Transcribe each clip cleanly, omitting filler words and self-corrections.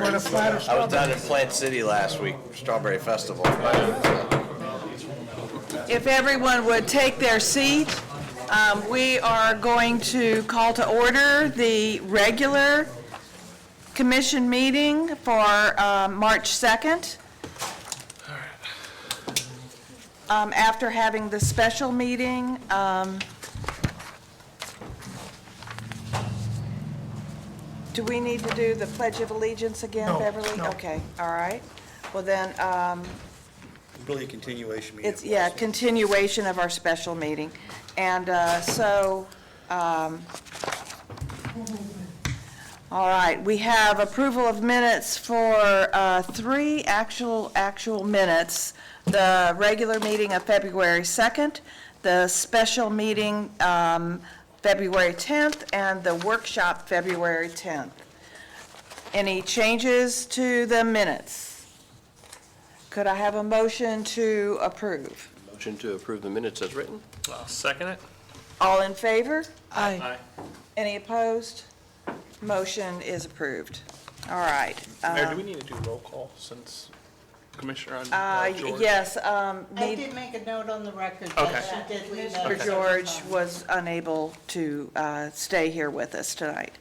I was down in Plant City last week, Strawberry Festival. If everyone would take their seat, we are going to call to order the regular commission meeting for March 2nd. After having the special meeting, do we need to do the Pledge of Allegiance again, No, Beverly? no. Okay, all right. Well then, Really a continuation meeting. it's, yeah, continuation of our special meeting. And all right, we have approval of minutes for three actual minutes. The regular meeting of February 2nd, the special meeting February 10th, and the workshop February 10th. Any changes to the minutes? Could I have a motion to approve? Motion to approve the minutes as written? I'll second it. All in favor? Aye. Any opposed? Motion is approved. All right. Mayor, do we need to do roll call since Commissioner George? Yes, I did make a note on the record Okay. that she did leave out. Mr. George was unable to stay here with us tonight.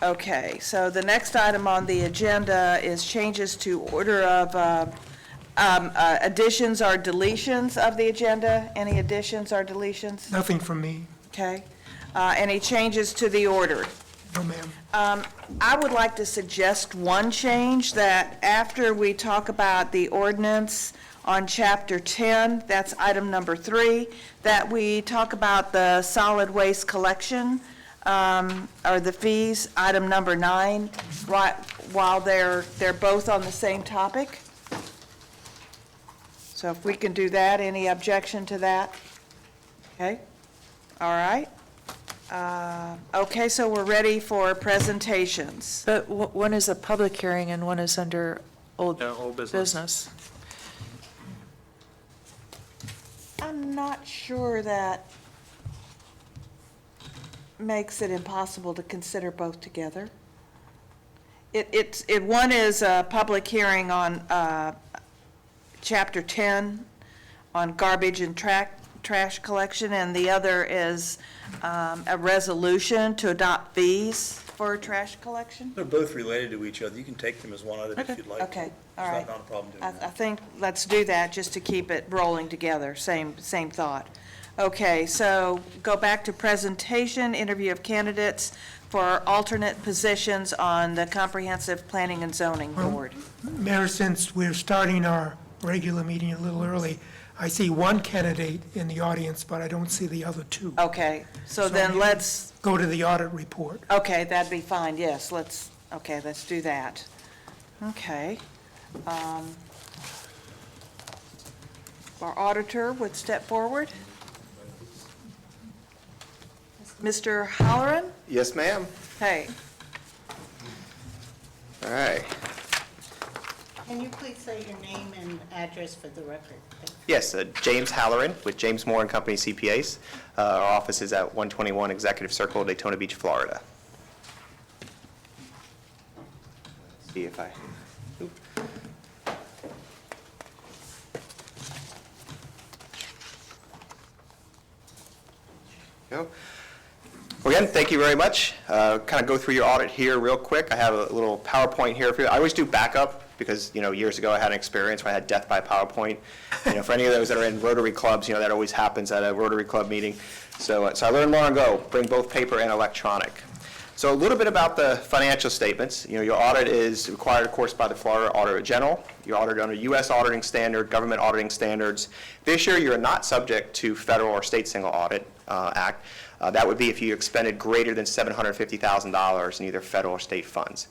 Okay, so the next item on the agenda is changes to order of additions or deletions of the agenda. Any additions or deletions? Nothing from me. Okay. Any changes to the order? No, ma'am. I would like to suggest one change, that after we talk about the ordinance on Chapter 10, that's item number 3, that we talk about the solid waste collection, or the fees, item number 9, right, while they're both on the same topic. So if we can do that, any objection to that? Okay, all right. Okay, so we're ready for presentations. But one is a public hearing and one is under old No, old business. business. I'm not sure that makes it impossible to consider both together. One is a public hearing on Chapter 10 on garbage and trash collection, and the other is a resolution to adopt fees for trash collection. They're both related to each other. You can take them as one item if you'd like. Okay, all It's right. not a problem doing I that. think, let's do that, just to keep it rolling together, same thought. Okay, so go back to presentation, interview of candidates for alternate positions on the Comprehensive Planning and Zoning Board. Mayor, since we're starting our regular meeting a little early, I see one candidate in the audience, but I don't see the other two. Okay, so So then you- let's, Go to the audit report. okay, that'd be fine, yes, let's do that. Okay. Our auditor would step forward. Mr. Halloran? Yes, ma'am. Hey, All right. Can you please say your name and address for the record? Yes, James Halloran with James Moore and Company CPAs. Our office is at 121 Executive Circle, Daytona Beach, Florida. See if I... Oop. Go. Well, again, thank you very much. Kind of go through your audit here real quick. I have a little PowerPoint here for you. I always do backup because, years ago I had an experience where I had death by PowerPoint. For any of those that are in Rotary clubs, that always happens at a Rotary Club meeting. So I learned long ago, bring both paper and electronic. So a little bit about the financial statements. Your audit is required, of course, by the Florida Auditor General. You're audited under U.S. auditing standard, government auditing standards. This year, you're not subject to federal or state single audit act. That would be if you expended greater than $750,000 in either federal or state funds.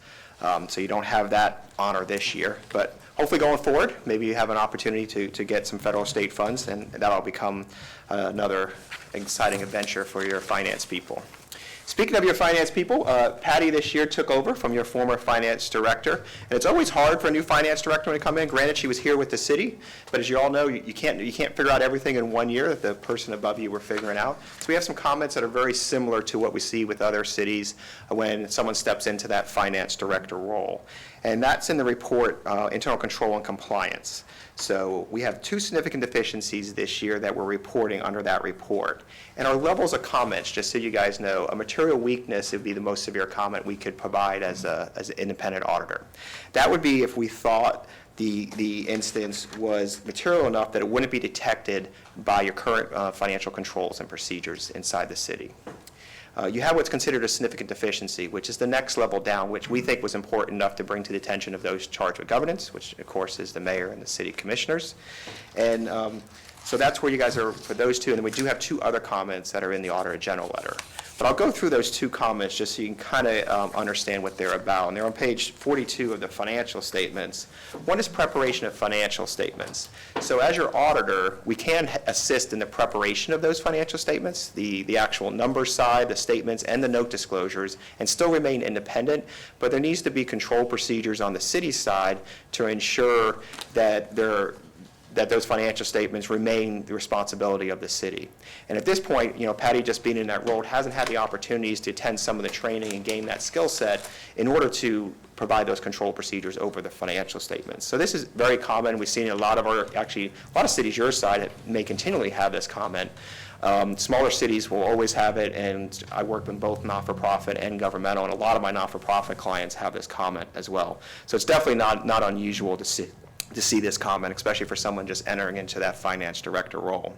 So you don't have that honor this year, but hopefully going forward, maybe you have an opportunity to get some federal or state funds, and that'll become another exciting adventure for your finance people. Speaking of your finance people, Patty this year took over from your former finance director. And it's always hard for a new finance director to come in. Granted, she was here with the city, but as you all know, you can't figure out everything in 1 year that the person above you were figuring out. So we have some comments that are very similar to what we see with other cities when someone steps into that finance director role. And that's in the report, Internal Control and Compliance. So we have 2 significant deficiencies this year that we're reporting under that report. And our levels of comments, just so you guys know, a material weakness would be the most severe comment we could provide as an independent auditor. That would be if we thought the instance was material enough that it wouldn't be detected by your current financial controls and procedures inside the city. You have what's considered a significant deficiency, which is the next level down, which we think was important enough to bring to the attention of those charged with governance, which of course is the mayor and the city commissioners. And so that's where you guys are for those 2. And then we do have 2 other comments that are in the Auditor General letter. But I'll go through those 2 comments just so you can kind of understand what they're about. And they're on page 42 of the financial statements. One is preparation of financial statements. So as your auditor, we can assist in the preparation of those financial statements, the actual number side, the statements, and the note disclosures, and still remain independent. But there needs to be control procedures on the city side to ensure that those financial statements remain the responsibility of the city. And at this point, Patty, just being in that role, hasn't had the opportunities to attend some of the training and gain that skill set in order to provide those control procedures over the financial statements. So this is very common. We've seen a lot of cities your side may continually have this comment. Smaller cities will always have it, and I work with both not-for-profit and governmental, and a lot of my not-for-profit clients have this comment as well. So it's definitely not unusual to see this comment, especially for someone just entering into that finance director role.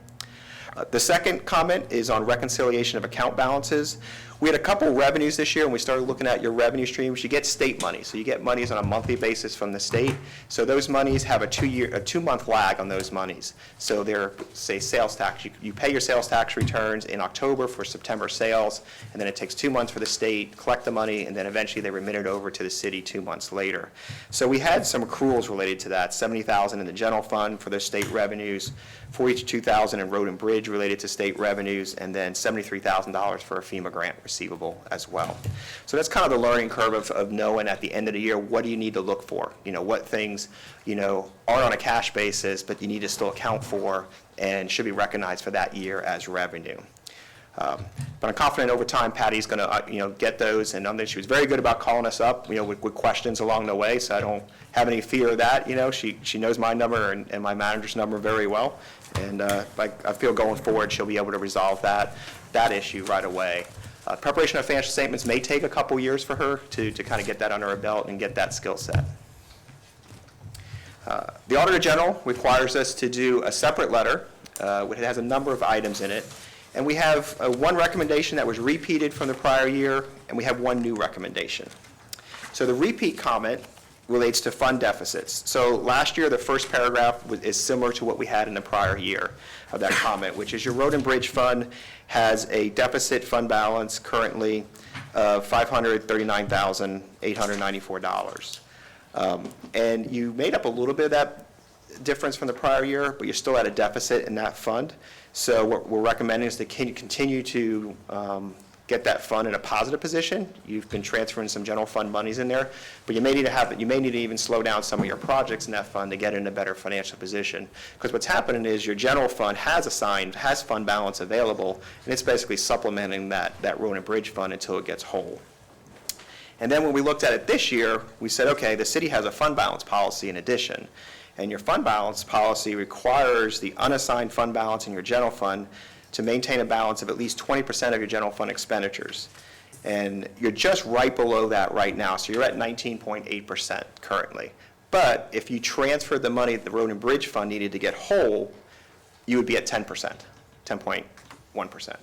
The second comment is on reconciliation of account balances. We had a couple revenues this year, and we started looking at your revenue streams. You get state money, so you get monies on a monthly basis from the state. So those monies have a 2-month lag on those monies. So they're, say, sales tax. You pay your sales tax returns in October for September sales, and then it takes 2 months for the state, collect the money, and then eventually they remit it over to the city 2 months later. So we had some accruals related to that, $70,000 in the general fund for those state revenues, $42,000 in road and bridge related to state revenues, and then $73,000 for a FEMA grant receivable as well. So that's kind of the learning curve of knowing at the end of the year, what do you need to look for? What things, aren't on a cash basis, but you need to still account for and should be recognized for that year as revenue. But I'm confident over time, Patty's going to, get those, and she was very good about calling us up, with questions along the way, so I don't have any fear of that. She knows my number and my manager's number very well, and I feel going forward she'll be able to resolve that issue right away. Preparation of financial statements may take a couple years for her to kind of get that under her belt and get that skill set. The Auditor General requires us to do a separate letter, which has a number of items in it. And we have one recommendation that was repeated from the prior year, and we have one new recommendation. So the repeat comment relates to fund deficits. So last year, the first paragraph is similar to what we had in the prior year of that comment, which is your road and bridge fund has a deficit fund balance currently of $539,894. And you made up a little bit of that difference from the prior year, but you're still at a deficit in that fund. So what we're recommending is to continue to get that fund in a positive position. You've been transferring some general fund monies in there, but you may need to even slow down some of your projects in that fund to get in a better financial position. Because what's happening is your general fund has fund balance available, and it's basically supplementing that road and bridge fund until it gets whole. And then when we looked at it this year, we said, okay, the city has a fund balance policy in addition. And your fund balance policy requires the unassigned fund balance in your general fund to maintain a balance of at least 20% of your general fund expenditures. And you're just right below that right now, so you're at 19.8% currently. But if you transfer the money that the road and bridge fund needed to get whole, you would be at 10%, 10.1%.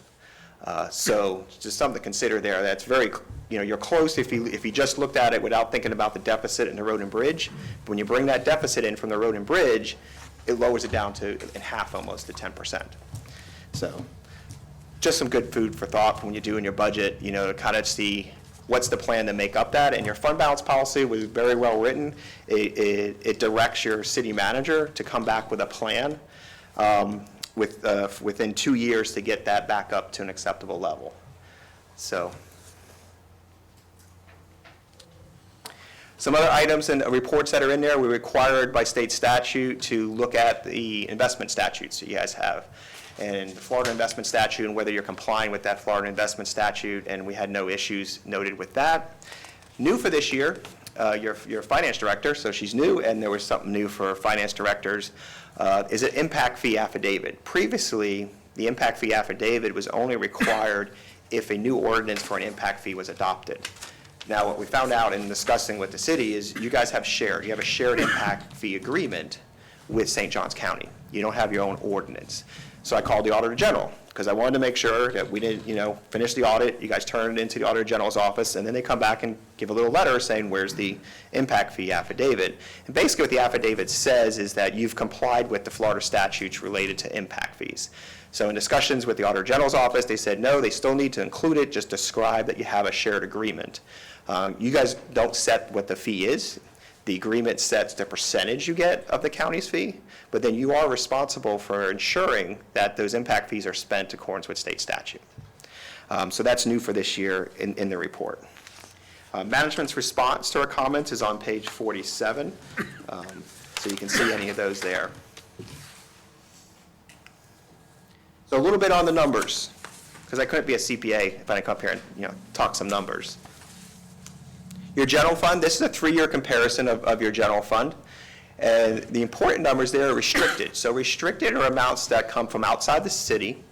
So just something to consider there. That's very, you're close if you just looked at it without thinking about the deficit in the road and bridge. But when you bring that deficit in from the road and bridge, it lowers it down to in half almost to 10%. So just some good food for thought when you're doing your budget, to kind of see what's the plan to make up that. And your fund balance policy was very well written. It directs your city manager to come back with a plan within 2 years to get that back up to an acceptable level. So Some other items and reports that are in there, we're required by state statute to look at the investment statutes that you guys have. And the Florida investment statute and whether you're complying with that Florida investment statute, and we had no issues noted with that. New for this year, your finance director, so she's new, and there was something new for finance directors, is an impact fee affidavit. Previously, the impact fee affidavit was only required if a new ordinance for an impact fee was adopted. Now, what we found out in discussing with the city is you guys have a shared impact fee agreement with St. Johns County. You don't have your own ordinance. So I called the Auditor General, because I wanted to make sure that we didn't, finish the audit, you guys turn it into the Auditor General's office, and then they come back and give a little letter saying, where's the impact fee affidavit? And basically what the affidavit says is that you've complied with the Florida statutes related to impact fees. So in discussions with the Auditor General's office, they said, no, they still need to include it, just describe that you have a shared agreement. You guys don't set what the fee is. The agreement sets the percentage you get of the county's fee, but then you are responsible for ensuring that those impact fees are spent in accordance with state statute. So that's new for this year in the report. Management's response to our comments is on page 47, so you can see any of those there. So a little bit on the numbers, because I couldn't be a CPA if I didn't come up here and talk some numbers. Your general fund, this is a 3-year comparison of your general fund. And the important numbers there are restricted. So restricted are amounts that come from outside the city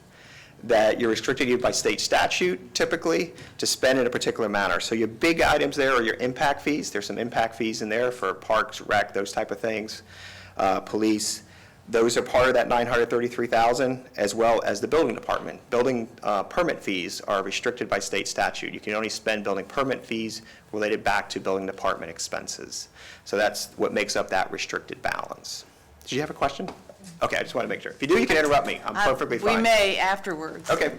that you're restricted by state statute, typically, to spend in a particular manner. So your big items there are your impact fees. There's some impact fees in there for parks, rec, those type of things, police. Those are part of that $933,000, as well as the building department. Building permit fees are restricted by state statute. You can only spend building permit fees related back to building department expenses. So that's what makes up that restricted balance. Did you have a question? Okay, I just want to make sure. If you do, you can interrupt me. I'm perfectly fine. We may afterwards. Okay.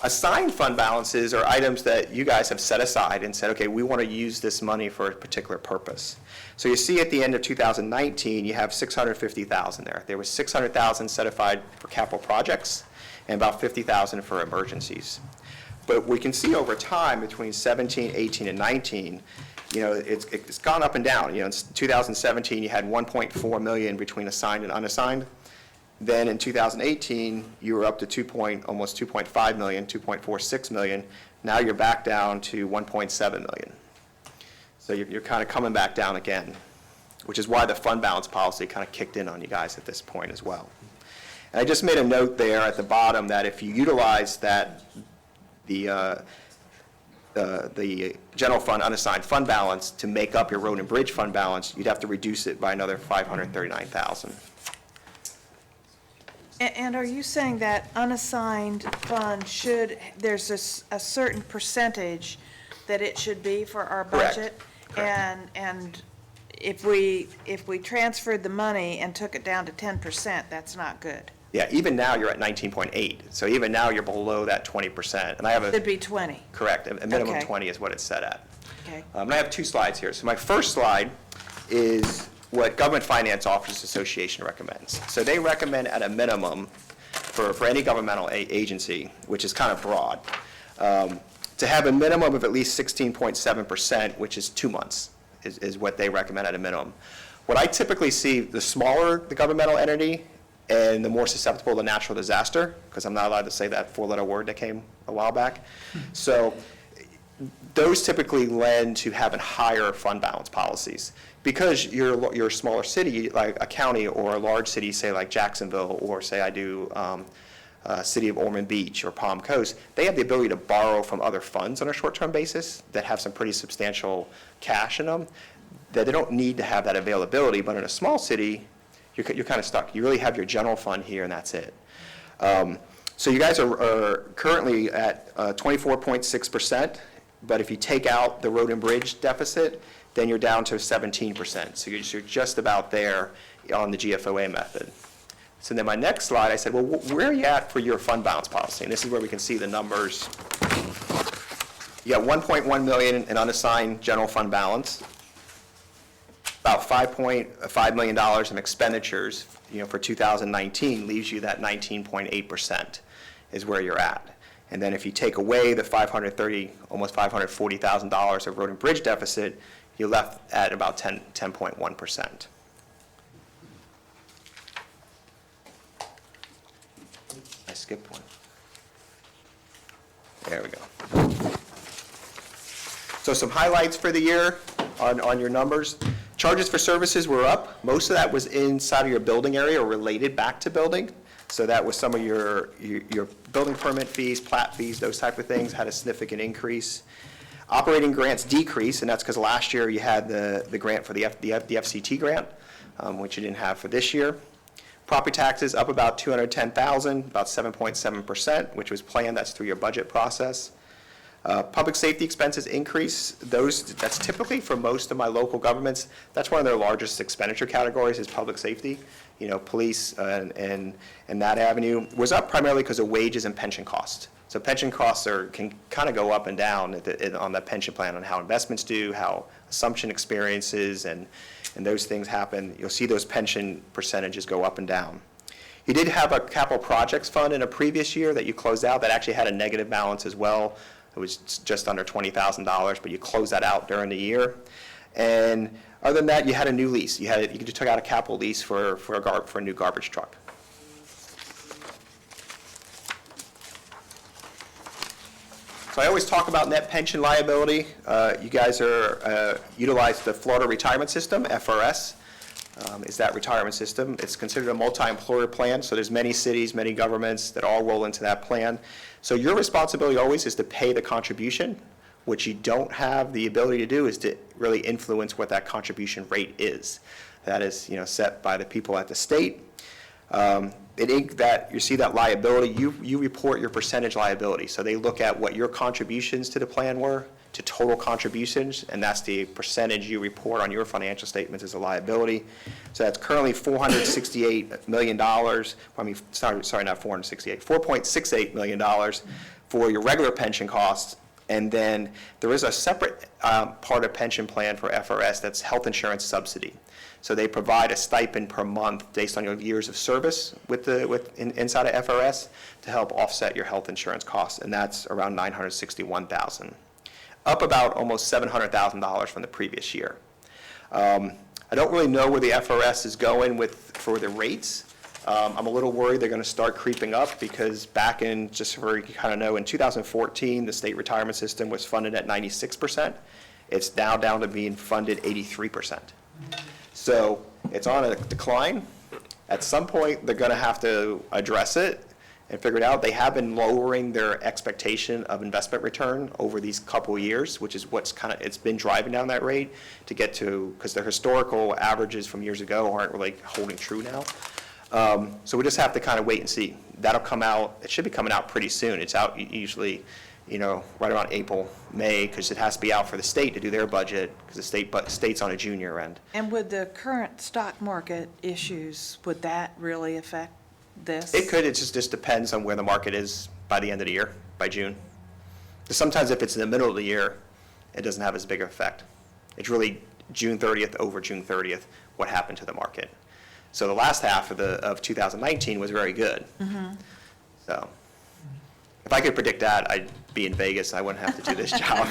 Assigned fund balances are items that you guys have set aside and said, okay, we want to use this money for a particular purpose. So you see at the end of 2019, you have $650,000 there. There was $600,000 set aside for capital projects and about $50,000 for emergencies. But we can see over time between 17, 18, and 19, it's gone up and down. In 2017, you had $1.4 million between assigned and unassigned. Then in 2018, you were up to almost $2.5 million, $2.46 million. Now you're back down to $1.7 million. So you're kind of coming back down again, which is why the fund balance policy kind of kicked in on you guys at this point as well. And I just made a note there at the bottom that if you utilize that, the general fund unassigned fund balance to make up your road and bridge fund balance, you'd have to reduce it by another $539,000. And are you saying that unassigned fund there's a certain percentage that it should be for our budget? Correct. And if we transferred the money and took it down to 10%, that's not good. Yeah, even now you're at 19.8. So even now you're below that 20%. And I have It'd be 20. Correct, a minimum Okay. 20 is what it's set at. Okay. And I have 2 slides here. So my first slide is what Government Finance Officers Association recommends. So they recommend at a minimum for any governmental agency, which is kind of broad, to have a minimum of at least 16.7%, which is 2 months, is what they recommend at a minimum. What I typically see, the smaller the governmental entity and the more susceptible to natural disaster, because I'm not allowed to say that 4-letter word that came a while back. So those typically lend to having higher fund balance policies. Because you're a smaller city, like a county, or a large city, say like Jacksonville, or say I do city of Ormond Beach or Palm Coast, they have the ability to borrow from other funds on a short-term basis that have some pretty substantial cash in them, that they don't need to have that availability. But in a small city, you're kind of stuck. You really have your general fund here, and that's it. So you guys are currently at 24.6%, but if you take out the road and bridge deficit, then you're down to 17%. So you're just about there on the GFOA method. So then my next slide, I said, well, where are you at for your fund balance policy? And this is where we can see the numbers. You got $1.1 million in unassigned general fund balance, about $5.5 million in expenditures, for 2019 leaves you that 19.8% is where you're at. And then if you take away the almost $540,000 of road and bridge deficit, you're left at about 10.1%. I skipped one. There we go. So some highlights for the year on your numbers. Charges for services were up. Most of that was inside of your building area or related back to building. So that was some of your building permit fees, plat fees, those type of things had a significant increase. Operating grants decreased, and that's because last year you had the grant for the FCT grant, which you didn't have for this year. Property taxes up about $210,000, about 7.7%, which was planned. That's through your budget process. Public safety expenses increase. That's typically for most of my local governments. That's one of their largest expenditure categories is public safety. You know, police and that avenue was up primarily because of wages and pension costs. So pension costs can kind of go up and down on the pension plan on how investments do, how assumption experiences and those things happen. You'll see those pension percentages go up and down. You did have a capital projects fund in a previous year that you closed out that actually had a negative balance as well. It was just under $20,000, but you closed that out during the year. And other than that, you had a new lease. You took out a capital lease for a new garbage truck. So I always talk about net pension liability. You guys utilize the Florida retirement system, FRS. Is that retirement system. It's considered a multi-employer plan, so there's many cities, many governments that all roll into that plan. So your responsibility always is to pay the contribution. What you don't have the ability to do is to really influence what that contribution rate is. That is, set by the people at the state. You see that liability, you report your percentage liability. So they look at what your contributions to the plan were, to total contributions, and that's the percentage you report on your financial statements as a liability. So that's currently $468 million, $4.68 million for your regular pension costs. And then there is a separate part of pension plan for FRS that's health insurance subsidy. So they provide a stipend per month based on your years of service inside of FRS to help offset your health insurance costs, and that's around $961,000, up about almost $700,000 from the previous year. I don't really know where the FRS is going for the rates. I'm a little worried they're going to start creeping up because back in, just so you kind of know, in 2014, the state retirement system was funded at 96%. It's now down to being funded 83%. So it's on a decline. At some point, they're going to have to address it and figure it out. They have been lowering their expectation of investment return over these couple of years, which is it's been driving down that rate to get to, because their historical averages from years ago aren't really holding true now. So we just have to kind of wait and see. That'll come out, it should be coming out pretty soon. It's out usually, right around April, May, because it has to be out for the state to do their budget, because the state's on a junior end. And with the current stock market issues, would that really affect this? It could, it just depends on where the market is by the end of the year, by June. Because sometimes if it's in the middle of the year, it doesn't have as big of an effect. It's really June 30th over June 30th, what happened to the market. So the last half of 2019 was very good. Mm-hmm. So if I could predict that, I'd be in Vegas. I wouldn't have to do this job.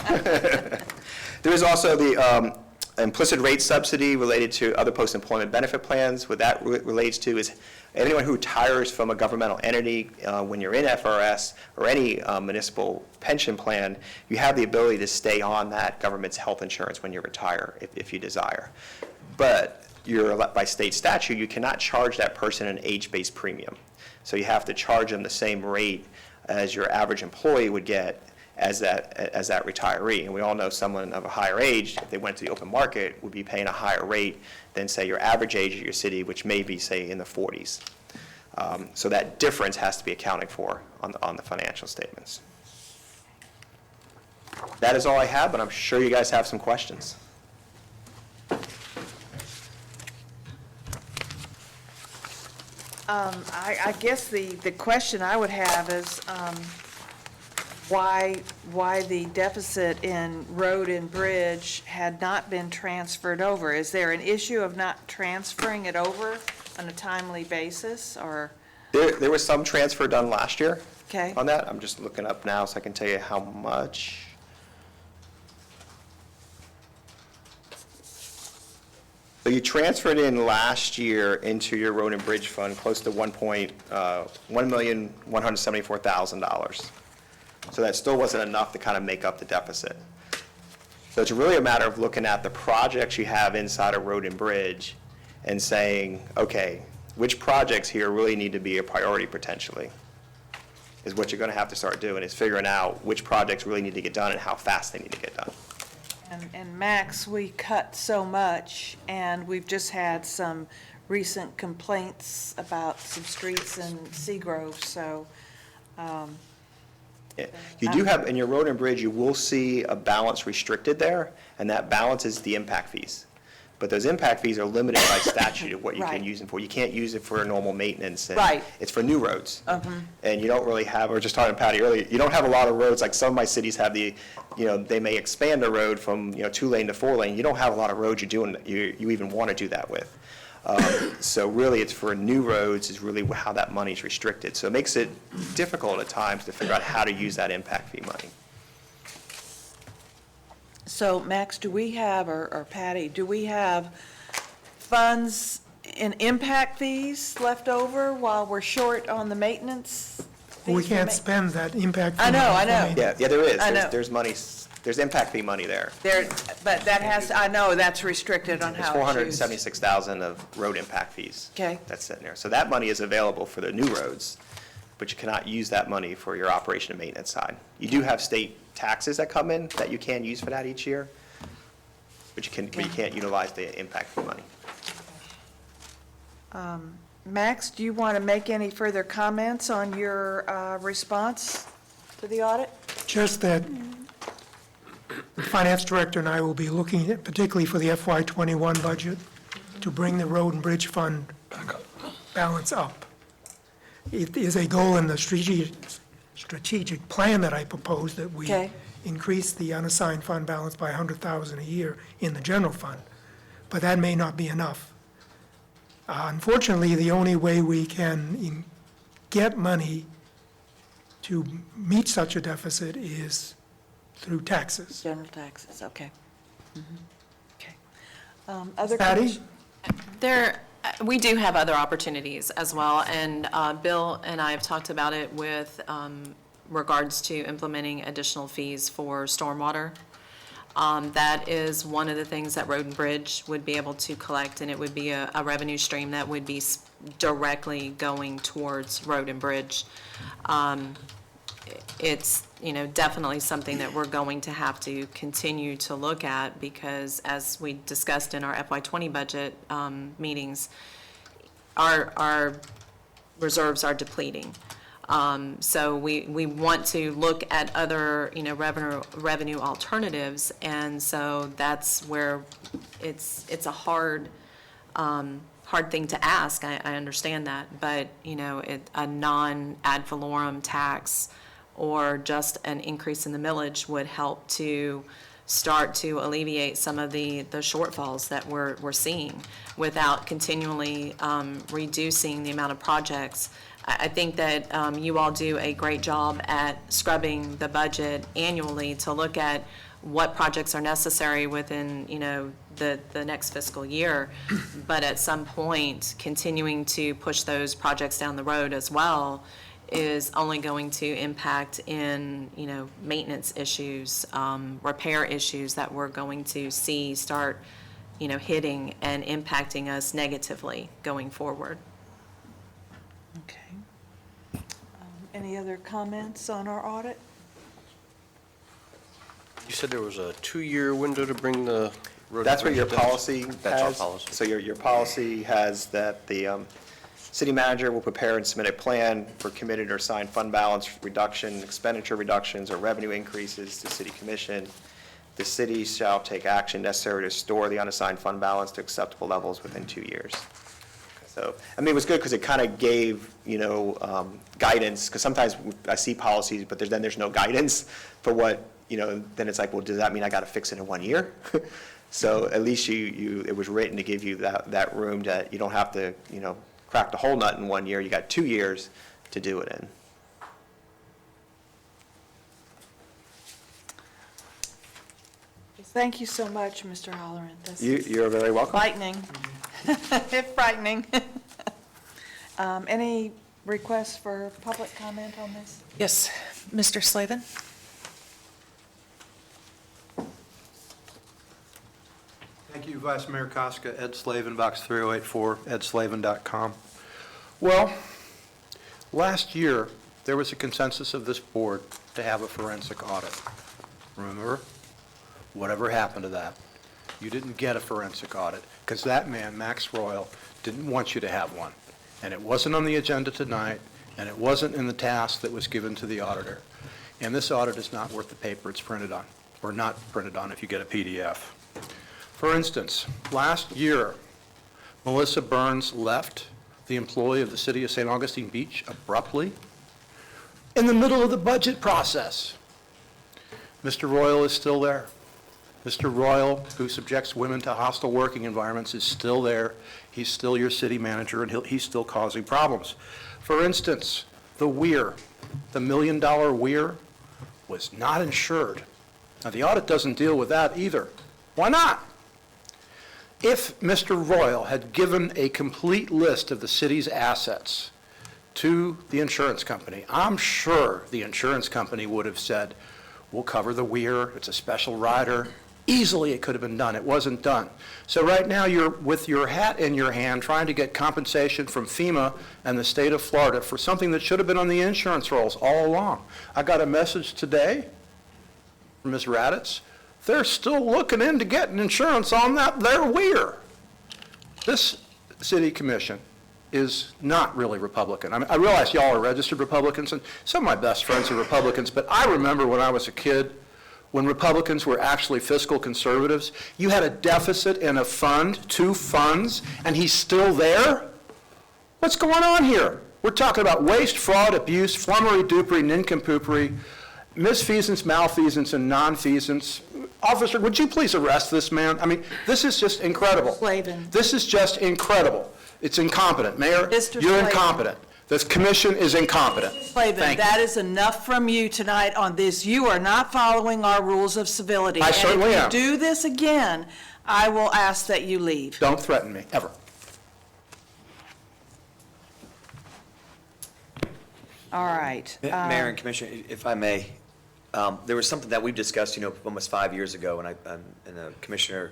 There is also the implicit rate subsidy related to other post-employment benefit plans. What that relates to is anyone who retires from a governmental entity when you're in FRS or any municipal pension plan, you have the ability to stay on that government's health insurance when you retire if you desire. But by state statute, you cannot charge that person an age-based premium. So you have to charge them the same rate as your average employee would get as that retiree. And we all know someone of a higher age, if they went to the open market, would be paying a higher rate than, say, your average age at your city, which may be, say, in the 40s. So that difference has to be accounted for on the financial statements. That is all I have, but I'm sure you guys have some questions. I guess the question I would have is why the deficit in road and bridge had not been transferred over. Is there an issue of not transferring it over on a timely basis, or? There was some transfer done last year. Okay. On that. I'm just looking up now so I can tell you how much. So you transferred in last year into your road and bridge fund close to $1,174,000. So that still wasn't enough to kind of make up the deficit. So it's really a matter of looking at the projects you have inside of road and bridge and saying, okay, which projects here really need to be a priority potentially, is what you're going to have to start doing, is figuring out which projects really need to get done and how fast they need to get done. And Max, we cut so much, and we've just had some recent complaints about some streets in Seagrove, so, Yeah. You do have, in your road and bridge, you will see a balance restricted there, and that balance is the impact fees. But those impact fees are limited by statute of what you Right. can use them for. You can't use it for normal maintenance. And Right. It's for new roads. And you don't really have, we were just talking to Patty earlier, you don't have a lot of roads, like some of my cities have the, they may expand a road from, 2-lane to 4-lane. You don't have a lot of roads you even want to do that with. So really, it's for new roads is really how that money's restricted. So it makes it difficult at times to figure out how to use that impact fee money. so Max, do we have, or Patty, do we have funds in impact fees left over while we're short on the maintenance? We fees for can't spend that impact. I know, I know. Yeah, there is. I know. There's money, there's impact fee money there. There, but that has, I know that's restricted on There's how it's used. $476,000 of road impact fees. Okay. That's sitting there. So that money is available for the new roads, but you cannot use that money for your operation and maintenance side. You do have state taxes that come in that you can use for that each year, but you can't utilize the impact fee money. Max, do you want to make any further comments on your response to the audit? Just that the finance director and I will be looking at, particularly for the FY21 budget, to bring the road and bridge fund balance up. It is a goal in the strategic plan that I proposed that we Okay. increase the unassigned fund balance by $100,000 a year in the general fund, but that may not be enough. Unfortunately, the only way we can get money to meet such a deficit is through taxes. General taxes, okay. Okay. Other Patty? commissioners? We do have other opportunities as well, and Bill and I have talked about it with regards to implementing additional fees for stormwater. That is one of the things that Road and Bridge would be able to collect, and it would be a revenue stream that would be directly going towards Road and Bridge. It's, definitely something that we're going to have to continue to look at, because as we discussed in our FY20 budget meetings, our reserves are depleting. So we want to look at other, revenue alternatives, and so that's where it's a hard thing to ask. I understand that, but, a non-ad valorem tax or just an increase in the millage would help to start to alleviate some of the shortfalls that we're seeing without continually reducing the amount of projects. I think that you all do a great job at scrubbing the budget annually to look at what projects are necessary within, the next fiscal year. But at some point, continuing to push those projects down the road as well is only going to impact in, maintenance issues, repair issues that we're going to see start, hitting and impacting us negatively going forward. Okay. Any other comments on our audit? You said there was a 2-year window to bring the road. That's what your bridge down? policy has. That's our policy. So your policy has that the city manager will prepare and submit a plan for committed or signed fund balance reduction, expenditure reductions, or revenue increases to city commission. The city shall take action necessary to restore the unassigned fund balance to acceptable levels within 2 years. So, it was good because it kind of gave, guidance, because sometimes I see policies, but then there's no guidance for what, then it's like, well, does that mean I got to fix it in 1 year? So at least it was written to give you that room that you don't have to, crack the whole nut in 1 year. You got 2 years to do it in. Is Thank you so much, Mr. Halloran. That's You're very welcome. frightening. Frightening. Any requests for public comment on this? Yes, Mr. Slavin? Thank you, Vice Mayor Koska. Ed Slavin, box 3084, edslavin.com. Well, last year, there was a consensus of this board to have a forensic audit. Remember? Whatever happened to that? You didn't get a forensic audit because that man, Max Royal, didn't want you to have one. And it wasn't on the agenda tonight, and it wasn't in the task that was given to the auditor. And this audit is not worth the paper it's printed on, or not printed on if you get a PDF. For instance, last year, Melissa Burns left, the employee of the city of St. Augustine Beach, abruptly in the middle of the budget process. Mr. Royal is still there. Mr. Royal, who subjects women to hostile working environments, is still there. He's still your city manager, and he's still causing problems. For instance, the weir, the $1 million weir, was not insured. Now, the audit doesn't deal with that either. Why not? If Mr. Royal had given a complete list of the city's assets to the insurance company, I'm sure the insurance company would have said, we'll cover the weir, it's a special rider. Easily it could have been done. It wasn't done. So right now you're with your hat in your hand trying to get compensation from FEMA and the state of Florida for something that should have been on the insurance rolls all along. I got a message today from Ms. Raditz. They're still looking into getting insurance on their weir. This city commission is not really Republican. I mean, I realize y'all are registered Republicans, and some of my best friends are Republicans, but I remember when I was a kid, when Republicans were actually fiscal conservatives, you had a deficit in a fund, 2 funds, and he's still there? What's going on here? We're talking about waste, fraud, abuse, flummery, dupery, nincompoopery, misfeasance, malfeasance, and nonfeasance. Officer, would you please arrest this man? I mean, this is just incredible. Slavin. This is just incredible. It's incompetent. Mayor, Mr. you're Slavin. incompetent. This commission is incompetent. Slavin, Thank you. that is enough from you tonight on this. You are not following our rules of civility. I certainly am. And if you do this again, I will ask that you leave. Don't threaten me, ever. All right. Mayor and Commissioner, if I may, there was something that we've discussed, almost 5 years ago, and Commissioner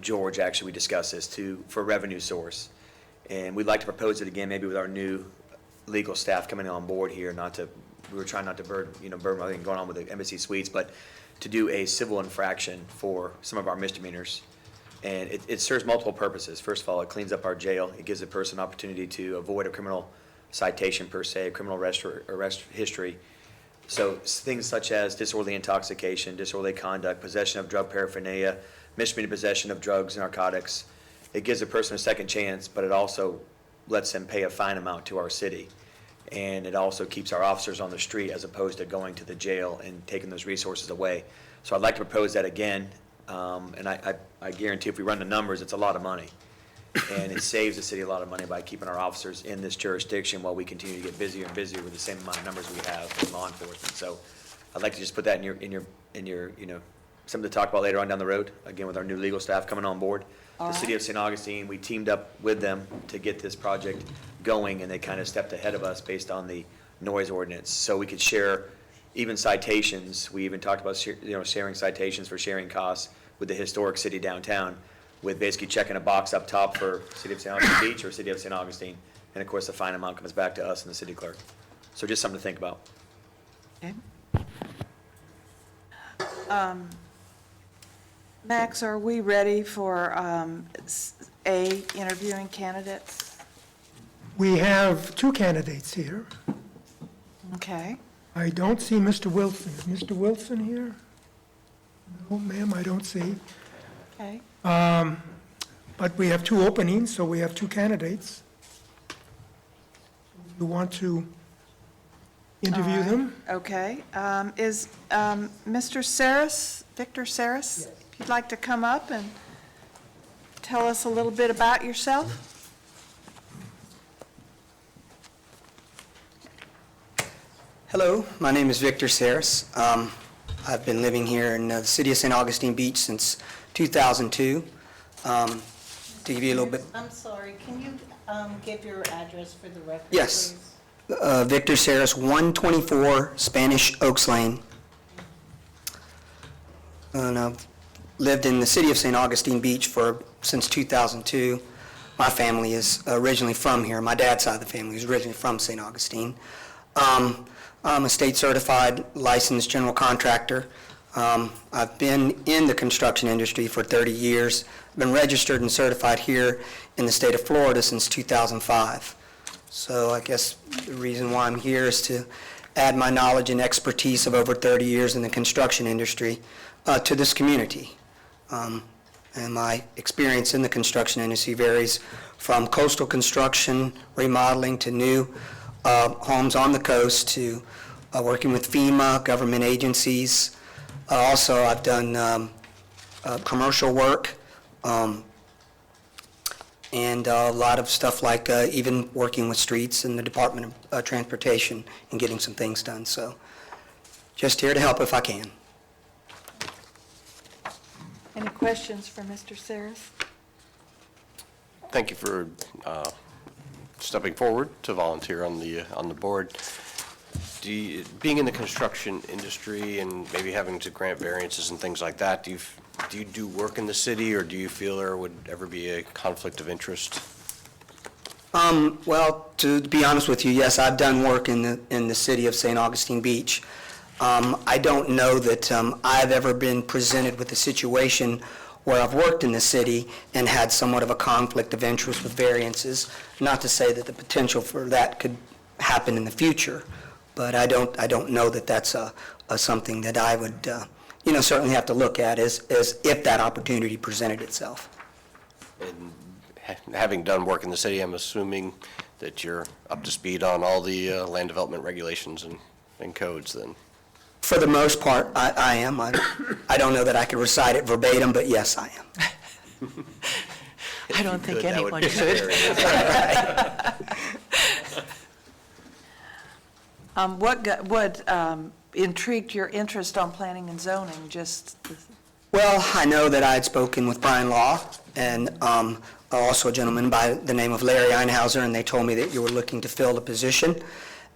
George, actually, we discussed this for a revenue source. And we'd like to propose it again, maybe with our new legal staff coming on board here, we were trying not to burden everything going on with the Embassy Suites, but to do a civil infraction for some of our misdemeanors. And it serves multiple purposes. First of all, it cleans up our jail. It gives a person an opportunity to avoid a criminal citation per se, a criminal arrest history. So things such as disorderly intoxication, disorderly conduct, possession of drug paraphernalia, misdemeanor possession of drugs, narcotics. It gives a person a second chance, but it also lets them pay a fine amount to our city. And it also keeps our officers on the street as opposed to going to the jail and taking those resources away. So I'd like to propose that again, and I guarantee if we run the numbers, it's a lot of money. And it saves the city a lot of money by keeping our officers in this jurisdiction while we continue to get busier and busier with the same amount of numbers we have in law enforcement. So I'd like to just put that in your something to talk about later on down the road, again, with our new legal staff coming on board. The city of St. Augustine, we teamed up with them to get this project going, and they kind of stepped ahead of us based on the noise ordinance. So we could share even citations. We even talked about sharing citations for sharing costs with the historic city downtown, with basically checking a box up top for City of St. Augustine Beach or City of St. Augustine. And of course, the fine amount comes back to us and the city clerk. So just something to think about. Okay. Max, are we ready for interviewing candidates? We have 2 candidates here. Okay. I don't see Mr. Wilson. Is Mr. Wilson here? No, ma'am, I don't see. Okay. But we have 2 openings, so we have 2 candidates. You want to interview them? Okay. Is Mr. Saris, Victor Saris, if you'd like to come up and tell us a little bit about yourself? Hello, my name is Victor Saris. I've been living here in the city of St. Augustine Beach since 2002. To give you a little bit, I'm sorry, can you give your address for the record, Yes. please? Victor Saris, 124 Spanish Oaks Lane. And I've lived in the city of St. Augustine Beach since 2002. My family is originally from here. My dad's side of the family is originally from St. Augustine. I'm a state-certified licensed general contractor. I've been in the construction industry for 30 years. I've been registered and certified here in the state of Florida since 2005. So I guess the reason why I'm here is to add my knowledge and expertise of over 30 years in the construction industry to this community. And my experience in the construction industry varies from coastal construction, remodeling, to new homes on the coast, to working with FEMA, government agencies. Also, I've done commercial work, and a lot of stuff like even working with streets and the Department of Transportation and getting some things done. So just here to help if I can. Any questions for Mr. Saris? Thank you for stepping forward to volunteer on the board. Being in the construction industry and maybe having to grant variances and things like that, do you do work in the city, or do you feel there would ever be a conflict of interest? Well, to be honest with you, yes, I've done work in the city of St. Augustine Beach. I don't know that I've ever been presented with a situation where I've worked in the city and had somewhat of a conflict of interest with variances. Not to say that the potential for that could happen in the future, but I don't know that that's something that I would, certainly have to look at as if that opportunity presented itself. And having done work in the city, I'm assuming that you're up to speed on all the land development regulations and codes then. For the most part, I am. I don't know that I could recite it verbatim, but yes, I am. I don't think That would anyone be could. What intrigued your interest on planning and zoning? Well, I know that I had spoken with Brian Law and also a gentleman by the name of Larry Einhauser, and they told me that you were looking to fill the position.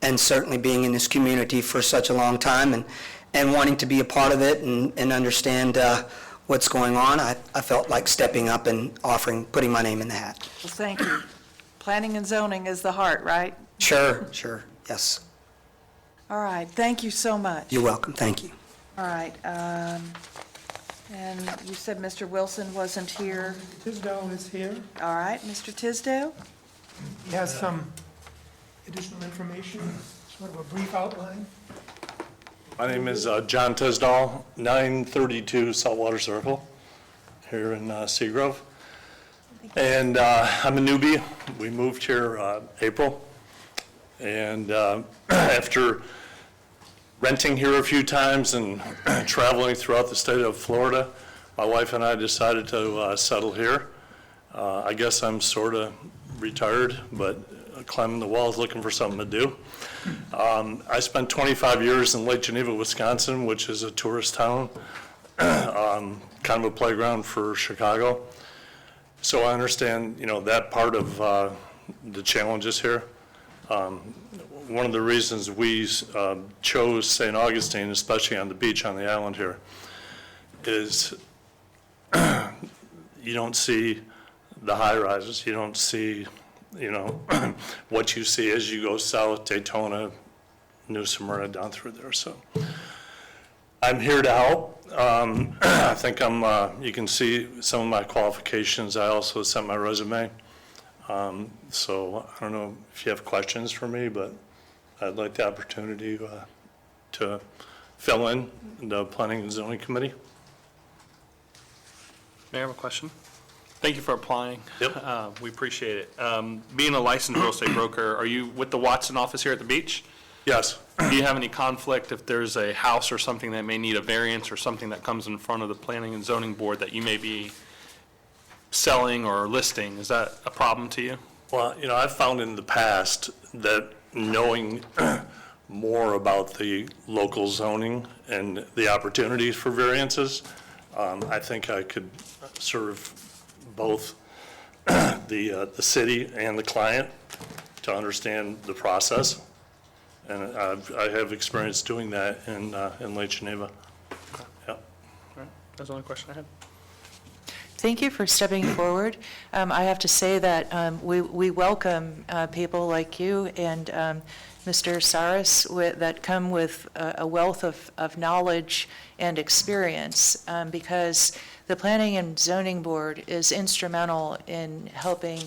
And certainly being in this community for such a long time and wanting to be a part of it and understand what's going on, I felt like stepping up and putting my name in the hat. Well, thank you. Planning and zoning is the heart, right? Sure, yes. All right, thank you so much. You're welcome, thank you. All right, and you said Mr. Wilson wasn't here. Tisdale is here. All right, Mr. Tisdale? He has some additional information, sort of a brief outline. My name is John Tisdall, 932 Saltwater Circle, here in Seagrove. And I'm a newbie. We moved here April. And after renting here a few times and traveling throughout the state of Florida, my wife and I decided to settle here. I guess I'm sort of retired, but climbing the walls looking for something to do. I spent 25 years in Lake Geneva, Wisconsin, which is a tourist town, kind of a playground for Chicago. So I understand, that part of the challenges here. One of the reasons we chose St. Augustine, especially on the beach on the island here, is you don't see the high rises. You don't see, what you see as you go south, Daytona, New Smyrna, down through there. So I'm here to help. I think you can see some of my qualifications. I also sent my resume. So I don't know if you have questions for me, but I'd like the opportunity to fill in the Planning and Zoning Committee. May I have a question? Thank you for applying. Yep. We appreciate it. Being a licensed real estate broker, are you with the Watson office here at the beach? Yes. Do you have any conflict if there's a house or something that may need a variance or something that comes in front of the Planning and Zoning Board that you may be selling or listing? Is that a problem to you? Well, I've found in the past that knowing more about the local zoning and the opportunities for variances. I think I could serve both the city and the client to understand the process. And I have experience doing that in Lake Geneva. Yeah. All right, that's the only question I had. Thank you for stepping forward. I have to say that we welcome people like you and Mr. Saris that come with a wealth of knowledge and experience, because the Planning and Zoning Board is instrumental in helping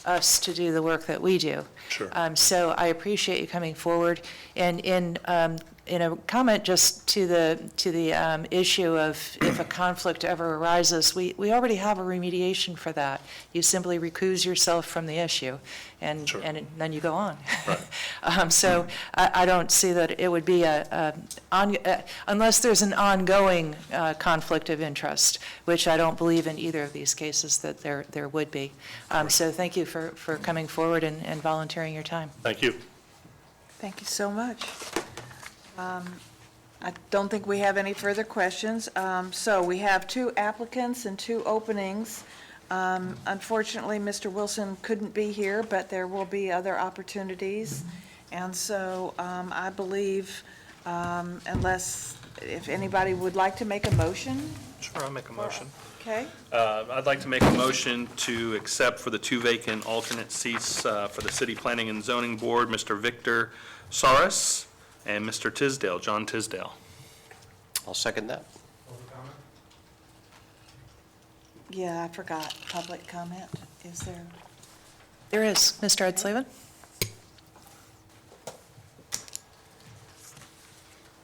us to do the work that we do. Sure. So I appreciate you coming forward. And in a comment just to the issue of if a conflict ever arises, we already have a remediation for that. You simply recuse yourself from the issue, and Sure. and then you go on. Right. So I don't see that it would be unless there's an ongoing conflict of interest, which I don't believe in either of these cases that there would be. So thank you for coming forward and volunteering your time. Thank you. Thank you so much. I don't think we have any further questions. So we have 2 applicants and 2 openings. Unfortunately, Mr. Wilson couldn't be here, but there will be other opportunities. And so I believe, if anybody would like to make a motion. Sure, I'll make a motion. Okay. I'd like to make a motion to accept for the 2 vacant alternate seats for the City Planning and Zoning Board, Mr. Victor Saris and Mr. Tisdale, John Tisdale. I'll second that. Yeah, I forgot. Public comment. Is there? There is. Mr. Ed Slavin?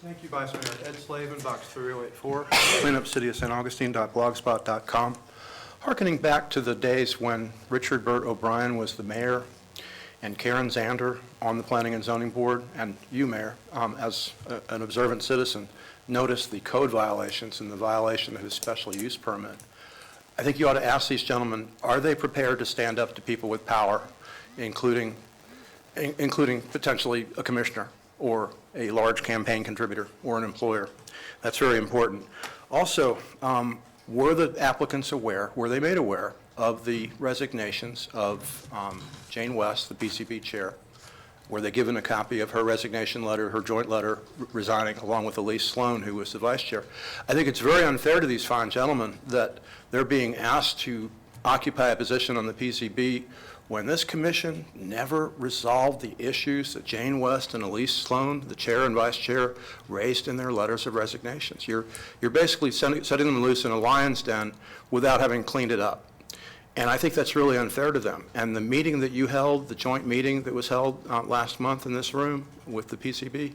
Thank you, Vice Mayor. Ed Slavin, Box 3084, cleanupcityofstateaugustine.blogspot.com. Harkening back to the days when Richard Burt O'Brien was the mayor and Karen Zander on the Planning and Zoning Board, and you, Mayor, as an observant citizen, noticed the code violations and the violation of his special use permit. I think you ought to ask these gentlemen, are they prepared to stand up to people with power, including potentially a commissioner or a large campaign contributor or an employer? That's very important. Also, were the applicants aware, were they made aware of the resignations of Jane West, the PCB chair? Were they given a copy of her resignation letter, her joint letter resigning, along with Elise Sloan, who was the vice chair? I think it's very unfair to these fine gentlemen that they're being asked to occupy a position on the PCB when this commission never resolved the issues that Jane West and Elise Sloan, the chair and vice chair, raised in their letters of resignations. You're basically setting them loose in a lion's den without having cleaned it up. And I think that's really unfair to them. And the meeting that you held, the joint meeting that was held last month in this room with the PCB,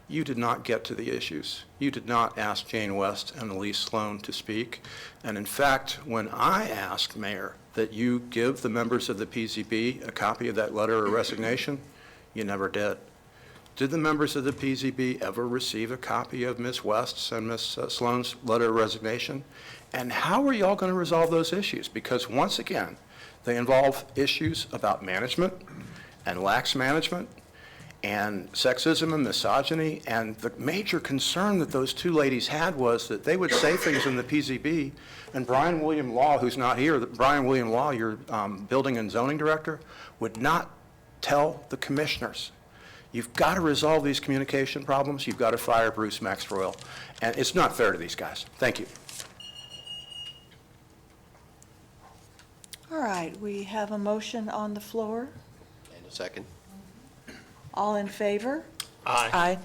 you did not get to the issues. You did not ask Jane West and Elise Sloan to speak. And in fact, when I asked, Mayor, that you give the members of the PCB a copy of that letter of resignation, you never did. Did the members of the PCB ever receive a copy of Ms. West's and Ms. Sloan's letter of resignation? And how are you all going to resolve those issues? Because once again, they involve issues about management and lax management and sexism and misogyny. And the major concern that those 2 ladies had was that they would say things in the PCB, and Brian William Law, who's not here, Brian William Law, your building and zoning director, would not tell the commissioners. You've got to resolve these communication problems. You've got to fire Bruce Maxwell. And it's not fair to these guys. Thank you. All right, we have a motion on the floor. And a second. All in favor? Aye.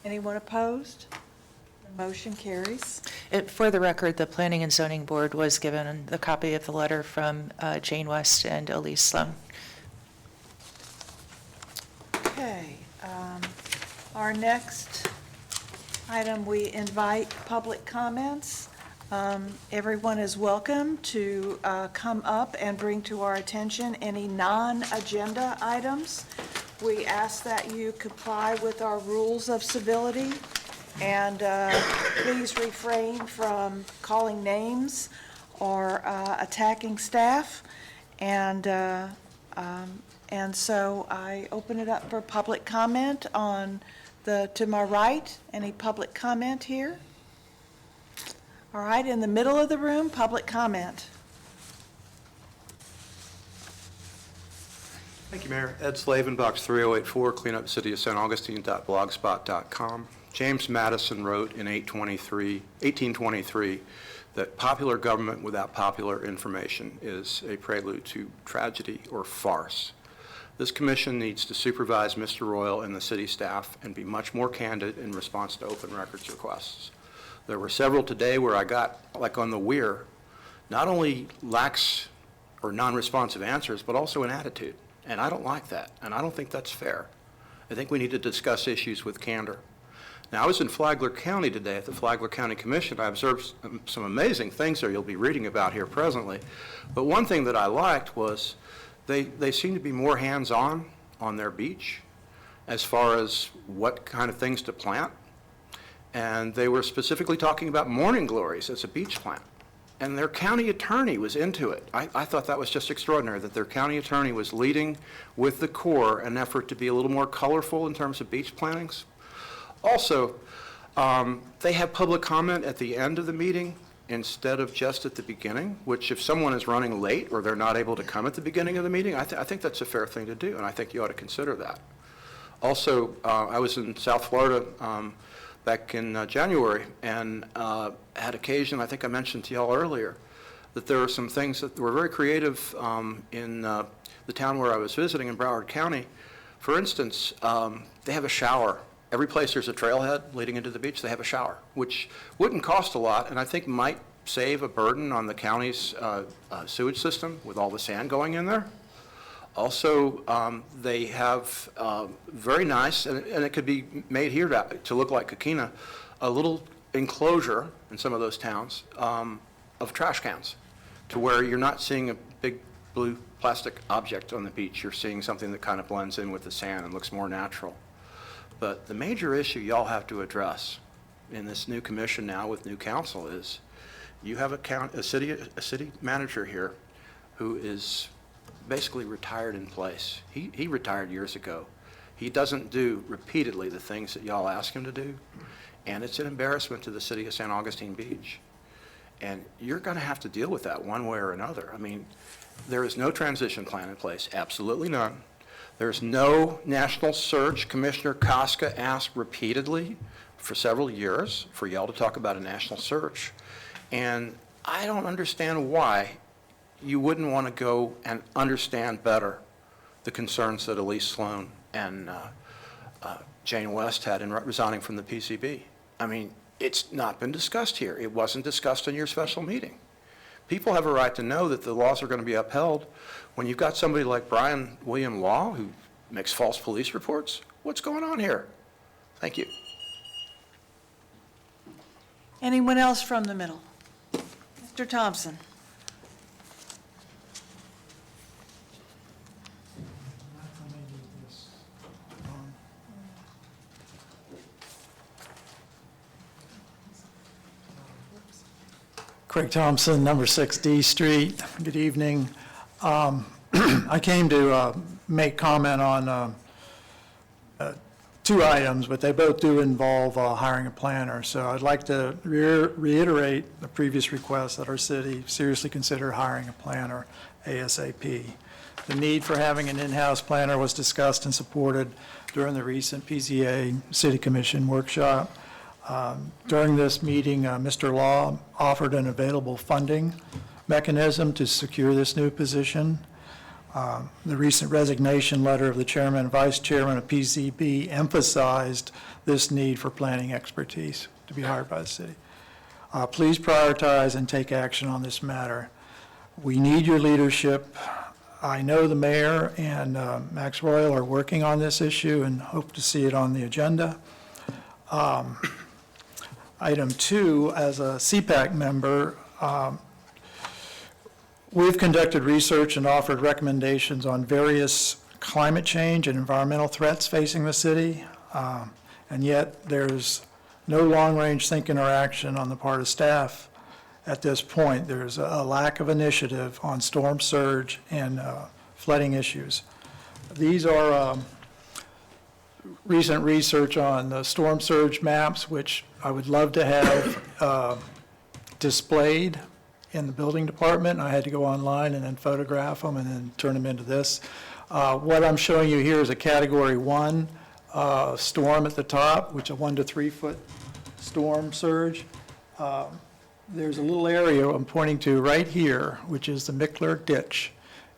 Anyone opposed? The motion carries. For the record, the Planning and Zoning Board was given the copy of the letter from Jane West and Elise Sloan. Okay, our next item, we invite public comments. Everyone is welcome to come up and bring to our attention any non-agenda items. We ask that you comply with our rules of civility, and please refrain from calling names or attacking staff. And so I open it up for public comment on To my right, any public comment here? All right, in the middle of the room, public comment. Thank you, Mayor. Ed Slavin, Box 3084, cleanupcityofstaugustine.blogspot.com. James Madison wrote in 1823 that popular government without popular information is a prelude to tragedy or farce. This commission needs to supervise Mr. Royal and the city staff and be much more candid in response to open records requests. There were several today where I got, like on the Weir, not only lax or non-responsive answers, but also an attitude. And I don't like that, and I don't think that's fair. I think we need to discuss issues with candor. Now, I was in Flagler County today at the Flagler County Commission. I observed some amazing things there you'll be reading about here presently. But one thing that I liked was they seem to be more hands-on on their beach as far as what kind of things to plant. And they were specifically talking about morning glories as a beach plant. And their county attorney was into it. I thought that was just extraordinary, that their county attorney was leading with the Corps an effort to be a little more colorful in terms of beach plantings. Also, they have public comment at the end of the meeting instead of just at the beginning, which if someone is running late or they're not able to come at the beginning of the meeting, I think that's a fair thing to do, and I think you ought to consider that. Also, I was in South Florida back in January, and had occasion, I think I mentioned to y'all earlier, that there are some things that were very creative in the town where I was visiting in Broward County. For instance, they have a shower. Every place there's a trailhead leading into the beach, they have a shower, which wouldn't cost a lot, and I think might save a burden on the county's sewage system with all the sand going in there. Also, they have very nice, and it could be made here to look like Coquina, a little enclosure in some of those towns of trash cans, to where you're not seeing a big blue plastic object on the beach. You're seeing something that kind of blends in with the sand and looks more natural. But the major issue y'all have to address in this new commission now with new council is you have a city manager here who is basically retired in place. He retired years ago. He doesn't do repeatedly the things that y'all ask him to do, and it's an embarrassment to the city of St. Augustine Beach. And you're going to have to deal with that one way or another. I mean, there is no transition plan in place, absolutely none. There's no national search. Commissioner Koska asked repeatedly for several years for y'all to talk about a national search. And I don't understand why you wouldn't want to go and understand better the concerns that Elise Sloan and Jane West had in resigning from the PCB. I mean, it's not been discussed here. It wasn't discussed in your special meeting. People have a right to know that the laws are going to be upheld. When you've got somebody like Brian William Law who makes false police reports, what's going on here? Thank you. Anyone else from the middle? Mr. Thompson. Craig Thompson, number 6 D Street. Good evening. I came to make comment on 2 items, but they both do involve hiring a planner. So I'd like to reiterate the previous request that our city seriously consider hiring a planner ASAP. The need for having an in-house planner was discussed and supported during the recent PZA City Commission workshop. During this meeting, Mr. Law offered an available funding mechanism to secure this new position. The recent resignation letter of the chairman and vice chairman of PZB emphasized this need for planning expertise to be hired by the city. Please prioritize and take action on this matter. We need your leadership. I know the mayor and Max Royal are working on this issue and hope to see it on the agenda. Item 2, as a CPAC member, we've conducted research and offered recommendations on various climate change and environmental threats facing the city, and yet there's no long-range thinking or action on the part of staff at this point. There's a lack of initiative on storm surge and flooding issues. These are recent research on the storm surge maps, which I would love to have displayed in the building department. I had to go online and then photograph them and then turn them into this. What I'm showing you here is a Category 1 storm at the top, which is a 1 to 3 foot storm surge. There's a little area I'm pointing to right here, which is the Mickler Ditch.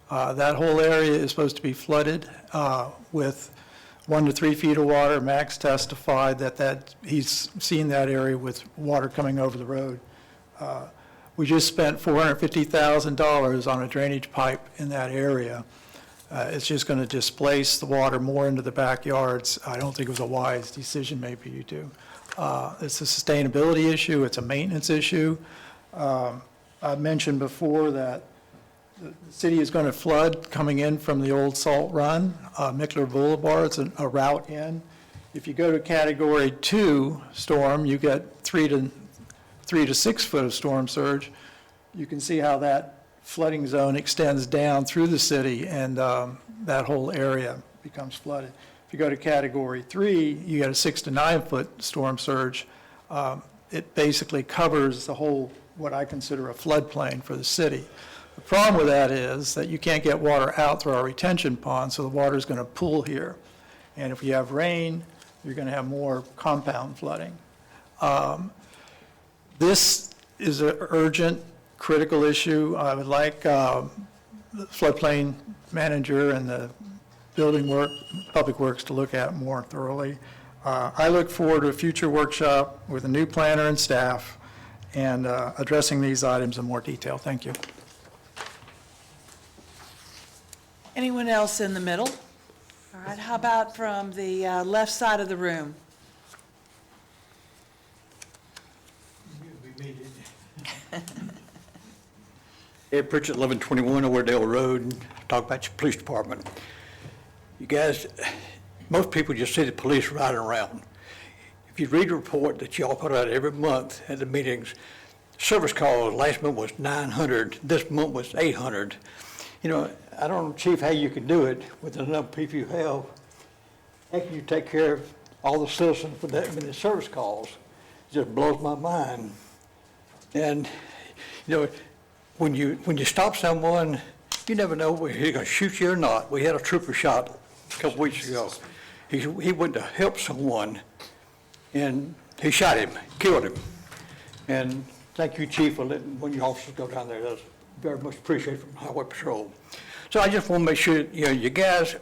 That whole area is supposed to be flooded with 1 to 3 feet of water. Max testified that he's seen that area with water coming over the road. We just spent $450,000 on a drainage pipe in that area. It's just going to displace the water more into the backyards. I don't think it was a wise decision maybe you do. It's a sustainability issue, it's a maintenance issue. I mentioned before that the city is going to flood coming in from the old Salt Run, Mickler Boulevard, it's a route in. If you go to Category 2 storm, you get 3 to 6 foot of storm surge. You can see how that flooding zone extends down through the city, and that whole area becomes flooded. If you go to Category 3, you get a 6 to 9 foot storm surge. It basically covers the whole, what I consider a floodplain for the city. The problem with that is that you can't get water out through our retention pond, so the water is going to pool here. And if you have rain, you're going to have more compound flooding. This is an urgent, critical issue. I would like the floodplain manager and the Public Works to look at more thoroughly. I look forward to a future workshop with a new planner and staff and addressing these items in more detail. Thank you. Anyone else in the middle? All right, how about from the left side of the room? Ed Pritchett, 1121 Overdale Road, talk about your police department. You guys, most people just see the police riding around. If you read the report that y'all put out every month at the meetings, service calls last month was 900, this month was 800. You know, I don't know, Chief, how you can do it with the number of people you have. How can you take care of all the citizens with that many service calls? It just blows my mind. And, you know, when you stop someone, you never know whether he's going to shoot you or not. We had a trooper shot a couple weeks ago. He went to help someone, and he shot him, killed him. And thank you, Chief, for letting one of your officers go down there. That's very much appreciated from Highway Patrol. So I just want to make sure, you know, you guys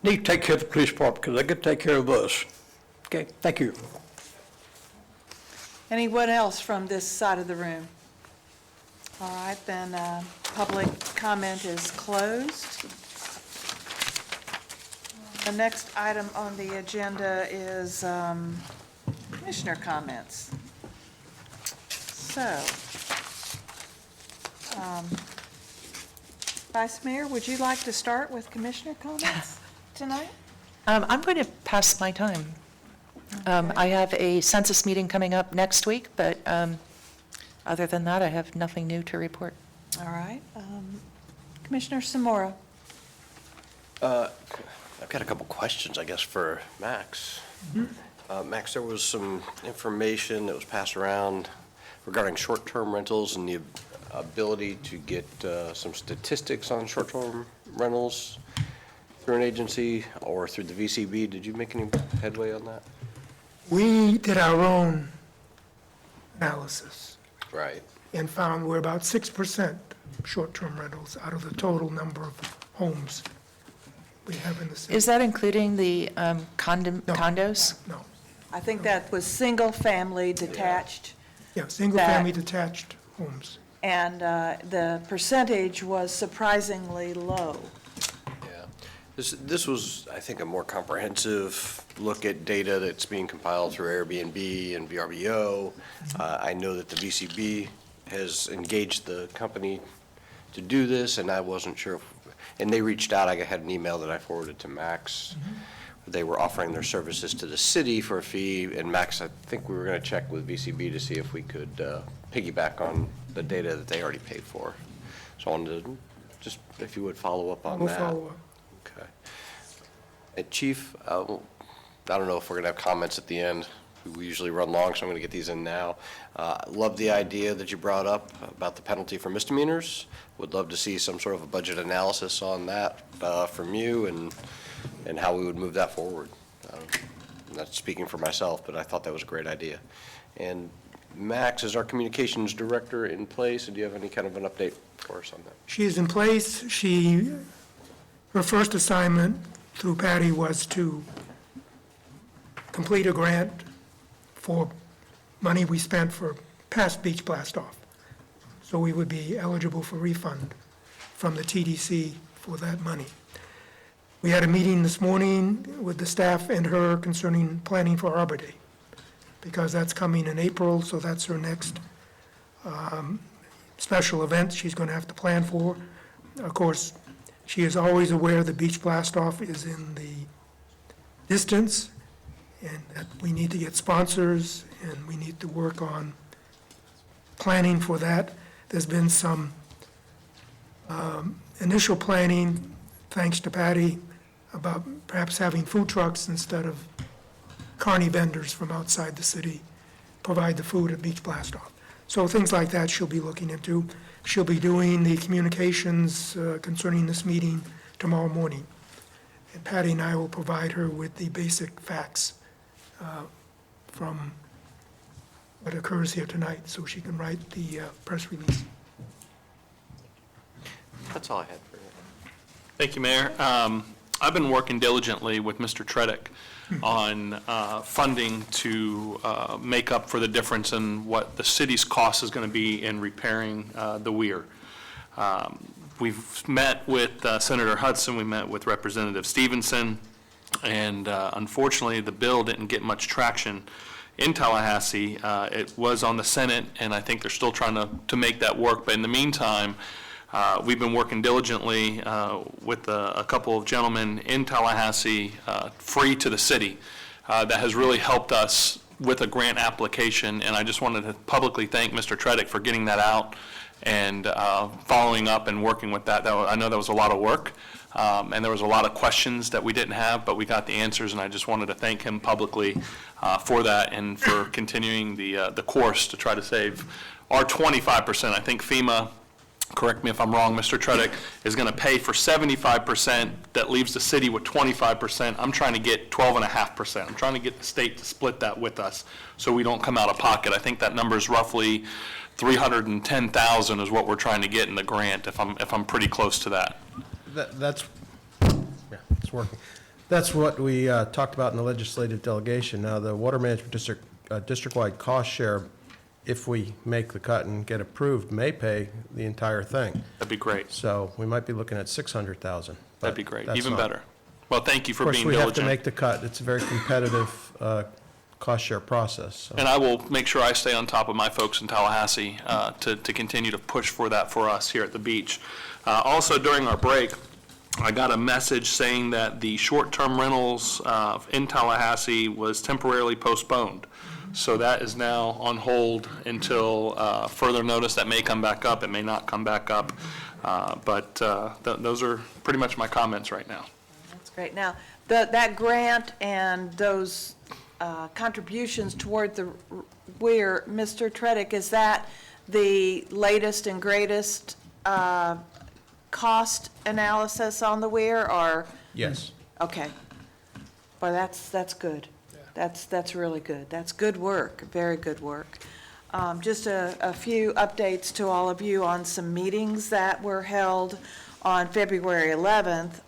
need to take care of the police department because they're going to take care of us. Okay, thank you. Anyone else from this side of the room? All right, then public comment is closed. The next item on the agenda is commissioner comments. So, Vice Mayor, would you like to start with commissioner comments tonight? I'm going to pass my time. I have a census meeting coming up next week, but other than that, I have nothing new to report. All right. Commissioner Samora. I've got a couple questions, I guess, for Max. Max, there was some information that was passed around regarding short-term rentals and the ability to get some statistics on short-term rentals through an agency or through the VCB. Did you make any headway on that? We did our own analysis Right. and found we're about 6% short-term rentals out of the total number of homes we have in the city. Is that including the condos? No. I think that was single-family detached, Yeah, single-family detached homes. and the percentage was surprisingly low. Yeah. This was, I think, a more comprehensive look at data that's being compiled through Airbnb and VRBO. I know that the VCB has engaged the company to do this, and I wasn't sure, and they reached out. I had an email that I forwarded to Max. They were offering their services to the city for a fee, and Max, I think we were going to check with VCB to see if we could piggyback on the data that they already paid for. So I wanted to just, if you would follow up on that. We'll follow up. Okay. Chief, I don't know if we're going to have comments at the end. We usually run long, so I'm going to get these in now. Love the idea that you brought up about the penalty for misdemeanors. Would love to see some sort of a budget analysis on that from you and how we would move that forward. I'm not speaking for myself, but I thought that was a great idea. And Max is our communications director in place, and do you have any kind of an update for us on that? She is in place. Her first assignment through Patty was to complete a grant for money we spent for past beach blast off. So we would be eligible for refund from the TDC for that money. We had a meeting this morning with the staff and her concerning planning for Arbor Day, because that's coming in April, so that's her next special event she's going to have to plan for. Of course, she is always aware the beach blast off is in the distance, and that we need to get sponsors, and we need to work on planning for that. There's been some initial planning, thanks to Patty, about perhaps having food trucks instead of carny vendors from outside the city provide the food at beach blast off. So things like that she'll be looking into. She'll be doing the communications concerning this meeting tomorrow morning. And Patty and I will provide her with the basic facts from what occurs here tonight, so she can write the press release. That's all I had for you. Thank you, Mayor. I've been working diligently with Mr. Tredick on funding to make up for the difference in what the city's cost is going to be in repairing the weir. We've met with Senator Hudson, we met with Representative Stevenson, and unfortunately, the bill didn't get much traction in Tallahassee. It was on the Senate, and I think they're still trying to make that work. But in the meantime, we've been working diligently with a couple of gentlemen in Tallahassee, free to the city, that has really helped us with a grant application. And I just wanted to publicly thank Mr. Tredick for getting that out and following up and working with that. I know that was a lot of work, and there was a lot of questions that we didn't have, but we got the answers, and I just wanted to thank him publicly for that and for continuing the course to try to save our 25%. I think FEMA, correct me if I'm wrong, Mr. Tredick, is going to pay for 75%. That leaves the city with 25%. I'm trying to get 12.5%. I'm trying to get the state to split that with us so we don't come out of pocket. I think that number is roughly $310,000 is what we're trying to get in the grant, if I'm pretty close to that. It's working. That's what we talked about in the legislative delegation. Now, the Water Management District, district-wide cost share, if we make the cut and get approved, may pay the entire thing. That'd be great. So we might be looking at $600,000. That'd be great, even better. Well, thank you for being Of course, we have to diligent. make the cut. It's a very competitive cost share process. So. And I will make sure I stay on top of my folks in Tallahassee to continue to push for that for us here at the beach. Also, during our break, I got a message saying that the short-term rentals in Tallahassee was temporarily postponed. So that is now on hold until further notice. That may come back up, it may not come back up. But those are pretty much my comments right now. That's great. Now, that grant and those contributions toward the weir, Mr. Tredick, is that the latest and greatest cost analysis on the weir, or? Yes. Okay. Well, that's good. That's really good. That's good work, very good work. Just a few updates to all of you on some meetings that were held on February 11th.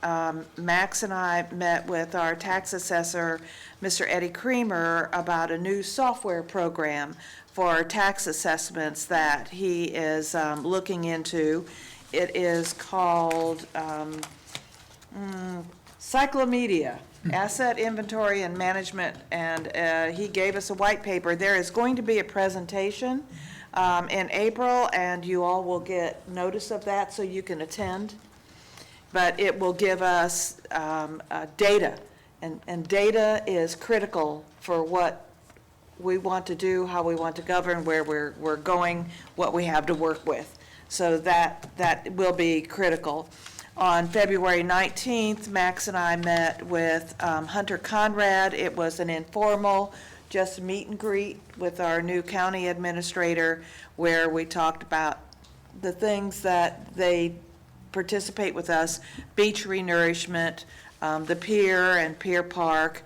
Max and I met with our tax assessor, Mr. Eddie Creamer, about a new software program for tax assessments that he is looking into. It is called Cyclomedia, Asset Inventory and Management, and he gave us a white paper. There is going to be a presentation in April, and you all will get notice of that so you can attend. But it will give us data, and data is critical for what we want to do, how we want to govern, where we're going, what we have to work with. So that will be critical. On February 19th, Max and I met with Hunter Conrad. It was an informal, just meet and greet with our new county administrator, where we talked about the things that they participate with us, beach renourishment, the pier and pier park,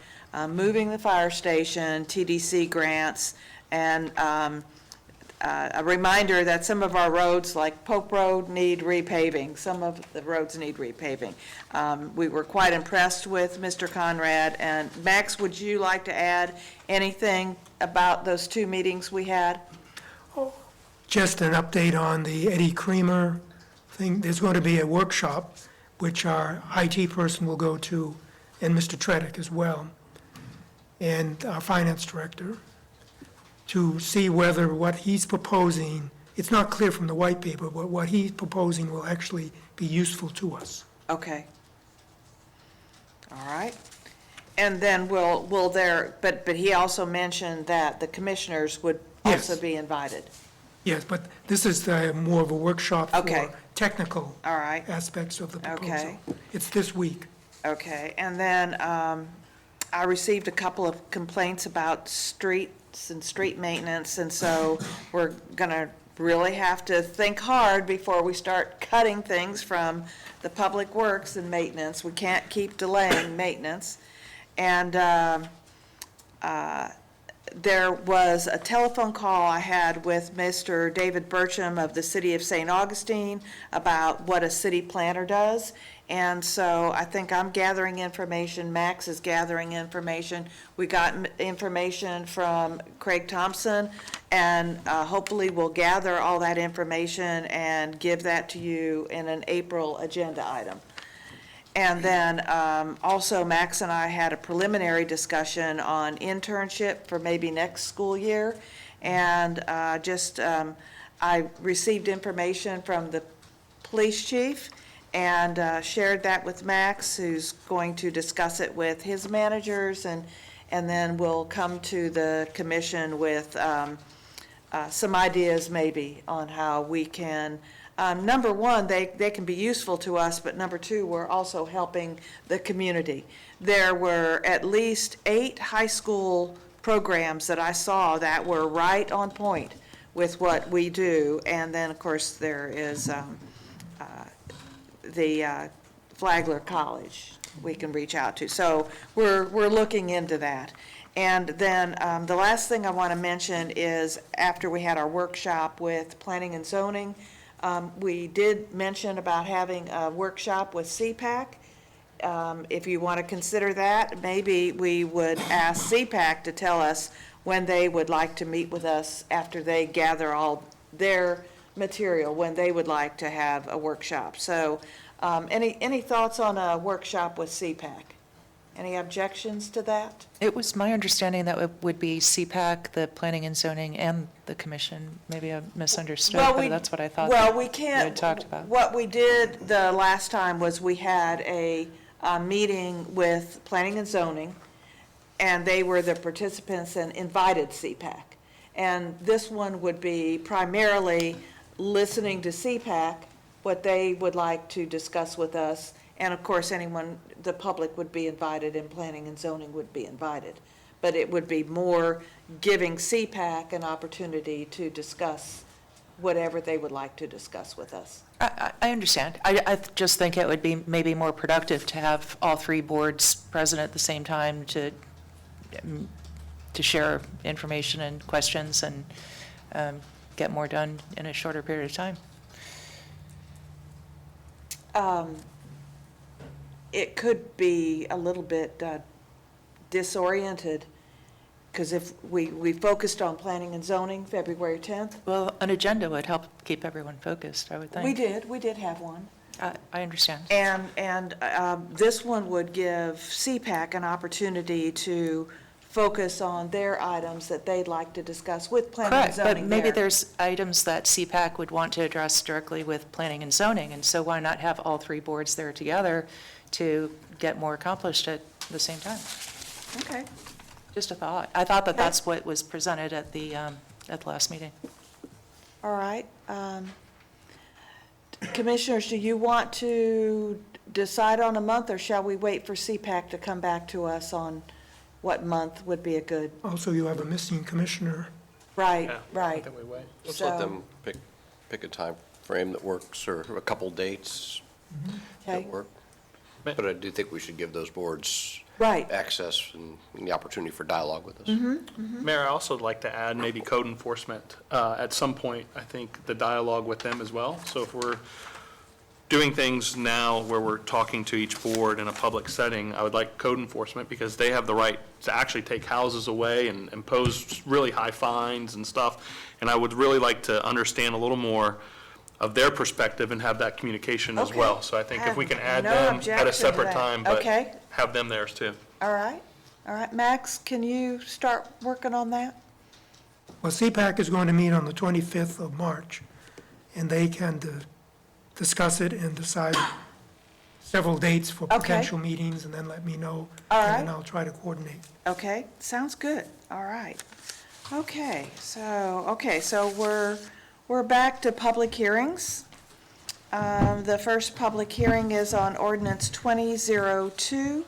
moving the fire station, TDC grants, and a reminder that some of our roads, like Pope Road, need repaving. Some of the roads need repaving. We were quite impressed with Mr. Conrad. And Max, would you like to add anything about those two meetings we had? Just an update on the Eddie Creamer thing. There's going to be a workshop, which our IT person will go to, and Mr. Tredick as well, and our finance director, to see whether what he's proposing, it's not clear from the white paper, but what he's proposing will actually be useful to us. Okay. All right. And then but he also mentioned that the commissioners would also be invited. Yes, but this is more of a workshop Okay. for technical All right. aspects of the proposal. Okay. It's this week. Okay, and then I received a couple of complaints about streets and street maintenance, and so we're gonna really have to think hard before we start cutting things from the public works and maintenance. We can't keep delaying maintenance. And there was a telephone call I had with Mr. David Burcham of the City of St. Augustine about what a city planner does. And so I think I'm gathering information, Max is gathering information. We got information from Craig Thompson, and hopefully we'll gather all that information and give that to you in an April agenda item. And then also Max and I had a preliminary discussion on internship for maybe next school year. And I received information from the police chief and shared that with Max, who's going to discuss it with his managers, and then we'll come to the commission with some ideas maybe on how we can, number one, they can be useful to us, but number two, we're also helping the community. There were at least 8 high school programs that I saw that were right on point with what we do, and then, of course, there is the Flagler College we can reach out to. So we're looking into that. And then the last thing I want to mention is after we had our workshop with planning and zoning, we did mention about having a workshop with CPAC. If you want to consider that, maybe we would ask CPAC to tell us when they would like to meet with us after they gather all their material, when they would like to have a workshop. So any thoughts on a workshop with CPAC? Any objections to that? It was my understanding that it would be CPAC, the Planning and Zoning, and the commission. Maybe I misunderstood, but that's what I thought. Well, that we you can't. had talked about. What we did the last time was we had a meeting with Planning and Zoning, and they were the participants and invited CPAC. And this one would be primarily listening to CPAC, what they would like to discuss with us. And of course, anyone, the public would be invited and planning and zoning would be invited. But it would be more giving CPAC an opportunity to discuss whatever they would like to discuss with us. I understand. I just think it would be maybe more productive to have all 3 boards present at the same time to share information and questions and get more done in a shorter period of time. It could be a little bit disoriented, because if we focused on planning and zoning February 10th. Well, an agenda would help keep everyone focused, I would think. We did have one. I understand. And this one would give CPAC an opportunity to focus on their items that they'd like to discuss with planning and Correct, zoning. but maybe there. there's items that CPAC would want to address directly with planning and zoning, and so why not have all 3 boards there together to get more accomplished at the same time? Okay. Just a thought. I thought that that's what was presented at the last meeting. All right. Commissioners, do you want to decide on a month, or shall we wait for CPAC to come back to us on what month would be a good? Also, you have a missing commissioner. Right, Yeah, right. I think we wait. Let's let So- them pick a time frame that works, or a couple dates Okay. that work. But I do think we should give those boards Right. access and the opportunity for dialogue with us. Mayor, I also would like to add maybe code enforcement. At some point, I think the dialogue with them as well. So if we're doing things now where we're talking to each board in a public setting, I would like code enforcement because they have the right to actually take houses away and impose really high fines and stuff. And I would really like to understand a little more of their perspective and have that communication as Okay. well. So I think if we can add No them objection at a to separate that. time, but Okay. have them theirs too. All right, all right. Max, can you start working on that? Well, CPAC is going to meet on the 25th of March, and they can discuss it and decide several dates for Okay. potential meetings, and then let me know. All And then right. I'll try to coordinate. Okay, sounds good. All right. So we're back to public hearings. The first public hearing is on ordinance 2002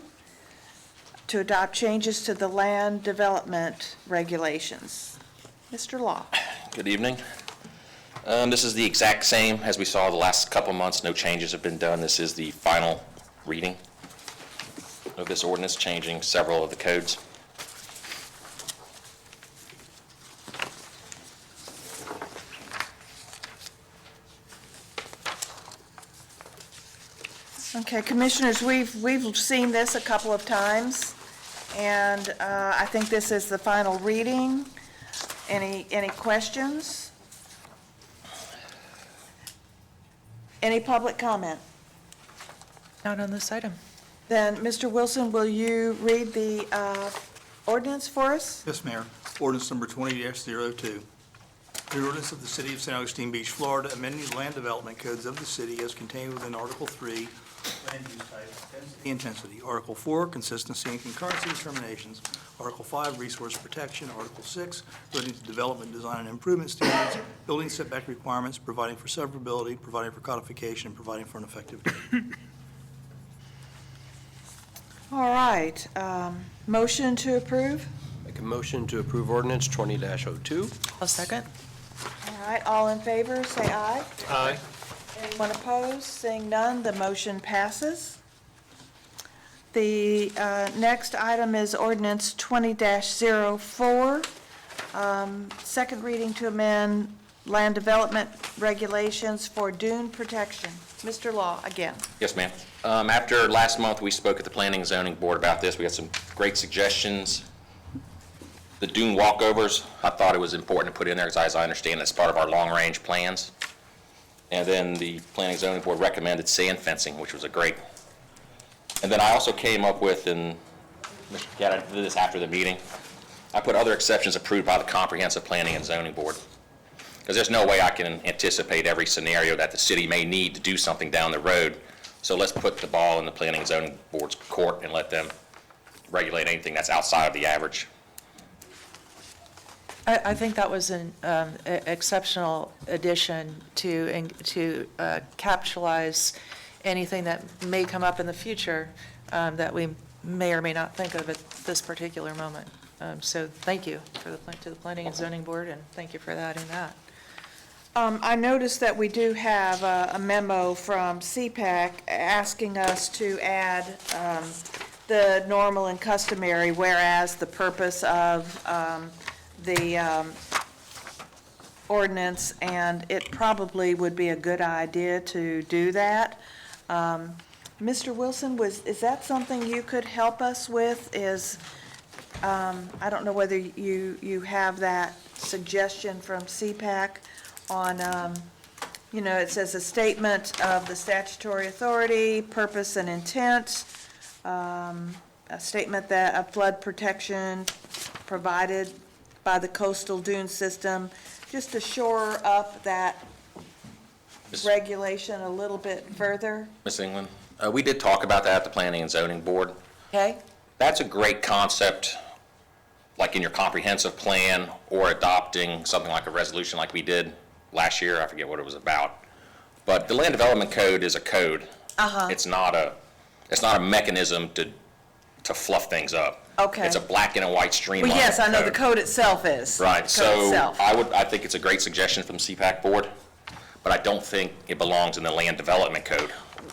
to adopt changes to the land development regulations. Mr. Law. Good evening. This is the exact same as we saw the last couple months. No changes have been done. This is the final reading of this ordinance, changing several of the codes. Okay, Commissioners, we've seen this a couple of times, and I think this is the final reading. Any questions? Any public comment? Not on this item. Then, Mr. Wilson, will you read the ordinance for us? Yes, Mayor. Ordinance number 20-02. The ordinance of the City of St. Augustine Beach, Florida, amending the land development codes of the city as contained within Article 3, Land Use Type, Density, Intensity. Article 4, Consistency and Concurrency Determinations. Article 5, Resource Protection. Article 6, relating to development, design, and improvement standards, building setback requirements, providing for severability, providing for codification, and providing for an effective date. All right, motion to approve? Make a motion to approve ordinance 20-02. I'll second. All right, all in favor, say aye. Aye. Anyone opposed? Seeing none, the motion passes. The next item is ordinance 20-04, second reading to amend land development regulations for dune protection. Mr. Law, again. Yes, ma'am. After last month, we spoke at the Planning and Zoning Board about this. We had some great suggestions. The dune walkovers, I thought it was important to put in there, because as I understand, it's part of our long-range plans. And then the Planning and Zoning Board recommended sand fencing, which was a great. And then I also came up with, and Mr. Cat, I did this after the meeting, I put other exceptions approved by the Comprehensive Planning and Zoning Board. Because there's no way I can anticipate every scenario that the city may need to do something down the road. So let's put the ball in the Planning and Zoning Board's court and let them regulate anything that's outside of the average. I think that was an exceptional addition to capitalize anything that may come up in the future that we may or may not think of at this particular moment. So thank you to the Planning and Zoning Board, and thank you for adding that. I noticed that we do have a memo from CPAC asking us to add the normal and customary, whereas the purpose of the ordinance, and it probably would be a good idea to do that. Mr. Wilson, is that something you could help us with? I don't know whether you have that suggestion from CPAC on, it says a statement of the statutory authority, purpose and intent, a statement that a flood protection provided by the coastal dune system, just to shore up that regulation a little bit further. Ms. England, we did talk about that at the Planning and Zoning Board. Okay? That's a great concept, like in your comprehensive plan, or adopting something like a resolution like we did last year. I forget what it was about. But the land development code is a code. Uh-huh. It's not a mechanism to fluff things up. Okay. It's a black and white streamline. Well, yes, I know the code itself is. Right, The code so itself. I think it's a great suggestion from the CPAC board, but I don't think it belongs in the land development code.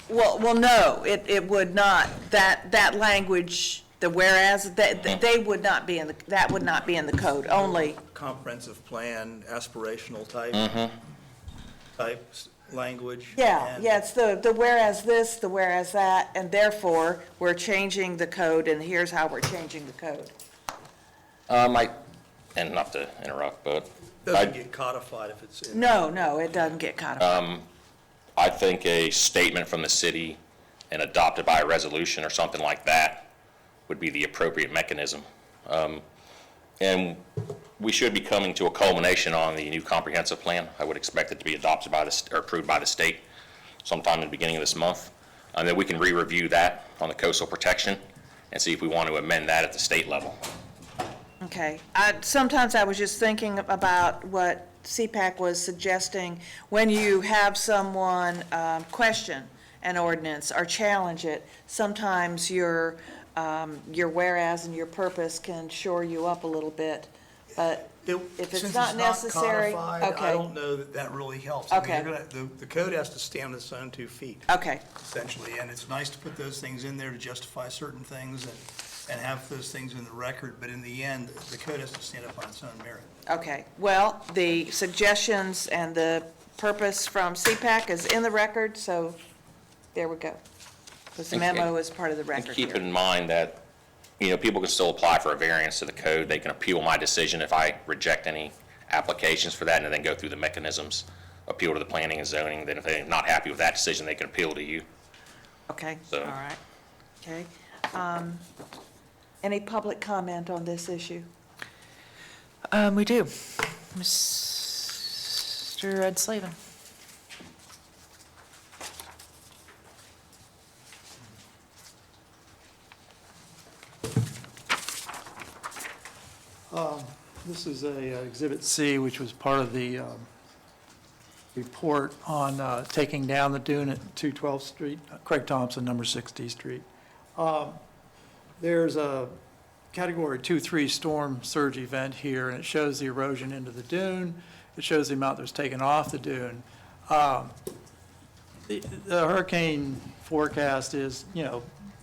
Well, no, it would not. That language, the whereas, they would not be in the, that would not be in the code, only. Comprehensive plan, aspirational type, language. Yeah, and- yeah, it's the whereas this, the whereas that, and therefore, we're changing the code, and here's how we're changing the code. And not to interrupt, but Doesn't get codified if it's in. No, it doesn't get codified. I think a statement from the city and adopted by a resolution or something like that would be the appropriate mechanism. And we should be coming to a culmination on the new comprehensive plan. I would expect it to be adopted by or approved by the state sometime in the beginning of this month. And then we can re-review that on the coastal protection and see if we want to amend that at the state level. Okay. Sometimes I was just thinking about what CPAC was suggesting. When you have someone question an ordinance or challenge it, sometimes your whereas and your purpose can shore you up a little bit. But if it's not necessary, Codified, okay. I don't know that really helps. Okay. I mean, the code has to stand on its own 2 feet. Okay. Essentially, and it's nice to put those things in there to justify certain things and have those things in the record, but in the end, the code has to stand up on its own merit. Okay. Well, the suggestions and the purpose from CPAC is in the record, so there we go. Because the memo is part of the record And keep here. in mind that, people can still apply for a variance to the code. They can appeal my decision if I reject any applications for that, and then go through the mechanisms, appeal to the planning and zoning. Then if they're not happy with that decision, they can appeal to you. Okay, So- all right. Okay. Any public comment on this issue? We do. Mr. Ed Slavin. This is Exhibit C, which was part of the report on taking down the dune at 212th Street, Craig Thompson, number 60 Street. There's a Category 2-3 storm surge event here, and it shows the erosion into the dune. It shows the amount that was taken off the dune. The hurricane forecast is,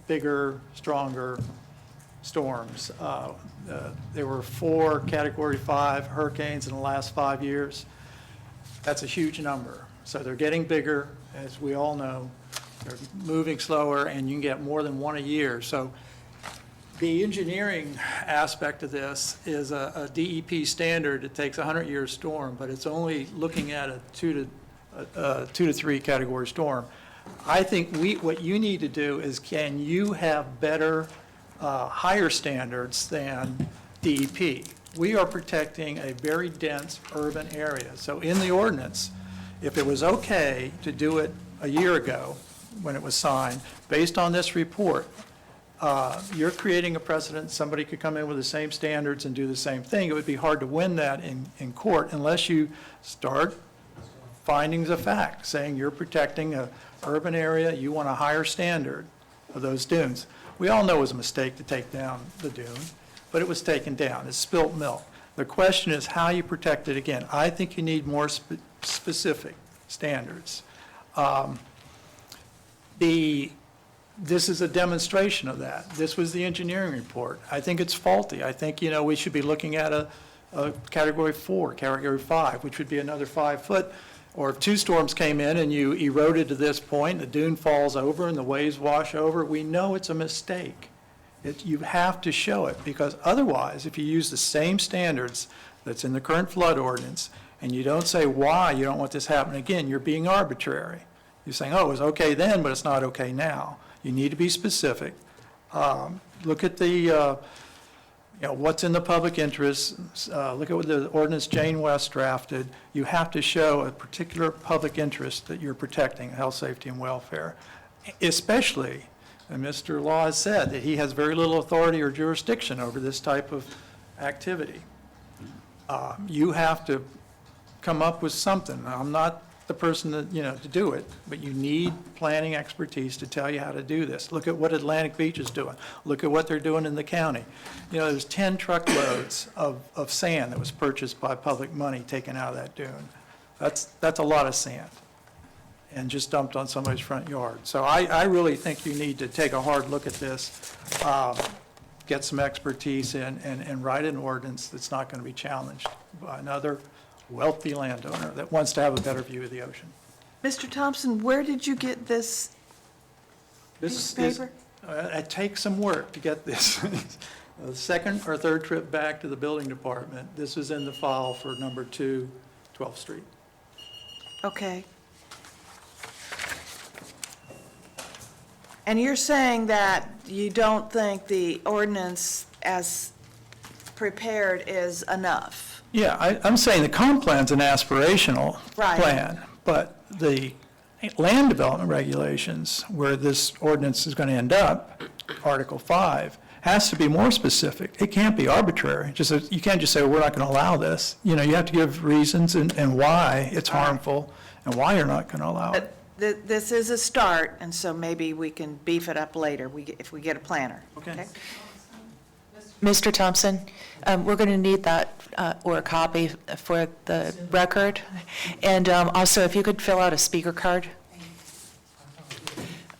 bigger, stronger storms. There were 4 Category 5 hurricanes in the last 5 years. That's a huge number. So they're getting bigger, as we all know. They're moving slower, and you can get more than one a year. So the engineering aspect of this is a DEP standard. It takes a 100-year storm, but it's only looking at a 2 to 3 category storm. I think what you need to do is, can you have better, higher standards than DEP? We are protecting a very dense urban area. So in the ordinance, if it was okay to do it a year ago when it was signed, based on this report, you're creating a precedent. Somebody could come in with the same standards and do the same thing. It would be hard to win that in court unless you start findings of fact, saying you're protecting an urban area, you want a higher standard of those dunes. We all know it was a mistake to take down the dune, but it was taken down. It's spilt milk. The question is how you protect it again. I think you need more specific standards. This is a demonstration of that. This was the engineering report. I think it's faulty. I think, we should be looking at a Category 4, Category 5, which would be another 5 foot. Or if 2 storms came in and you eroded to this point, the dune falls over and the waves wash over, we know it's a mistake. You have to show it, because otherwise, if you use the same standards that's in the current flood ordinance, and you don't say why you don't want this happening again, you're being arbitrary. You're saying, oh, it was okay then, but it's not okay now. You need to be specific. Look at the, what's in the public interest. Look at what the ordinance Jane West drafted. You have to show a particular public interest that you're protecting, health, safety, and welfare. Especially, and Mr. Law has said that he has very little authority or jurisdiction over this type of activity. You have to come up with something. I'm not the person that, to do it, but you need planning expertise to tell you how to do this. Look at what Atlantic Beach is doing. Look at what they're doing in the county. There's 10 truckloads of sand that was purchased by public money taken out of that dune. That's a lot of sand, and just dumped on somebody's front yard. So I really think you need to take a hard look at this, get some expertise in, and write an ordinance that's not going to be challenged by another wealthy landowner that wants to have a better view of the ocean. Mr. Thompson, where did you get this piece of paper? It takes some work to get this. The second or third trip back to the building department, this is in the file for number 2, 12th Street. Okay. And you're saying that you don't think the ordinance as prepared is enough? Yeah, I'm saying the comp plan's an aspirational Right. plan, but the land development regulations, where this ordinance is going to end up, Article 5, has to be more specific. It can't be arbitrary. You can't just say, well, we're not going to allow this. You have to give reasons and why it's harmful and why you're not going to allow it. This is a start, and so maybe we can beef it up later if we get a planner. Okay. Mr. Thompson, we're going to need that, or a copy for the record. And also, if you could fill out a speaker card.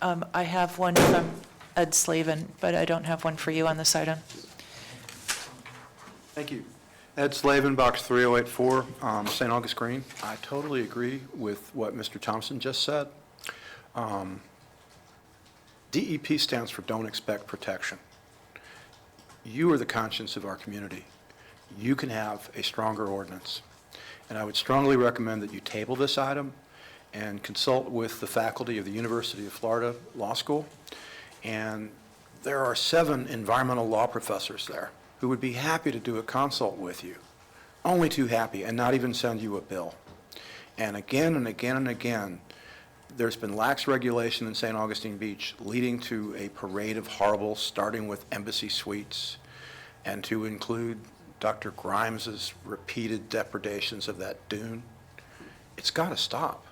I have one from Ed Slavin, but I don't have one for you on this item. Thank you. Ed Slavin, Box 3084, St. August Green. I totally agree with what Mr. Thompson just said. DEP stands for Don't Expect Protection. You are the conscience of our community. You can have a stronger ordinance. And I would strongly recommend that you table this item and consult with the faculty of the University of Florida Law School. And there are 7 environmental law professors there who would be happy to do a consult with you, only too happy, and not even send you a bill. And again and again and again, there's been lax regulation in St. Augustine Beach leading to a parade of horribles, starting with Embassy Suites, and to include Dr. Grimes's repeated depredations of that dune. It's got to stop.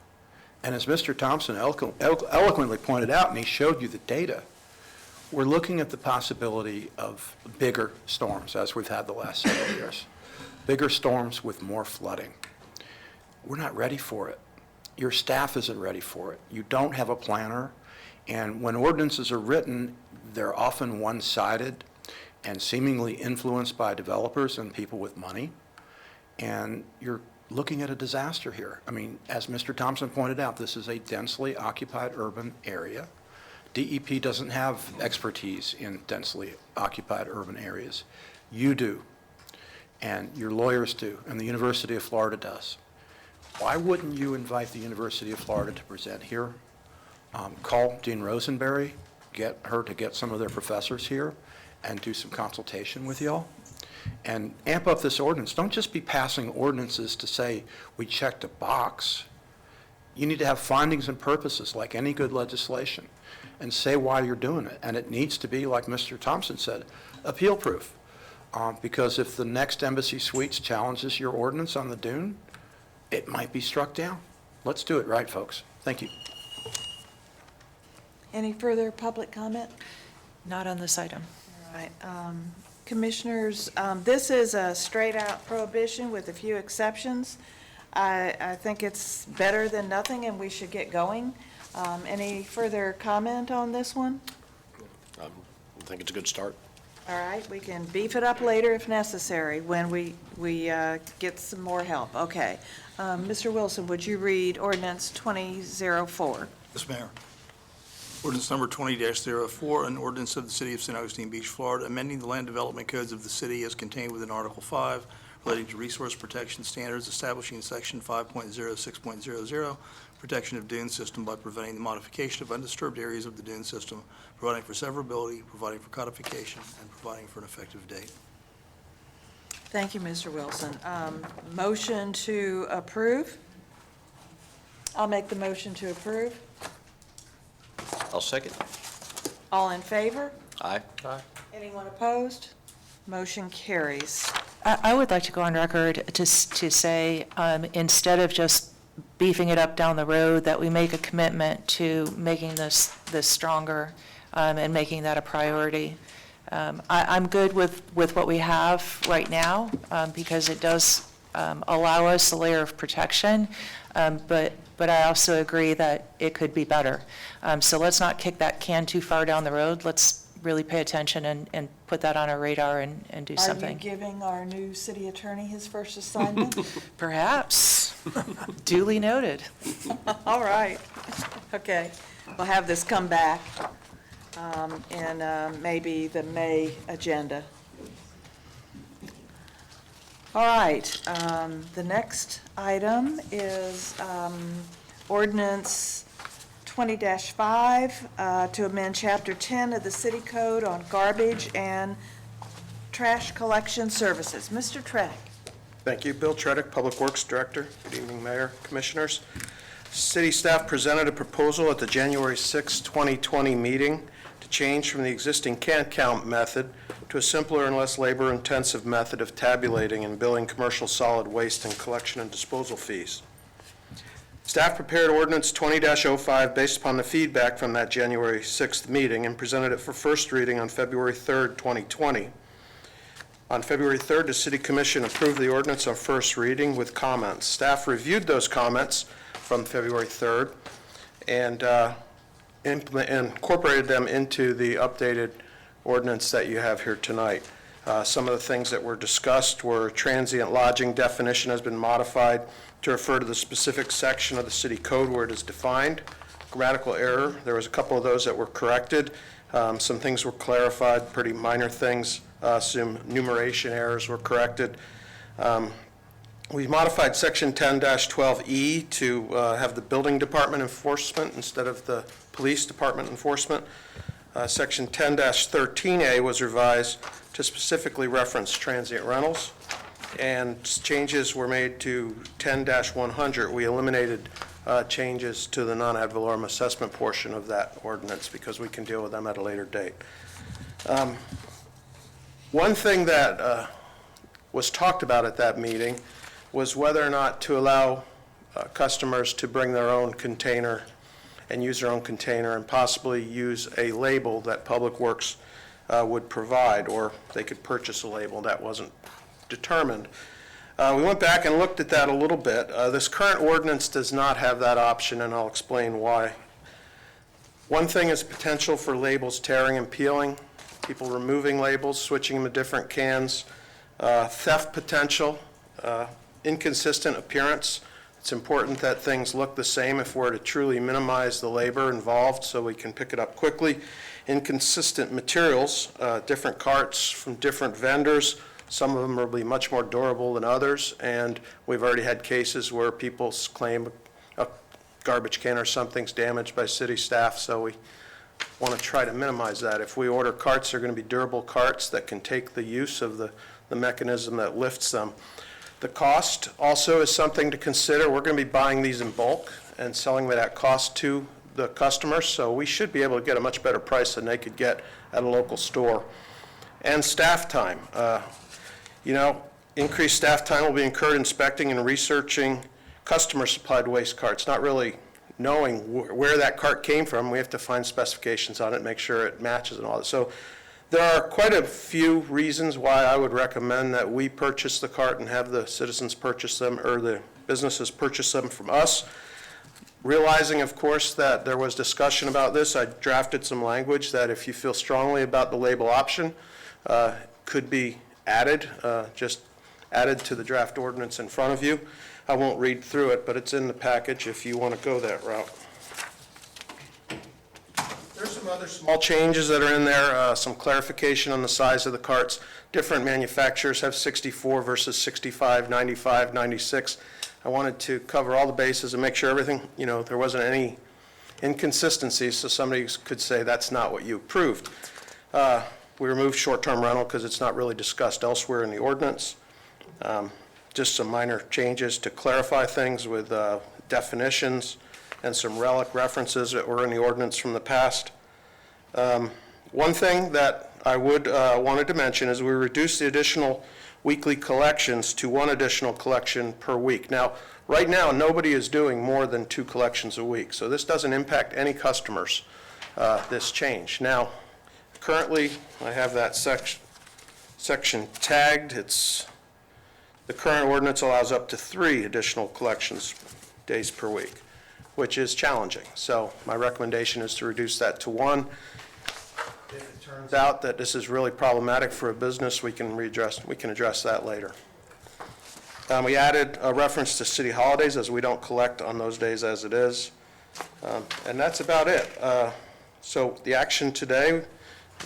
And as Mr. Thompson eloquently pointed out, and he showed you the data, we're looking at the possibility of bigger storms, as we've had the last several years. Bigger storms with more flooding. We're not ready for it. Your staff isn't ready for it. You don't have a planner. And when ordinances are written, they're often one-sided and seemingly influenced by developers and people with money. And you're looking at a disaster here. I mean, as Mr. Thompson pointed out, this is a densely occupied urban area. DEP doesn't have expertise in densely occupied urban areas. You do, and your lawyers do, and the University of Florida does. Why wouldn't you invite the University of Florida to present here? Call Dean Rosenberry, get her to get some of their professors here, and do some consultation with y'all, and amp up this ordinance. Don't just be passing ordinances to say, we checked a box. You need to have findings and purposes like any good legislation, and say why you're doing it. And it needs to be, like Mr. Thompson said, appeal-proof. Because if the next Embassy Suites challenges your ordinance on the dune, it might be struck down. Let's do it right, folks. Thank you. Any further public comment? Not on this item. All right. Commissioners, this is a straight-out prohibition with a few exceptions. I think it's better than nothing, and we should get going. Any further comment on this one? I think it's a good start. All right, we can beef it up later if necessary, when we get some more help. Okay. Mr. Wilson, would you read ordinance 2004? Yes, Mayor. Ordinance number 20-04, an ordinance of the City of St. Augustine Beach, Florida, amending the land development codes of the city as contained within Article 5 relating to resource protection standards, establishing Section 5.06.00, protection of dune system by preventing the modification of undisturbed areas of the dune system, providing for severability, providing for codification, and providing for an effective date. Thank you, Mr. Wilson. Motion to approve? I'll make the motion to approve. I'll second. All in favor? Aye. Anyone opposed? Motion carries. I would like to go on record to say, instead of just beefing it up down the road, that we make a commitment to making this stronger and making that a priority. I'm good with what we have right now because it does allow us a layer of protection, but I also agree that it could be better. So let's not kick that can too far down the road. Let's really pay attention and put that on our radar and do something. Are you giving our new city attorney his first assignment? Perhaps. Duly noted. All right. Okay. We'll have this come back in maybe the May agenda. All right. The next item is ordinance 20-5 to amend Chapter 10 of the City Code on garbage and trash collection services. Mr. Tredick. Thank you. Bill Tredick, Public Works Director. Good evening, Mayor, Commissioners. City staff presented a proposal at the January 6, 2020 meeting to change from the existing can count method to a simpler and less labor-intensive method of tabulating and billing commercial solid waste and collection and disposal fees. Staff prepared ordinance 20-05 based upon the feedback from that January 6th meeting and presented it for first reading on February 3rd, 2020. On February 3rd, the City Commission approved the ordinance on first reading with comments. Staff reviewed those comments from February 3rd and incorporated them into the updated ordinance that you have here tonight. Some of the things that were discussed were transient lodging definition has been modified to refer to the specific section of the city code where it is defined. Grammatical error, there was a couple of those that were corrected. Some things were clarified, pretty minor things. Some numeration errors were corrected. We modified section 10-12E to have the building department enforcement instead of the police department enforcement. Section 10-13A was revised to specifically reference transient rentals, and changes were made to 10-100. We eliminated changes to the non-ad valorem assessment portion of that ordinance because we can deal with them at a later date. One thing that was talked about at that meeting was whether or not to allow customers to bring their own container and use their own container and possibly use a label that Public Works would provide, or they could purchase a label. That wasn't determined. We went back and looked at that a little bit. This current ordinance does not have that option, and I'll explain why. One thing is potential for labels tearing and peeling, people removing labels, switching them to different cans, theft potential, inconsistent appearance. It's important that things look the same if we're to truly minimize the labor involved so we can pick it up quickly. Inconsistent materials, different carts from different vendors. Some of them will be much more durable than others, and we've already had cases where people claim a garbage can or something's damaged by city staff, so we want to try to minimize that. If we order carts, they're going to be durable carts that can take the use of the mechanism that lifts them. The cost also is something to consider. We're going to be buying these in bulk and selling them at cost to the customers, so we should be able to get a much better price than they could get at a local store. And staff time. Increased staff time will be incurred inspecting and researching customer-supplied waste carts, not really knowing where that cart came from. We have to find specifications on it, make sure it matches and all that. So there are quite a few reasons why I would recommend that we purchase the cart and have the citizens purchase them, or the businesses purchase them from us. Realizing, of course, that there was discussion about this, I drafted some language that if you feel strongly about the label option, could be added, just added to the draft ordinance in front of you. I won't read through it, but it's in the package if you want to go that route. There's some other small changes that are in there, some clarification on the size of the carts. Different manufacturers have 64 versus 65, 95, 96. I wanted to cover all the bases and make sure everything, there wasn't any inconsistencies, so somebody could say that's not what you approved. We removed short-term rental because it's not really discussed elsewhere in the ordinance. Just some minor changes to clarify things with definitions and some relic references that were in the ordinance from the past. One thing that I wanted to mention is we reduced the additional weekly collections to 1 additional collection per week. Now, right now, nobody is doing more than 2 collections a week, so this doesn't impact any customers, this change. Now, currently, I have that section tagged. The current ordinance allows up to 3 additional collections days per week, which is challenging. So my recommendation is to reduce that to 1. If it turns out that this is really problematic for a business, we can address that later. We added a reference to city holidays, as we don't collect on those days as it is. And that's about it. So the action today,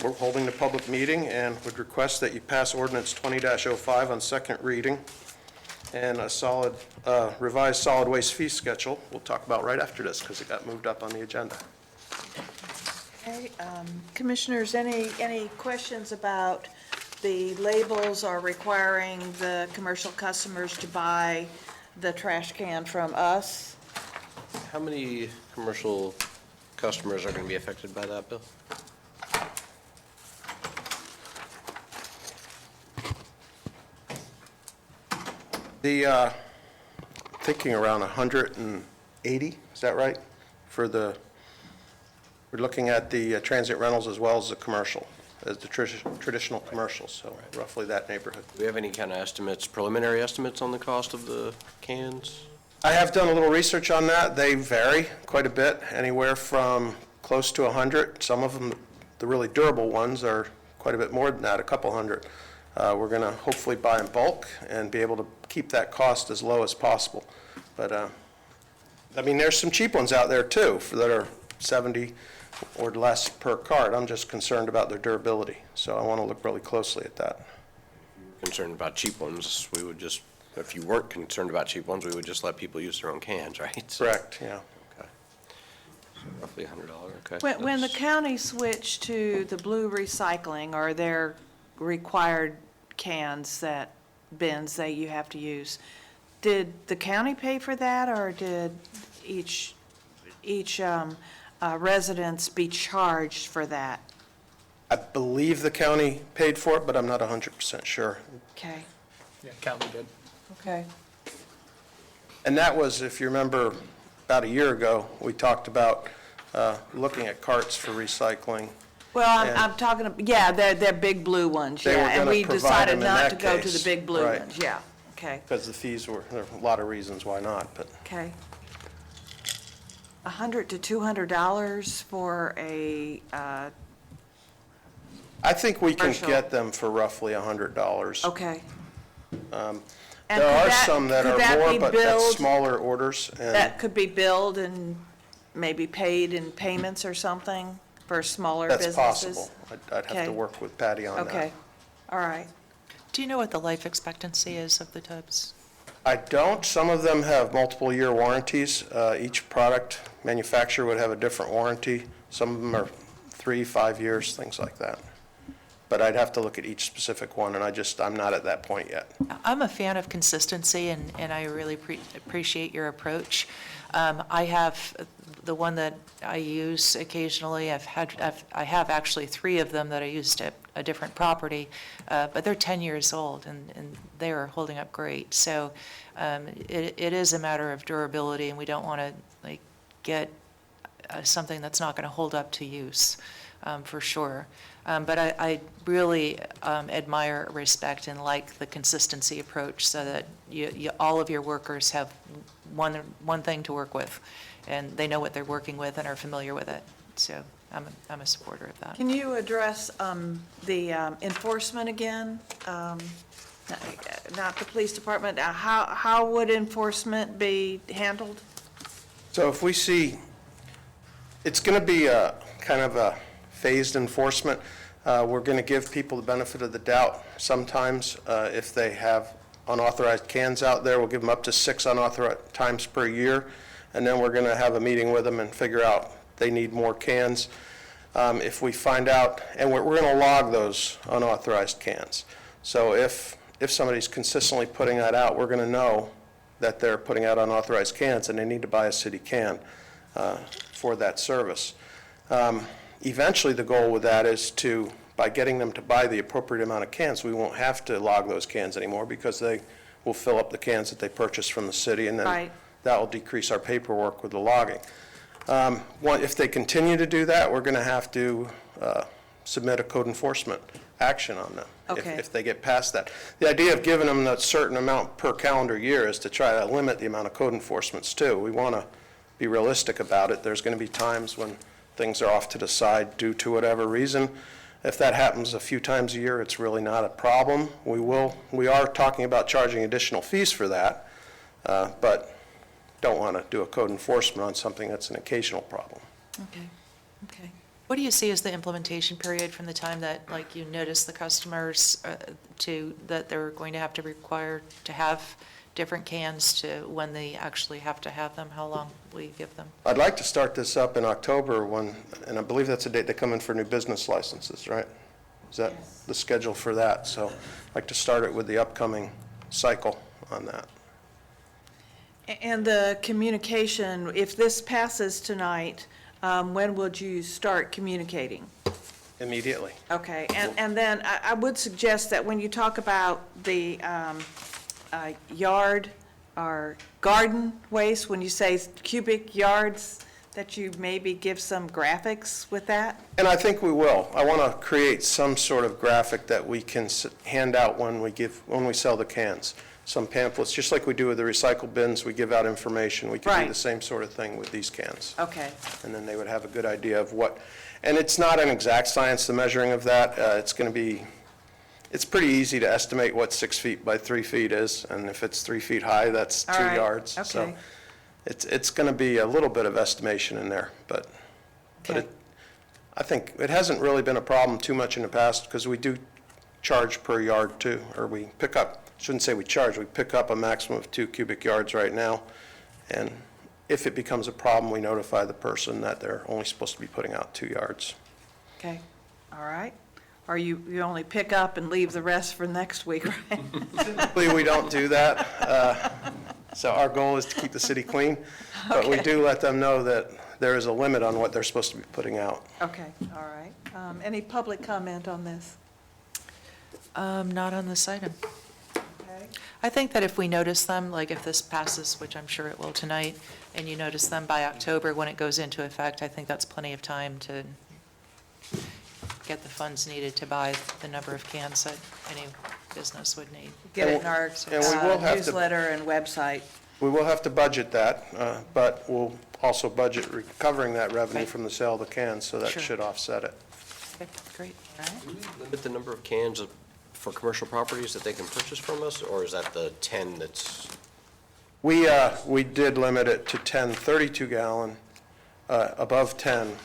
we're holding the public meeting and would request that you pass ordinance 20-05 on second reading and a revised solid waste fee schedule we'll talk about right after this because it got moved up on the agenda. Okay, Commissioners, any questions about the labels or requiring the commercial customers to buy the trash can from us? How many commercial customers are going to be affected by that, Bill? Thinking around 180, is that right? We're looking at the transient rentals as well as the commercial, as the traditional commercials, so roughly that neighborhood. Do we have any kind of estimates, preliminary estimates on the cost of the cans? I have done a little research on that. They vary quite a bit, anywhere from close to 100. Some of them, the really durable ones, are quite a bit more than that, a couple hundred. We're going to hopefully buy in bulk and be able to keep that cost as low as possible. But, I mean, there's some cheap ones out there, too, that are 70 or less per cart. I'm just concerned about their durability, so I want to look really closely at that. Concerned about cheap ones, we would just, if you weren't concerned about cheap ones, we would just let people use their own cans, right? Correct, yeah. Okay. So roughly $100, okay. When the county switched to the blue recycling, are there required cans bins that you have to use, did the county pay for that, or did each residents be charged for that? I believe the county paid for it, but I'm not 100% sure. Okay. Yeah, county did. Okay. And that was, if you remember, about a year ago, we talked about looking at carts for recycling. Well, And I'm talking, yeah, they're big blue ones, They were yeah, and gonna we provide decided them in not to that go to case, the big blue right. ones, yeah, okay, Because the fees there are a lot of reasons why not, but okay. $100 to $200 for a, I think we can Commercial. get them for roughly $100. okay. And There are could some that could are more, be but that's billed- smaller orders. And That could be billed and maybe paid in payments or something for smaller that's businesses? possible. I'd have Okay. to work with Patty on that. Okay, all right. Do you know what the life expectancy is of the tubs? I don't. Some of them have multiple year warranties. Each product manufacturer would have a different warranty. Some of them are 3, 5 years, things like that. But I'd have to look at each specific one, and I'm not at that point yet. I'm a fan of consistency, and I really appreciate your approach. I have the one that I use occasionally. I have actually 3 of them that I used at a different property, but they're 10 years old, and they are holding up great. So it is a matter of durability, and we don't want to get something that's not going to hold up to use, for sure. But I really admire, respect, and like the consistency approach so that all of your workers have one thing to work with, and they know what they're working with and are familiar with it. So I'm a supporter of that. Can you address the enforcement again? Not the police department. How would enforcement be handled? So if we see, it's going to be a kind of a phased enforcement. We're going to give people the benefit of the doubt. Sometimes if they have unauthorized cans out there, we'll give them up to 6 unauthorized times per year, and then we're going to have a meeting with them and figure out they need more cans. If we find out, and we're going to log those unauthorized cans. So if somebody's consistently putting that out, we're going to know that they're putting out unauthorized cans and they need to buy a city can for that service. Eventually, the goal with that is to by getting them to buy the appropriate amount of cans, we won't have to log those cans anymore because they will fill up the cans that they purchase from the city, and then Right. that will decrease our paperwork with the logging. If they continue to do that, we're going to have to submit a code enforcement action on them Okay. if they get past that. The idea of giving them a certain amount per calendar year is to try to limit the amount of code enforcements too. We want to be realistic about it. There's going to be times when things are off to the side due to whatever reason. If that happens a few times a year, it's really not a problem. We are talking about charging additional fees for that, but don't want to do a code enforcement on something that's an occasional problem. Okay, okay. What do you see as the implementation period from the time that, like, you notice the customers that they're going to have to require to have different cans to when they actually have to have them? How long will you give them? I'd like to start this up in October and I believe that's the date they come in for new business licenses, right? Is that the schedule for that? So I'd like to start it with the upcoming cycle on that. And the communication, if this passes tonight, when would you start communicating? Immediately. Okay, and then I would suggest that when you talk about the yard or garden waste, when you say cubic yards, that you maybe give some graphics with that? And I think we will. I want to create some sort of graphic that we can hand out when we sell the cans. Some pamphlets, just like we do with the recycle bins, we give out information. We can do Right. the same sort of thing with these cans. Okay, And then they would have a good idea of what, and it's not an exact science, the measuring of that. It's pretty easy to estimate what 6 feet by 3 feet is, and if it's 3 feet high, that's All 2 right. yards. So Okay. it's going to be a little bit of estimation in there, but okay, I think it hasn't really been a problem too much in the past, because we do charge per yard too, or we pick up, shouldn't say we charge, we pick up a maximum of 2 cubic yards right now. And if it becomes a problem, we notify the person that they're only supposed to be putting out 2 yards. okay, all right. Or you only pick up and leave the rest for next week, right? Typically, we don't do that. So our goal is to keep the city clean, but we do let them know that there is a limit on what they're supposed to be putting out. Okay, all right. Any public comment on this? Not on this item. Okay. I think that if we notice them, like if this passes, which I'm sure it will tonight, and you notice them by October when it goes into effect, I think that's plenty of time to get the funds needed to buy the number of cans that any business would need. Get it in our And we will have to- newsletter and website. We will have to budget that, but we'll also budget recovering that revenue from the sale of the cans, so that Sure. should offset it. Okay, great. All right. Do we limit the number of cans for commercial properties that they can purchase from us, or is that the 10 that's? We did limit it to 10 32-gallon. Above 10,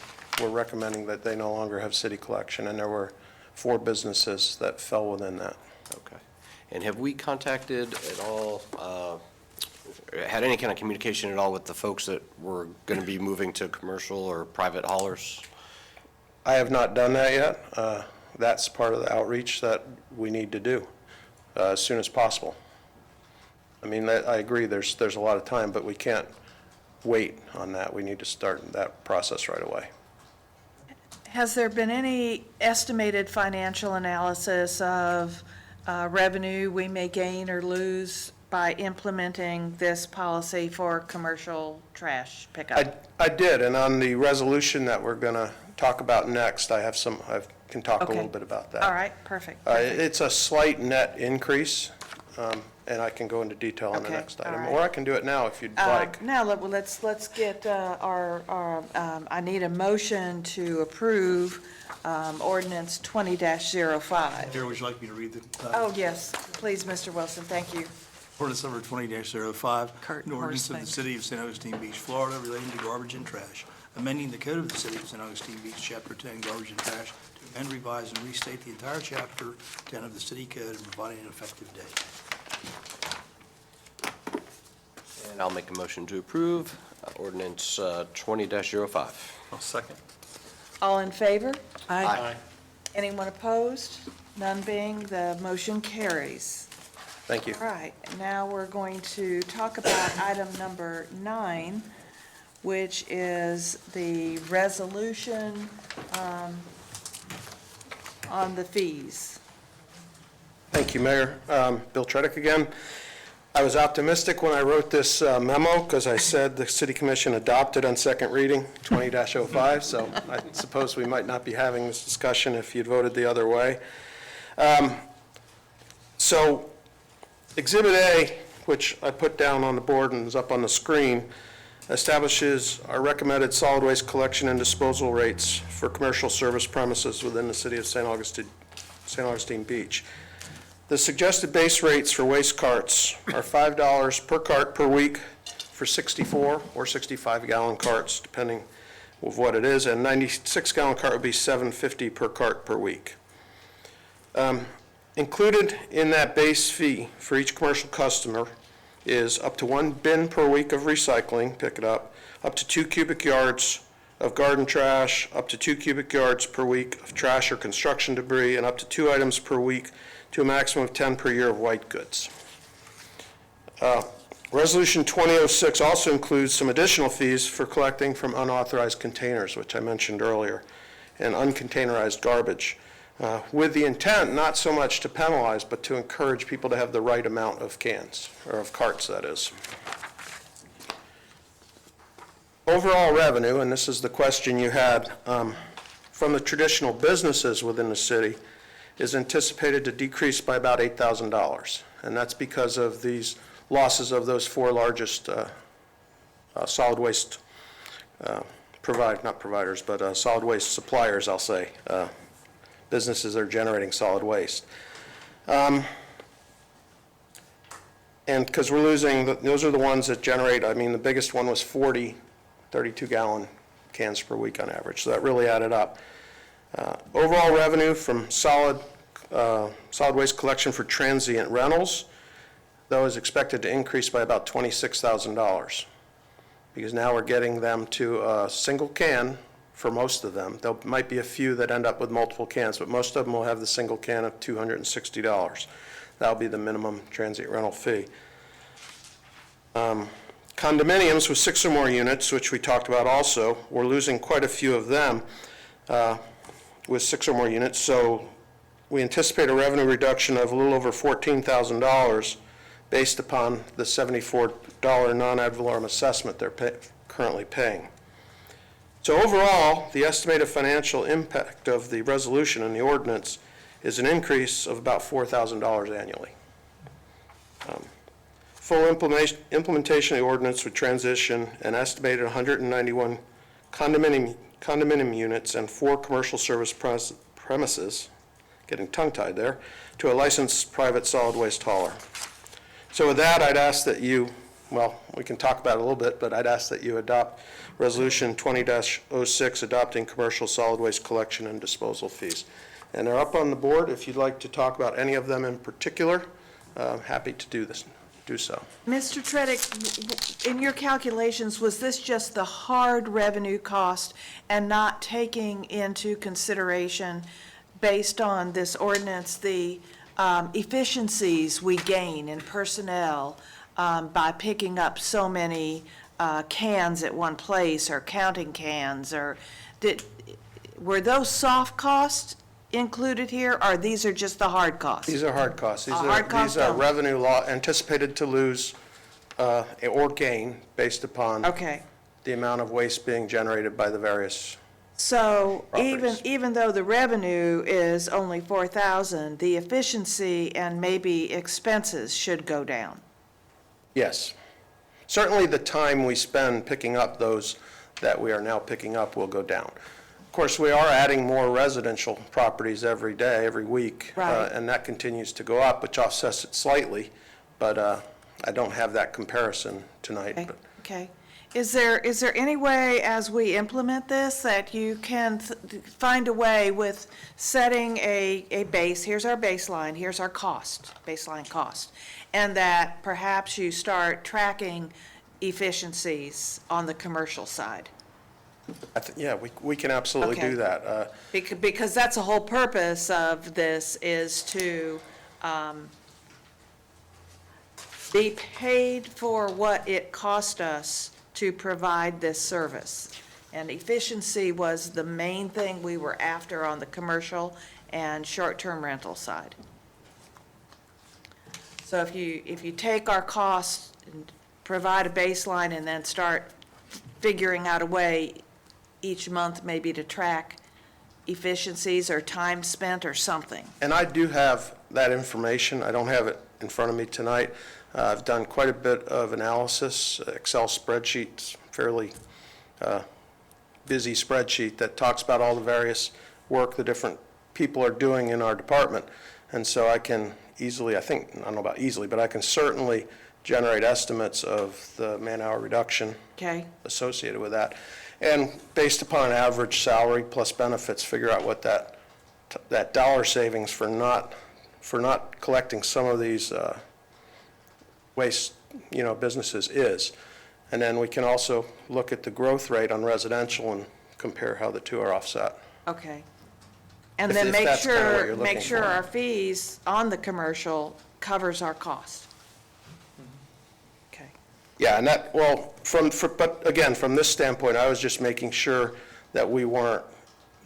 we're recommending that they no longer have city collection, and there were 4 businesses that fell within that. Okay. And have we contacted at all, had any kind of communication at all with the folks that were going to be moving to commercial or private haulers? I have not done that yet. That's part of the outreach that we need to do as soon as possible. I mean, I agree, there's a lot of time, but we can't wait on that. We need to start that process right away. Has there been any estimated financial analysis of revenue we may gain or lose by implementing this policy for commercial trash pickup? I did, and on the resolution that we're going to talk about next, I can talk a Okay. little bit about that. All right, perfect. It's a slight net increase, and I can go into detail on the Okay, next all item. right. Or I can do it now if you'd like. Now, let's get I need a motion to approve ordinance 20-05. Mayor, would you like me to read the? Oh, yes, please, Mr. Wilson, thank you. Ordinance number 20-05. Curtain An ordinance of horse the city of St. Augustine Beach, Florida relating to garbage and trash, amending the code of the city of St. Augustine Beach, Chapter 10, Garbage and Trash, to amend, revise, and restate the entire Chapter 10 of the city code and providing an effective date. And I'll make a motion to approve ordinance 20-05. I'll second. All in favor? Aye. Anyone opposed? None being, the motion carries. Thank you. All right, now we're going to talk about item number 9, which is the resolution on the fees. Thank you, Mayor. Bill Tredick again. I was optimistic when I wrote this memo because I said the City Commission adopted on second reading 20-05, so I suppose we might not be having this discussion if you'd voted the other way. So Exhibit A, which I put down on the board and is up on the screen, establishes our recommended solid waste collection and disposal rates for commercial service premises within the city of St. Augustine Beach. The suggested base rates for waste carts are $5 per cart per week for 64 or 65-gallon carts, depending on what it is, and 96-gallon cart would be $7.50 per cart per week. Included in that base fee for each commercial customer is up to 1 bin per week of recycling, pick it up to 2 cubic yards of garden trash, up to 2 cubic yards per week of trash or construction debris, and up to 2 items per week to a maximum of 10 per year of white goods. Resolution 2006 also includes some additional fees for collecting from unauthorized containers, which I mentioned earlier, and uncontainerized garbage, with the intent not so much to penalize, but to encourage people to have the right amount of cans, or of carts, that is. Overall revenue, and this is the question you had, from the traditional businesses within the city, is anticipated to decrease by about $8,000. And that's because of these losses of those 4 largest solid waste solid waste suppliers, I'll say, businesses that are generating solid waste. And because we're losing, those are the ones that generate, I mean, the biggest one was 40 32-gallon cans per week on average, so that really added up. Overall revenue from solid waste collection for transient rentals, though, is expected to increase by about $26,000, because now we're getting them to a single can for most of them. There might be a few that end up with multiple cans, but most of them will have the single can of $260. That'll be the minimum transient rental fee. Condominiums with 6 or more units, which we talked about also, we're losing quite a few of them with 6 or more units, so we anticipate a revenue reduction of a little over $14,000 based upon the $74 non-ad valorem assessment they're currently paying. So overall, the estimated financial impact of the resolution and the ordinance is an increase of about $4,000 annually. Full implementation of the ordinance would transition an estimated 191 condominium units and 4 commercial service premises, getting tongue-tied there, to a licensed private solid waste hauler. So with that, I'd ask that you, well, we can talk about it a little bit, but I'd ask that you adopt Resolution 20-06, adopting commercial solid waste collection and disposal fees. And they're up on the board. If you'd like to talk about any of them in particular, happy to do so. Mr. Tredick, in your calculations, was this just the hard revenue cost and not taking into consideration, based on this ordinance, the efficiencies we gain in personnel by picking up so many cans at one place, or counting cans, or were those soft costs included here, or these are just the hard costs? These are hard costs. These are only. revenue anticipated to lose or gain based upon the amount of waste being generated by the various So properties. even though the revenue is only 4,000, the efficiency and maybe expenses should go down. Yes. Certainly the time we spend picking up those that we are now picking up will go down. Of course, we are adding more residential properties every day, every week. Right. And that continues to go up, which offsets it slightly, but I don't have that comparison tonight. But Okay. Is there any way, as we implement this, that you can find a way with setting a base, here's our baseline, here's our baseline cost, and that perhaps you start tracking efficiencies on the commercial side? yeah, we can absolutely do that. Because that's the whole purpose of this, is to be paid for what it cost us to provide this service. And efficiency was the main thing we were after on the commercial, and short-term rental side. So if you take our costs and provide a baseline and then start figuring out a way each month maybe to track efficiencies or time spent or something. And I do have that information. I don't have it in front of me tonight. I've done quite a bit of analysis, Excel spreadsheets, fairly busy spreadsheet that talks about all the various work the different people are doing in our department. And so I can easily, I don't know about easily, but I can certainly generate estimates of the man-hour reduction associated with that. And based upon an average salary plus benefits, figure out what that dollar savings for not collecting some of these waste, businesses is. And then we can also look at the growth rate on residential and compare how the two are offset. Okay. And If then make that's kinda what you're looking sure for. our fees on the commercial covers our cost. Okay. Yeah, and that, well, but again, from this standpoint, I was just making sure that we weren't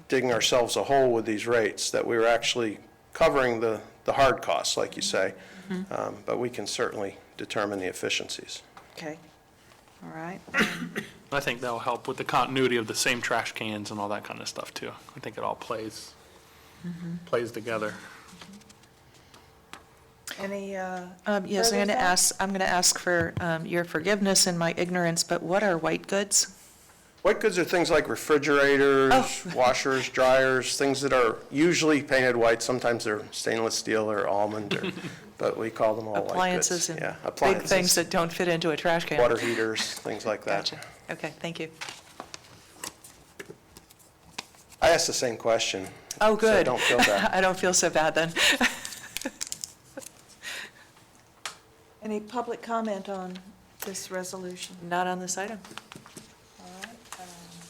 digging ourselves a hole with these rates, that we were actually covering the hard costs, like you say. But we can certainly determine the efficiencies. Okay. All right. I think that'll help with the continuity of the same trash cans and all that kind of stuff too. I think it all plays together. Any, Yes, further thoughts? I'm going to ask for your forgiveness in my ignorance, but what are white goods? White goods are things like refrigerators, washers, dryers, things that are usually painted white. Sometimes they're stainless steel or almond, but we call them all white goods. Appliances and Yeah, big appliances, things that don't fit into a trash can. water heaters, things like that. Gotcha. Okay, thank you. I asked the same question. Oh, So good. don't feel bad. I don't feel so bad then. Any public comment on this resolution? Not on this item.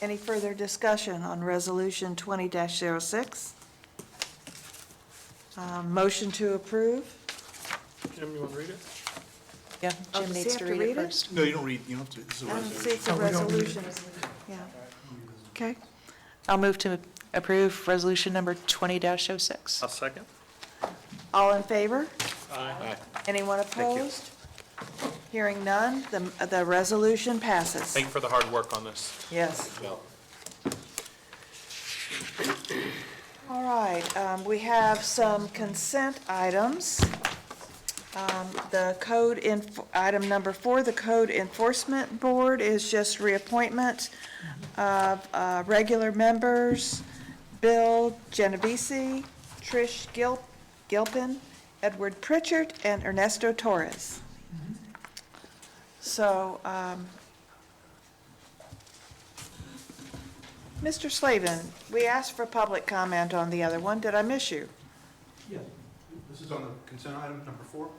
Any further discussion on Resolution 20-06? Motion to approve? Jim, you want to read it? Yeah, Oh, Jim does he needs have to to read read it it? first. No, you don't read, you don't have to, this is a I don't see resolution. it's a Oh, we don't need it. resolution. Yeah. Okay. I'll move to approve resolution number 20-06. I'll second. All in favor? Aye. Anyone opposed? Hearing none, the resolution passes. Thank you for the hard work on this. Yes. All right, we have some consent items. Item number 4, the Code Enforcement Board is just reappointment of regular members, Bill Genovese, Trish Gilpin, Edward Pritchard, and Ernesto Torres. So, Mr. Slavin, we asked for public comment on the other one. Did I miss you? Yes, this is on the consent item number 4.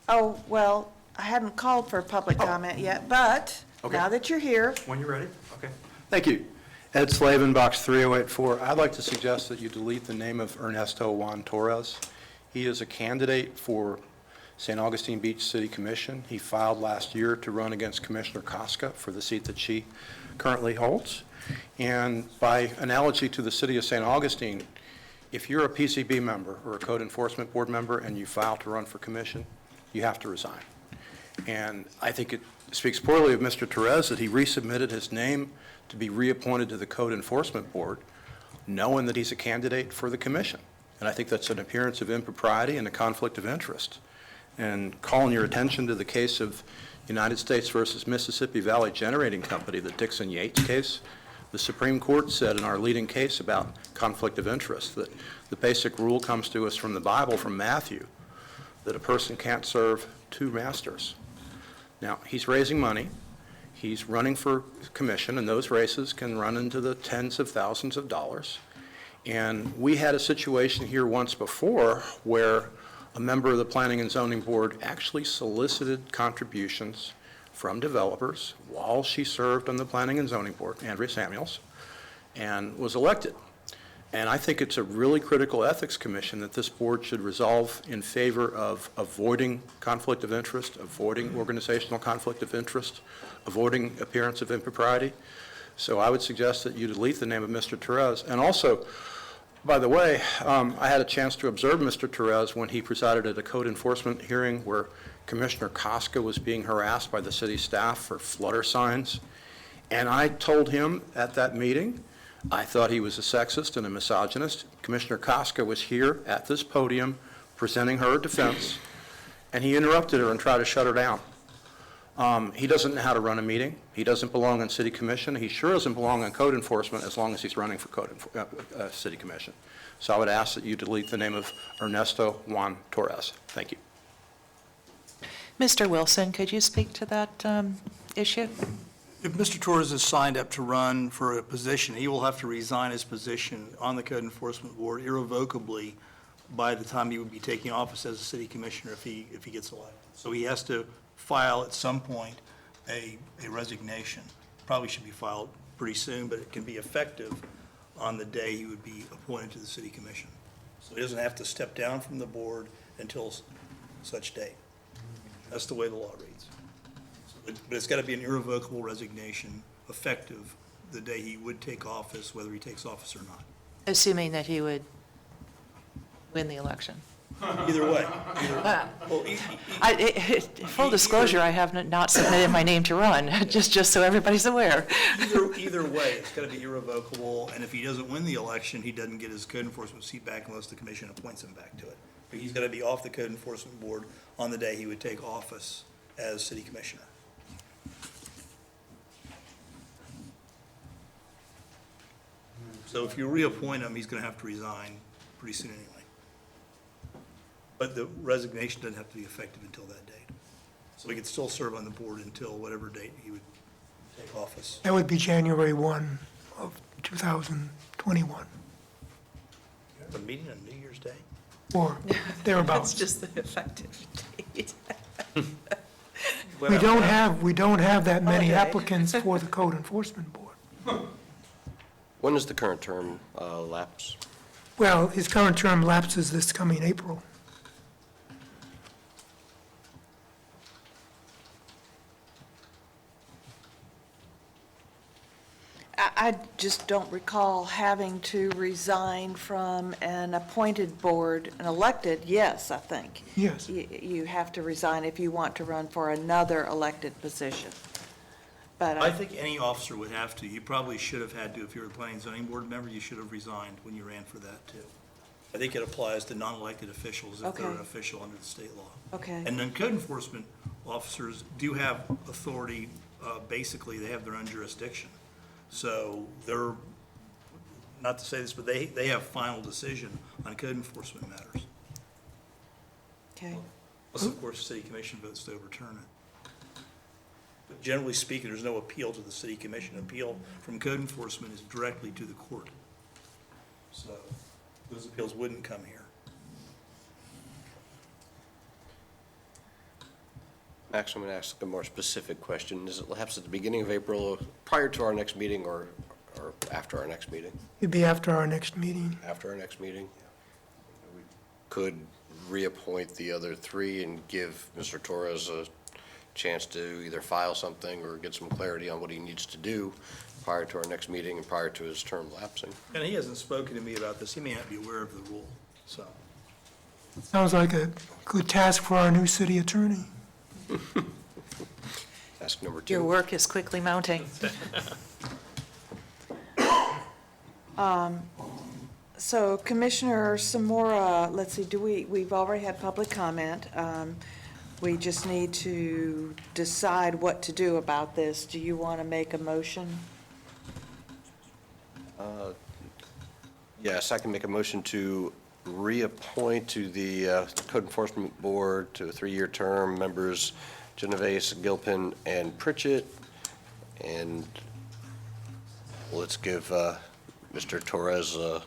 Oh, well, I hadn't called for public comment yet, but Okay. now that you're here, When you're ready? Okay. Thank you. Ed Slavin, Box 3084. I'd like to suggest that you delete the name of Ernesto Juan Torres. He is a candidate for St. Augustine Beach City Commission. He filed last year to run against Commissioner Koska for the seat that she currently holds. And by analogy to the city of St. Augustine, if you're a PCB member or a Code Enforcement Board member and you file to run for commission, you have to resign. And I think it speaks poorly of Mr. Torres that he resubmitted his name to be reappointed to the Code Enforcement Board, knowing that he's a candidate for the commission. And I think that's an appearance of impropriety and a conflict of interest. And calling your attention to the case of United States versus Mississippi Valley Generating Company, the Dixon Yates case, the Supreme Court said in our leading case about conflict of interest that the basic rule comes to us from the Bible, from Matthew, that a person can't serve two masters. Now, he's raising money. He's running for commission, and those races can run into the tens of thousands of dollars. And we had a situation here once before where a member of the Planning and Zoning Board actually solicited contributions from developers while she served on the Planning and Zoning Board, Andrea Samuels, and was elected. And I think it's a really critical ethics commission that this board should resolve in favor of avoiding conflict of interest, avoiding organizational conflict of interest, avoiding appearance of impropriety. So I would suggest that you delete the name of Mr. Torres. And also, By the way, I had a chance to observe Mr. Torres when he presided at a code enforcement hearing where Commissioner Koska was being harassed by the city staff for flutter signs. And I told him at that meeting, I thought he was a sexist and a misogynist. Commissioner Koska was here at this podium presenting her defense, and he interrupted her and tried to shut her down. He doesn't know how to run a meeting. He doesn't belong on city commission. He sure doesn't belong on code enforcement as long as he's running for city commission. So I would ask that you delete the name of Ernesto Juan Torres. Thank you. Mr. Wilson, could you speak to that issue? If Mr. Torres is signed up to run for a position, he will have to resign his position on the Code Enforcement Board irrevocably by the time he would be taking office as a city commissioner if he gets elected. So he has to file at some point a resignation. Probably should be filed pretty soon, but it can be effective on the day he would be appointed to the city commission. So he doesn't have to step down from the board until such date. That's the way the law reads. But it's got to be an irrevocable resignation, effective the day he would take office, whether he takes office or not. Assuming that he would win the election. Either way. Full disclosure, I have not submitted my name to run, just so everybody's aware. Either way, it's got to be irrevocable, and if he doesn't win the election, he doesn't get his code enforcement seat back unless the commission appoints him back to it. But he's got to be off the code enforcement board on the day he would take office as city commissioner. So if you reappoint him, he's going to have to resign pretty soon anyway. But the resignation doesn't have to be effective until that date. So he could still serve on the board until whatever date he would take office. That would be January 1 of 2021, A meeting on New Year's Day? or thereabouts. That's just the effective date. We don't have that many Okay. applicants for the Code Enforcement Board. When does the current term lapse? Well, his current term lapses this coming April. I just don't recall having to resign from an appointed board, an elected, yes, I think. Yes. You have to resign if you want to run for another elected position. But I think any officer would have to. You probably should have had to, if you were a planning and zoning board member, you should have resigned when you ran for that, too. I think it applies to non-elected officials if they're an Okay. official under the state law. Okay. And then code enforcement officers do have authority, basically, they have their own jurisdiction. So they're, not to say this, but they have final decision on code enforcement matters. Okay. Unless, of course, the city commission votes to overturn it. But generally speaking, there's no appeal to the city commission. Appeal from code enforcement is directly to the court. So those appeals wouldn't come here. Max, I'm going to ask a more specific question. Does it lapse at the beginning of April, prior to our next meeting, or after our next meeting? It'd be after our next meeting. After our next meeting? We could reappoint the other three and give Mr. Torres a chance to either file something or get some clarity on what he needs to do prior to our next meeting and prior to his term lapsing. And he hasn't spoken to me about this. He may not be aware of the rule, so. Sounds like a good task for our new city attorney. Task number 2. Your work is quickly mounting. So Commissioner Samora, let's see, we've already had public comment. We just need to decide what to do about this. Do you want to make a motion? Yes, I can make a motion to reappoint to the Code Enforcement Board to a 3-year term, members Genovese, Gilpin, and Pritchett. And let's give Mr. Torres a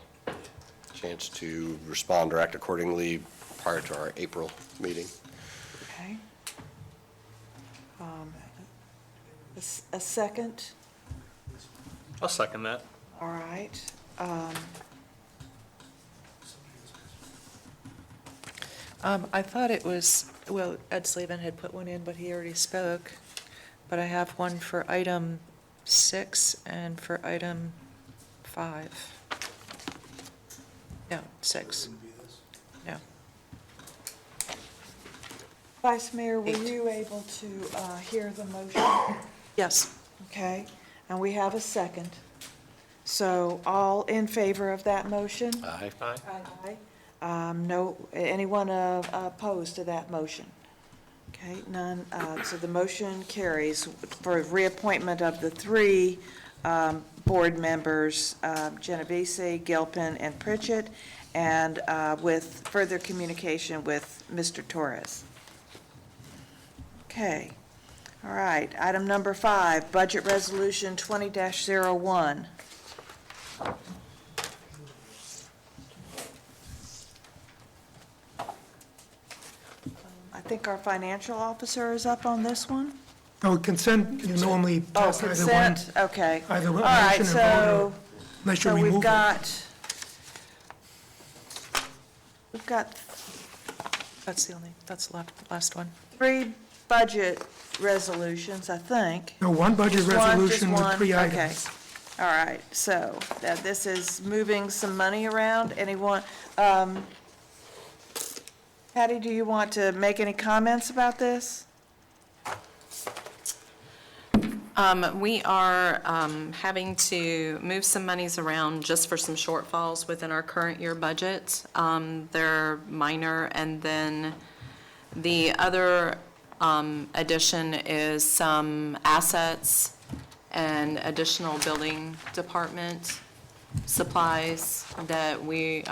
chance to respond or act accordingly prior to our April meeting. Okay. A second? I'll second that. All right. I thought it was, well, Ed Slavin had put one in, but he already spoke. But I have one for item 6 and for item 5. No, 6. No. Vice Mayor, were you able to hear the motion? Yes. Okay, and we have a second. So all in favor of that motion? Aye. Aye. No, anyone opposed to that motion? Okay, none. So the motion carries for reappointment of the 3 board members, Genovese, Gilpin, and Pritchett, and with further communication with Mr. Torres. Okay. All right. Item number 5, Budget Resolution 20-01. I think our financial officer is up on this one. No, consent, you normally Oh, pass either one. consent, okay. Either All one, right, motion or vote, or unless you so we've remove it. got That's the last one. 3 budget resolutions, I think. No, one budget Just one, resolution with 3 okay. items. All right, so this is moving some money around. Anyone, Patty, do you want to make any comments about this? We are having to move some monies around just for some shortfalls within our current year budget. They're minor, and then the other addition is some assets and additional building department supplies that we,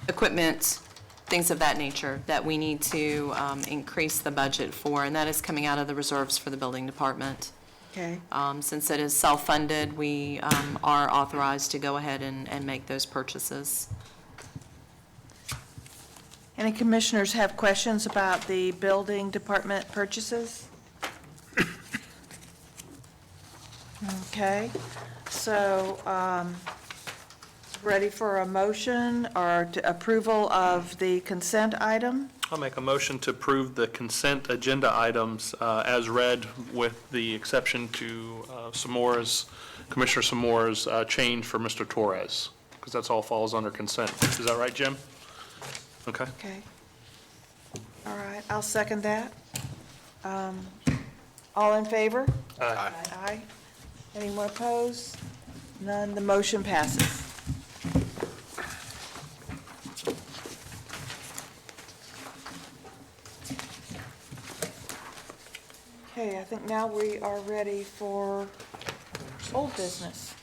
equipment, things of that nature, that we need to increase the budget for, and that is coming out of the reserves for the building department. Okay. Since it is self-funded, we are authorized to go ahead and make those purchases. Any commissioners have questions about the building department purchases? Okay, so, ready for a motion or approval of the consent item? I'll make a motion to approve the consent agenda items as read, with the exception to Commissioner Samora's change for Mr. Torres, because that's all falls under consent. Is that right, Jim? Okay. Okay. All right, I'll second that. All in favor? Aye. Aye. Anyone opposed? None, the motion passes. Okay, I think now we are ready for old business.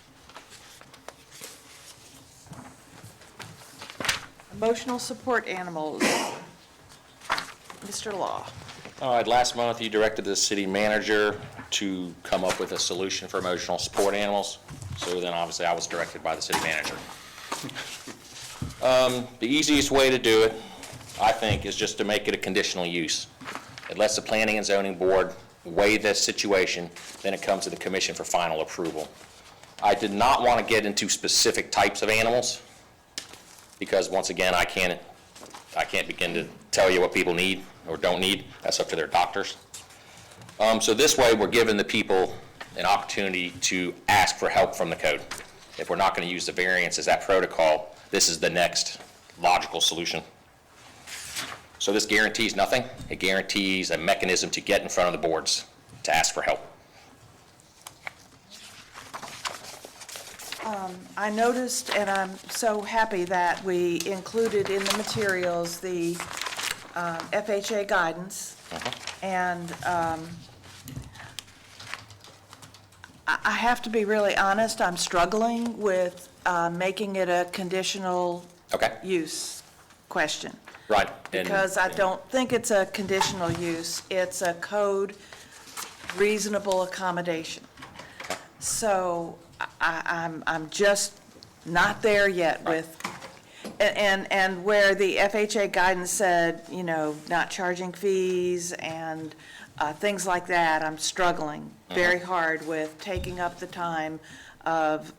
Emotional support animals. Mr. Law. All right, last month you directed the city manager to come up with a solution for emotional support animals. So then obviously I was directed by the city manager. The easiest way to do it, I think, is just to make it a conditional use. It lets the Planning and Zoning Board weigh this situation, then it comes to the commission for final approval. I did not want to get into specific types of animals, because once again, I can't begin to tell you what people need or don't need. That's up to their doctors. So this way, we're giving the people an opportunity to ask for help from the code. If we're not going to use the variance as that protocol, this is the next logical solution. So this guarantees nothing. It guarantees a mechanism to get in front of the boards to ask for help. I noticed, and I'm so happy that we included in the materials the FHA guidance. And I have to be really honest, I'm struggling with making it a conditional use question. Right. Because I don't think it's a conditional use, it's a code reasonable accommodation. So I'm just not there yet with, and where the FHA guidance said, you know, not charging fees and things like that, I'm struggling very hard with taking up the time of,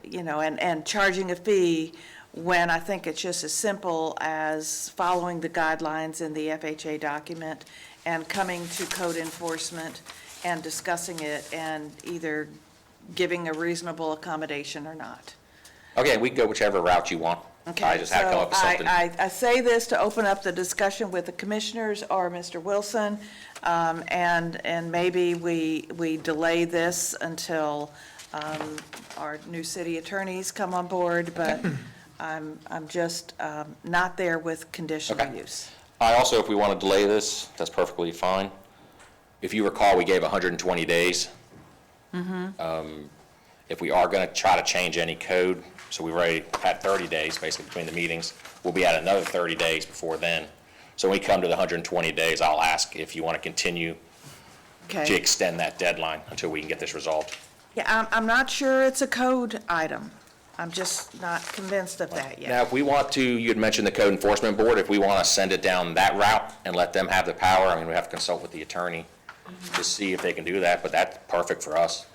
you know, and charging a fee when I think it's just as simple as following the guidelines in the FHA document and coming to code enforcement and discussing it and either giving a reasonable accommodation or not. Okay, we can go whichever route you want. Okay, I just had to come up with so something. I say this to open up the discussion with the commissioners or Mr. Wilson, and maybe we delay this until our new city attorneys come on board, but I'm just not there with conditional Okay. use. I also, if we want to delay this, that's perfectly fine. If you recall, we gave 120 days. If we are going to try to change any code, so we've already had 30 days basically between the meetings, we'll be at another 30 days before then. So when we come to the 120 days, I'll ask if you want to continue to Okay. extend that deadline until we can get this resolved. Yeah, I'm not sure it's a code item. I'm just not convinced of that yet. Now, if we want to, you had mentioned the code enforcement board, if we want to send it down that route and let them have the power, I mean, we have to consult with the attorney to see if they can do that, but that's perfect for us.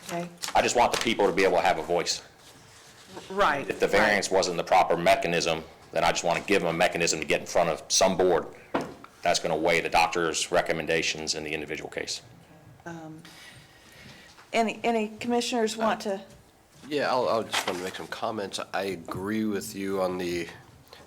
Okay, I just want the people to be able to have a voice. right. If the variance wasn't the proper mechanism, then I just want to give them a mechanism to get in front of some board that's going to weigh the doctor's recommendations in the individual case. Any commissioners want to? Yeah, I'll just want to make some comments. I agree with you on the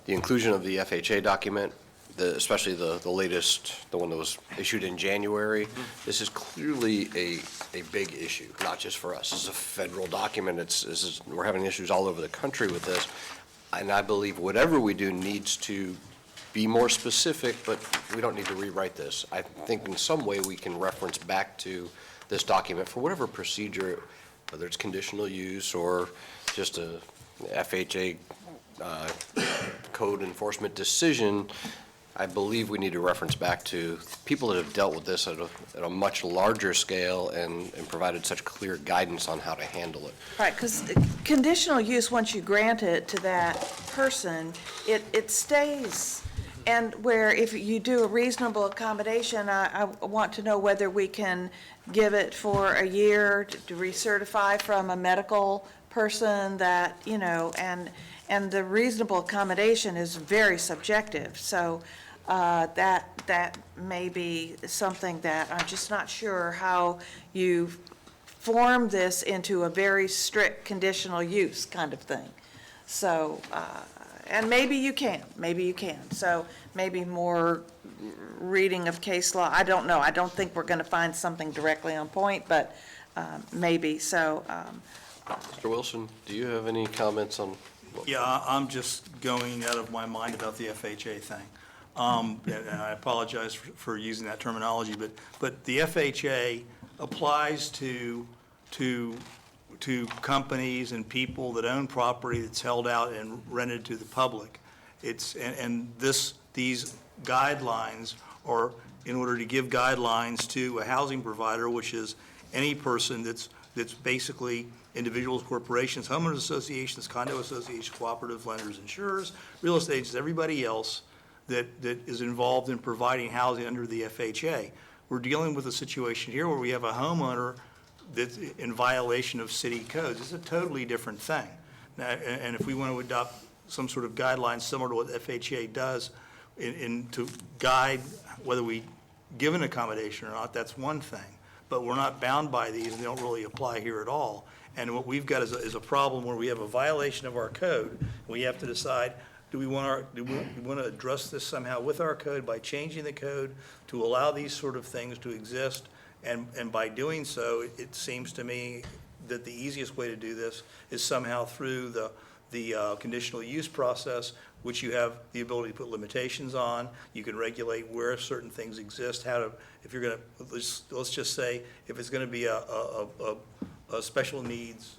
inclusion of the FHA document, especially the latest, the one that was issued in January. This is clearly a big issue, not just for us. This is a federal document. We're having issues all over the country with this. And I believe whatever we do needs to be more specific, but we don't need to rewrite this. I think in some way we can reference back to this document for whatever procedure, whether it's conditional use or just a FHA code enforcement decision. I believe we need to reference back to people that have dealt with this at a much larger scale and provided such clear guidance on how to handle it. Right, because conditional use, once you grant it to that person, it stays. And where if you do a reasonable accommodation, I want to know whether we can give it for a year to recertify from a medical person that, you know, and the reasonable accommodation is very subjective. So that may be something that I'm just not sure how you form this into a very strict conditional use kind of thing. So, and maybe you can. So maybe more reading of case law. I don't know. I don't think we're going to find something directly on point, but maybe. So, Mr. Wilson, do you have any comments on? Yeah, I'm just going out of my mind about the FHA thing. And I apologize for using that terminology, but the FHA applies to companies and people that own property that's held out and rented to the public. These guidelines are in order to give guidelines to a housing provider, which is any person that's basically individuals, corporations, homeowners associations, condo associations, cooperative lenders, insurers, real estate agents, everybody else that is involved in providing housing under the FHA. We're dealing with a situation here where we have a homeowner that's in violation of city codes. It's a totally different thing. Now, and if we want to adopt some sort of guidelines similar to what FHA does to guide whether we give an accommodation or not, that's one thing. But we're not bound by these, and they don't really apply here at all. And what we've got is a problem where we have a violation of our code. We have to decide, do we want to address this somehow with our code by changing the code to allow these sort of things to exist? And by doing so, it seems to me that the easiest way to do this is somehow through the conditional use process, which you have the ability to put limitations on. You can regulate where certain things exist, if you're going to, let's just say, if it's going to be a special needs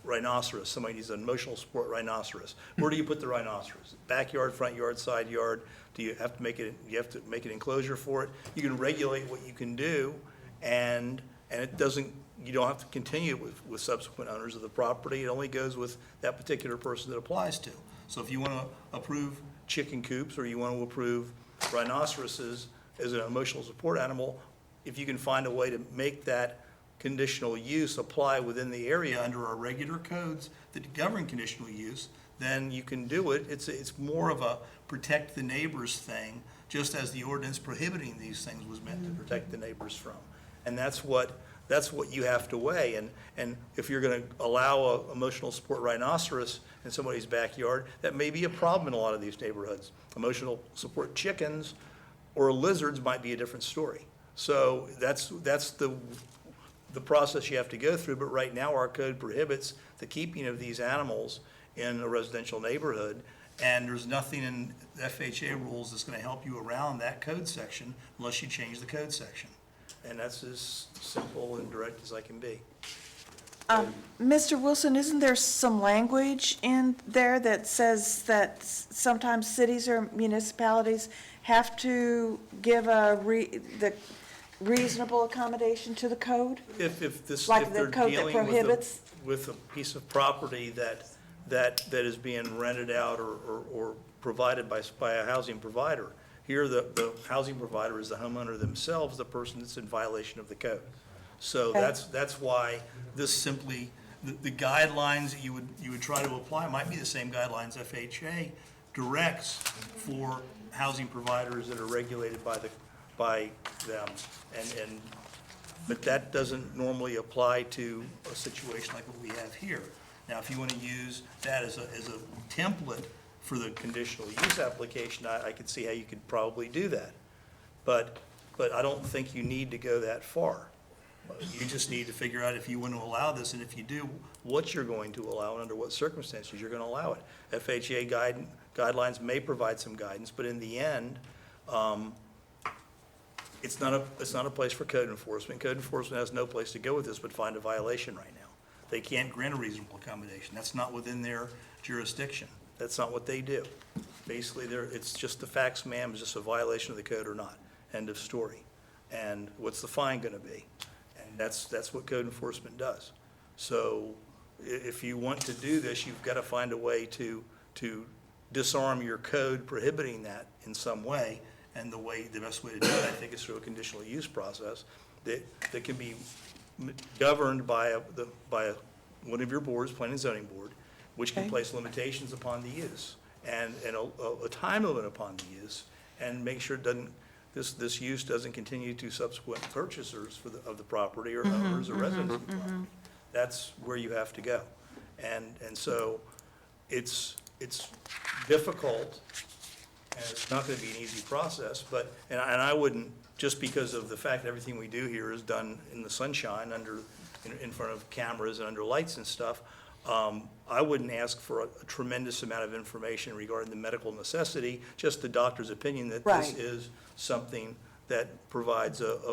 rhinoceros, somebody needs an emotional support rhinoceros. Where do you put the rhinoceros? Backyard, front yard, side yard? Do you have to make it? You have to make an enclosure for it. You can regulate what you can do, and it doesn't. You don't have to continue with subsequent owners of the property. It only goes with that particular person that applies to. So if you want to approve chicken coops or you want to approve rhinoceroses as an emotional support animal, if you can find a way to make that conditional use apply within the area under our regular codes that govern conditional use, then you can do it. It's more of a protect the neighbors thing, just as the ordinance prohibiting these things was meant to protect the neighbors from. And that's what That's what you have to weigh. And if you're going to allow a emotional support rhinoceros in somebody's backyard, that may be a problem in a lot of these neighborhoods. Emotional support chickens or lizards might be a different story. So that's the process you have to go through. But right now, our code prohibits the keeping of these animals in a residential neighborhood. And there's nothing in FHA rules that's going to help you around that code section unless you change the code section. And that's as simple and direct as I can be. Mr. Wilson, isn't there some language in there that says that sometimes cities or municipalities have to give the reasonable accommodation to the code? If Like the they're code that dealing prohibits? with a piece of property that is being rented out or provided by a housing provider. Here, the housing provider is the homeowner themselves, the person that's in violation of the code. So Okay. that's why this simply, the guidelines that you would try to apply might be the same guidelines FHA directs for housing providers that are regulated by them. But that doesn't normally apply to a situation like what we have here. Now, if you want to use that as a template for the conditional use application, I could see how you could probably do that. But I don't think you need to go that far. You just need to figure out if you want to allow this, and if you do, what you're going to allow and under what circumstances you're going to allow it. FHA guidelines may provide some guidance, but in the end, it's not a place for code enforcement. Code enforcement has no place to go with this but find a violation right now. They can't grant a reasonable accommodation. That's not within their jurisdiction. That's not what they do. Basically, it's just the facts, ma'am, is this a violation of the code or not? End of story. And what's the fine going to be? And that's what code enforcement does. So if you want to do this, you've got to find a way to disarm your code prohibiting that in some way. And the best way to do it, I think, is through a conditional use process that can be governed by one of your boards, planning and zoning board, which can place limitations upon the use and a time limit upon the use, and make sure this use doesn't continue to subsequent purchasers of the property or owners or residents of the property. That's where you have to go. And so it's difficult, and it's not going to be an easy process, and I wouldn't, just because of the fact that everything we do here is done in the sunshine, in front of cameras and under lights and stuff, I wouldn't ask for a tremendous amount of information regarding the medical necessity, just the doctor's opinion that this is something that provides a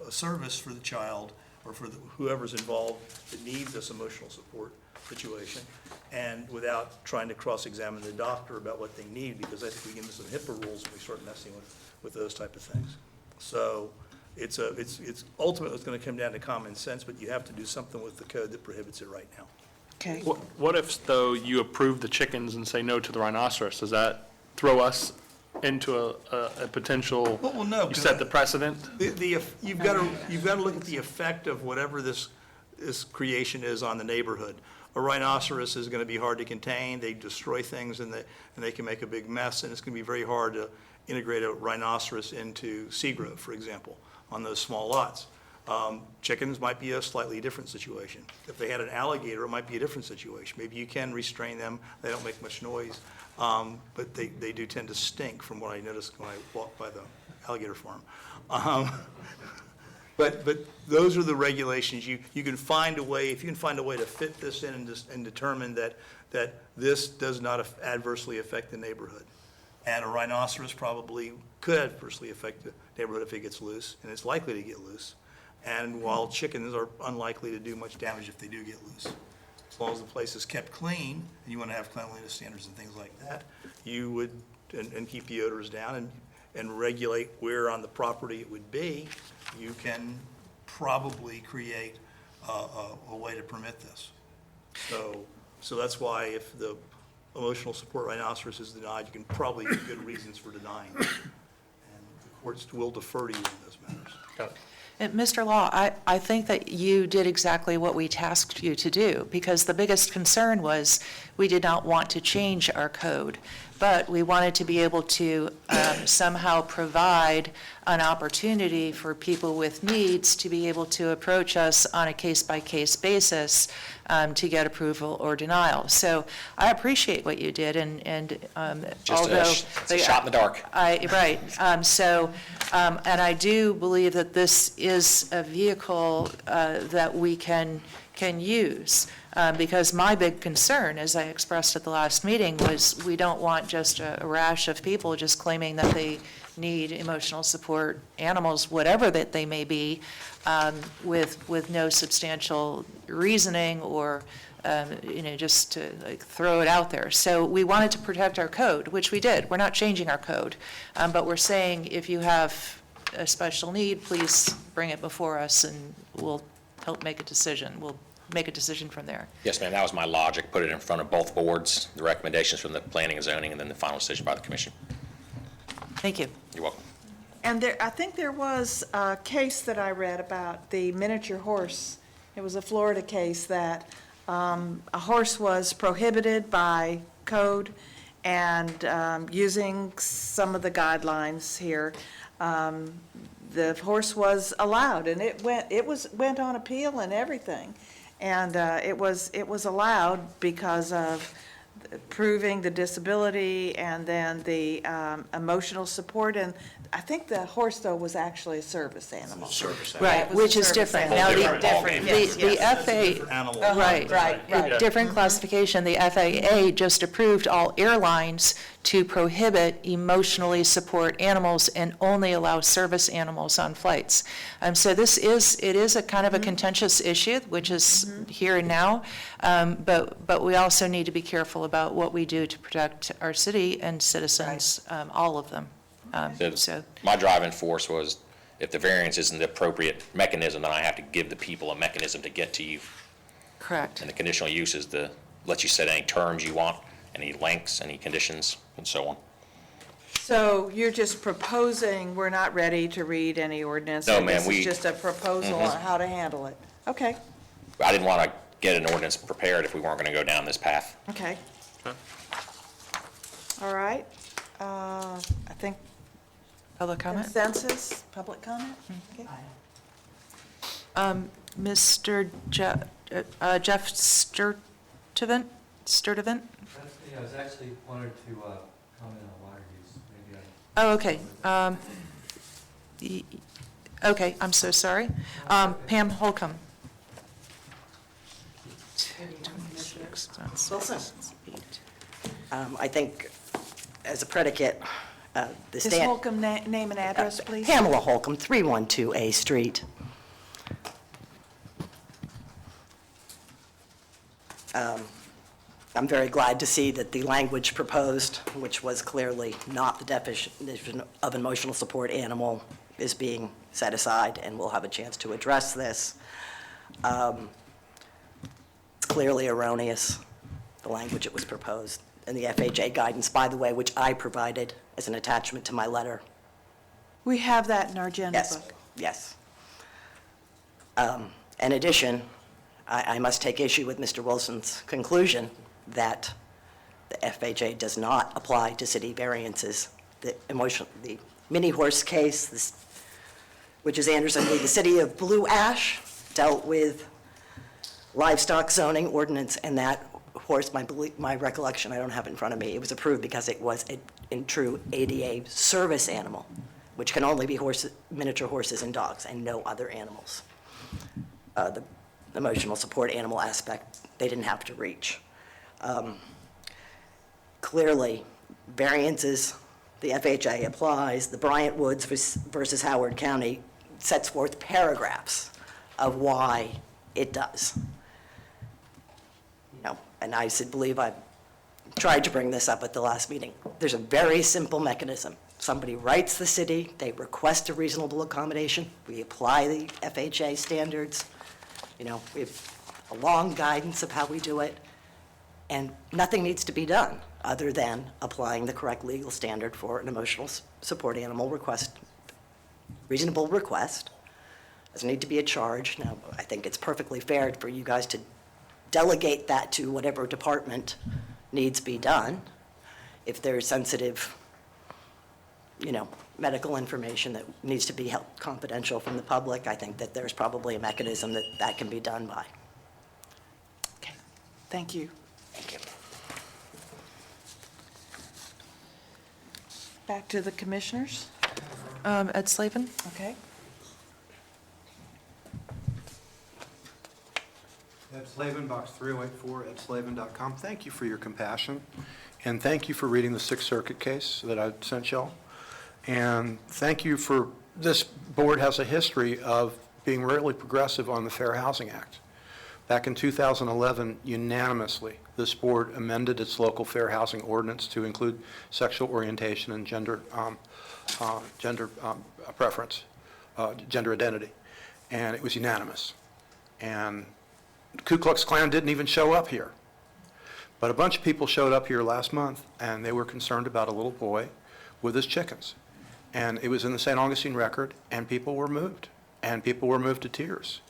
service for the child or for whoever's involved that needs this emotional support situation, and without trying to cross-examine the doctor about what they need, because I think we get into some HIPAA rules when we start messing with those type of things. So it's ultimately, it's going to come down to common sense, but you have to do something with the code that prohibits it right now. Okay. What if, though, you approve the chickens and say no to the rhinoceros? Does that throw us into a potential, Well, no, you set the precedent? You've got to look at the effect of whatever this creation is on the neighborhood. A rhinoceros is going to be hard to contain. They destroy things and they can make a big mess, and it's going to be very hard to integrate a rhinoceros into Seagrove, for example, on those small lots. Chickens might be a slightly different situation. If they had an alligator, it might be a different situation. Maybe you can restrain them. They don't make much noise, but they do tend to stink, from what I noticed when I walked by the alligator farm. But those are the regulations. You can find a way, if you can find a way to fit this in and determine that this does not adversely affect the neighborhood. And a rhinoceros probably could adversely affect the neighborhood if it gets loose, and it's likely to get loose. And while chickens are unlikely to do much damage if they do get loose. As long as the place is kept clean, and you want to have cleanliness standards and things like that, you would, and keep the odors down and regulate where on the property it would be, you can probably create a way to permit this. So that's why if the emotional support rhinoceros is denied, you can probably give good reasons for denying it. And the courts will defer to you in those matters. Got it. And Mr. Law, I think that you did exactly what we tasked you to do, because the biggest concern was we did not want to change our code. but we wanted to be able to somehow provide an opportunity for people with needs to be able to approach us on a case-by-case basis to get approval or denial. So I appreciate what you did, and although... It's a shot in the dark. Right. And I do believe that this is a vehicle that we can use. Because my big concern, as I expressed at the last meeting, was we don't want just a rash of people just claiming that they need emotional support animals, whatever that they may be, with no substantial reasoning or, just to throw it out there. So we wanted to protect our code, which we did. We're not changing our code. But we're saying if you have a special need, please bring it before us and we'll help make a decision. We'll make a decision from there. Yes, ma'am, that was my logic, put it in front of both boards, the recommendations from the planning and zoning, and then the final decision by the commission. Thank you. You're welcome. And I think there was a case that I read about the miniature horse. It was a Florida case that a horse was prohibited by code, and using some of the guidelines here, the horse was allowed, and it went on appeal and everything. And it was allowed because of proving the disability and then the emotional support. And I think the horse, though, was actually a service animal. Right, which is different. Now, the FAA, right, different classification. The FAA just approved all airlines to prohibit emotionally support animals and only allow service animals on flights. So it is a kind of a contentious issue, which is here and now, but we also need to be careful about what we do to protect our city and citizens, all of them. My driving force was, if the variance isn't the appropriate mechanism, then I have to give the people a mechanism to get to you. Correct. And the conditional use is to let you set any terms you want, any lengths, any conditions, and so on. So you're just proposing, we're not ready to read any ordinance? No, ma'am, This is just a proposal on how to handle it? Okay, I didn't want to get an ordinance prepared if we weren't going to go down this path. okay. All right. I think Public comment? consensus, public comment? Okay. Mr. Jeff Sturtevant? I was actually wanted to comment on water use. Maybe Oh, okay. Okay, I'm so sorry. Pam Holcomb. Wilson. I think as a predicate, the Ms. Holcomb, name and address, please. Pamela Holcomb, 312 A Street. I'm very glad to see that the language proposed, which was clearly not the definition of an emotional support animal, is being set aside, and we'll have a chance to address this. It's clearly erroneous, the language that was proposed. And the FHA guidance, by the way, which I provided as an attachment to my letter. We have that in our agenda book. Yes. In addition, I must take issue with Mr. Wilson's conclusion that the FHA does not apply to city variances. The mini horse case, which is Anderson v. the City of Blue Ash, dealt with livestock zoning ordinance, and that horse, my recollection, I don't have it in front of me, it was approved because it was in true ADA service animal, which can only be miniature horses and dogs and no other animals. The emotional support animal aspect, they didn't have to reach. Clearly, variances, the FHA applies. The Bryant Woods versus Howard County sets forth paragraphs of why it does. And I believe I tried to bring this up at the last meeting. There's a very simple mechanism. Somebody writes the city, they request a reasonable accommodation, we apply the FHA standards, we have a long guidance of how we do it, and nothing needs to be done other than applying the correct legal standard for an emotional support animal request, reasonable request. Doesn't need to be a charge. Now, I think it's perfectly fair for you guys to delegate that to whatever department needs be done. if there's sensitive, medical information that needs to be held confidential from the public, I think that there's probably a mechanism that can be done by. Okay, thank you. Back to the commissioners. Ed Slavin? Okay. Ed Slavin, box 3084, edslavin.com. Thank you for your compassion, and thank you for reading the Sixth Circuit case that I sent y'all. And thank you for, this board has a history of being really progressive on the Fair Housing Act. Back in 2011, unanimously, this board amended its local fair housing ordinance to include sexual orientation and gender preference, gender identity, and it was unanimous. And the Ku Klux Klan didn't even show up here. But a bunch of people showed up here last month, and they were concerned about a little boy with his chickens. And it was in the St. Augustine Record, and people were moved. And people were moved to tears.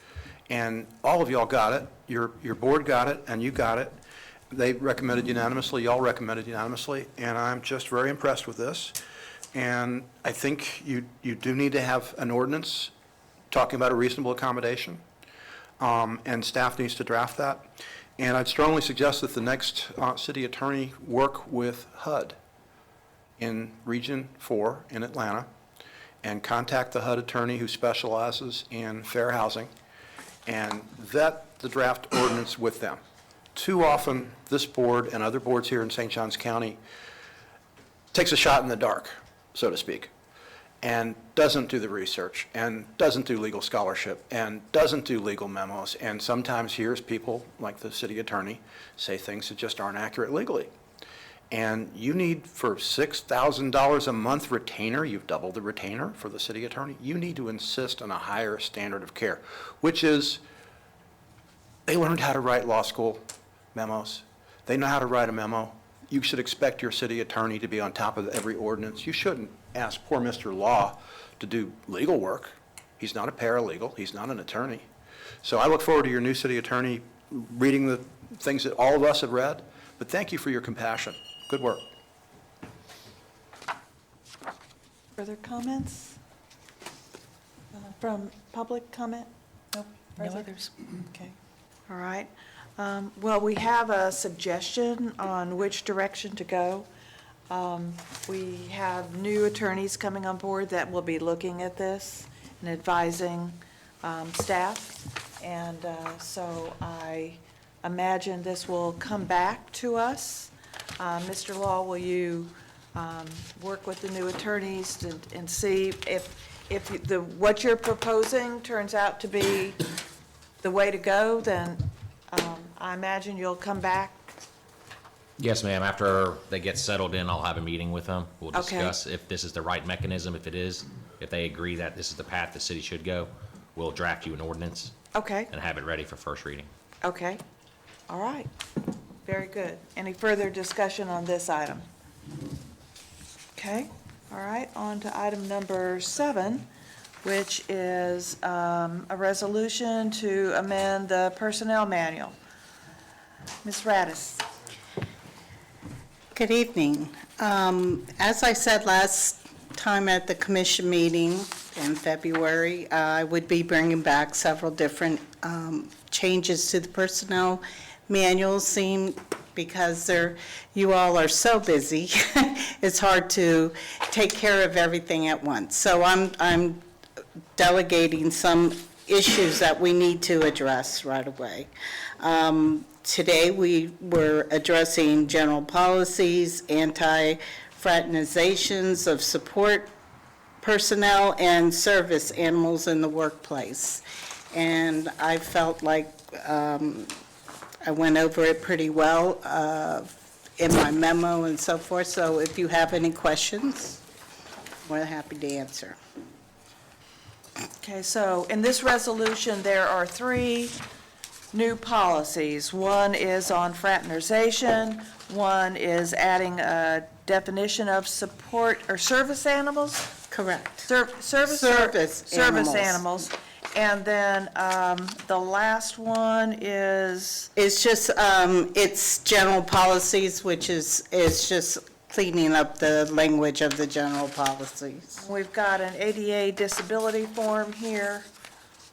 And all of y'all got it. Your board got it, and you got it. They recommended unanimously. Y'all recommended unanimously. And I'm just very impressed with this. And I think you do need to have an ordinance talking about a reasonable accommodation. And staff needs to draft that. And I'd strongly suggest that the next city attorney work with HUD in Region 4 in Atlanta and contact the HUD attorney who specializes in fair housing and vet the draft ordinance with them. Too often, this board and other boards here in St. Johns County takes a shot in the dark, so to speak, and doesn't do the research, and doesn't do legal scholarship, and doesn't do legal memos, and sometimes hears people, like the city attorney, say things that just aren't accurate legally. And you need, for $6,000 a month retainer, you've doubled the retainer for the city attorney, you need to insist on a higher standard of care, which is, they learned how to write law school memos. They know how to write a memo. You should expect your city attorney to be on top of every ordinance. You shouldn't ask poor Mr. Law to do legal work. He's not a paralegal. He's not an attorney. So I look forward to your new city attorney reading the things that all of us have read, but thank you for your compassion. Good work. Further comments? From public comment? Nope. No others. Okay, all right. Well, we have a suggestion on which direction to go. We have new attorneys coming on board that will be looking at this and advising staff. And so I imagine this will come back to us. Mr. Law, will you work with the new attorneys and see if what you're proposing turns out to be the way to go, then I imagine you'll come back. Yes, ma'am. After they get settled in, I'll have a meeting with them. We'll Okay. discuss if this is the right mechanism. If it is, if they agree that this is the path the city should go, we'll draft you an ordinance Okay, and have it ready for first reading. okay, all right, very good. Any further discussion on this item? Okay, all right, on to item number 7, which is a resolution to amend the personnel manual. Ms. Radis. Good evening. As I said last time at the commission meeting in February, I would be bringing back several different changes to the personnel manual, because you all are so busy, it's hard to take care of everything at once. So I'm delegating some issues that we need to address right away. Today, we were addressing general policies, anti-fraternizations of support personnel, and service animals in the workplace. And I felt like I went over it pretty well in my memo and so forth. So if you have any questions, I'm more than happy to answer. Okay, so in this resolution, there are 3 new policies. One is on fraternization, one is adding a definition of support or service animals? Correct. Service animals. And then the last one is? It's just, it's general policies, which is just cleaning up the language of the general policies. We've got an ADA disability form here.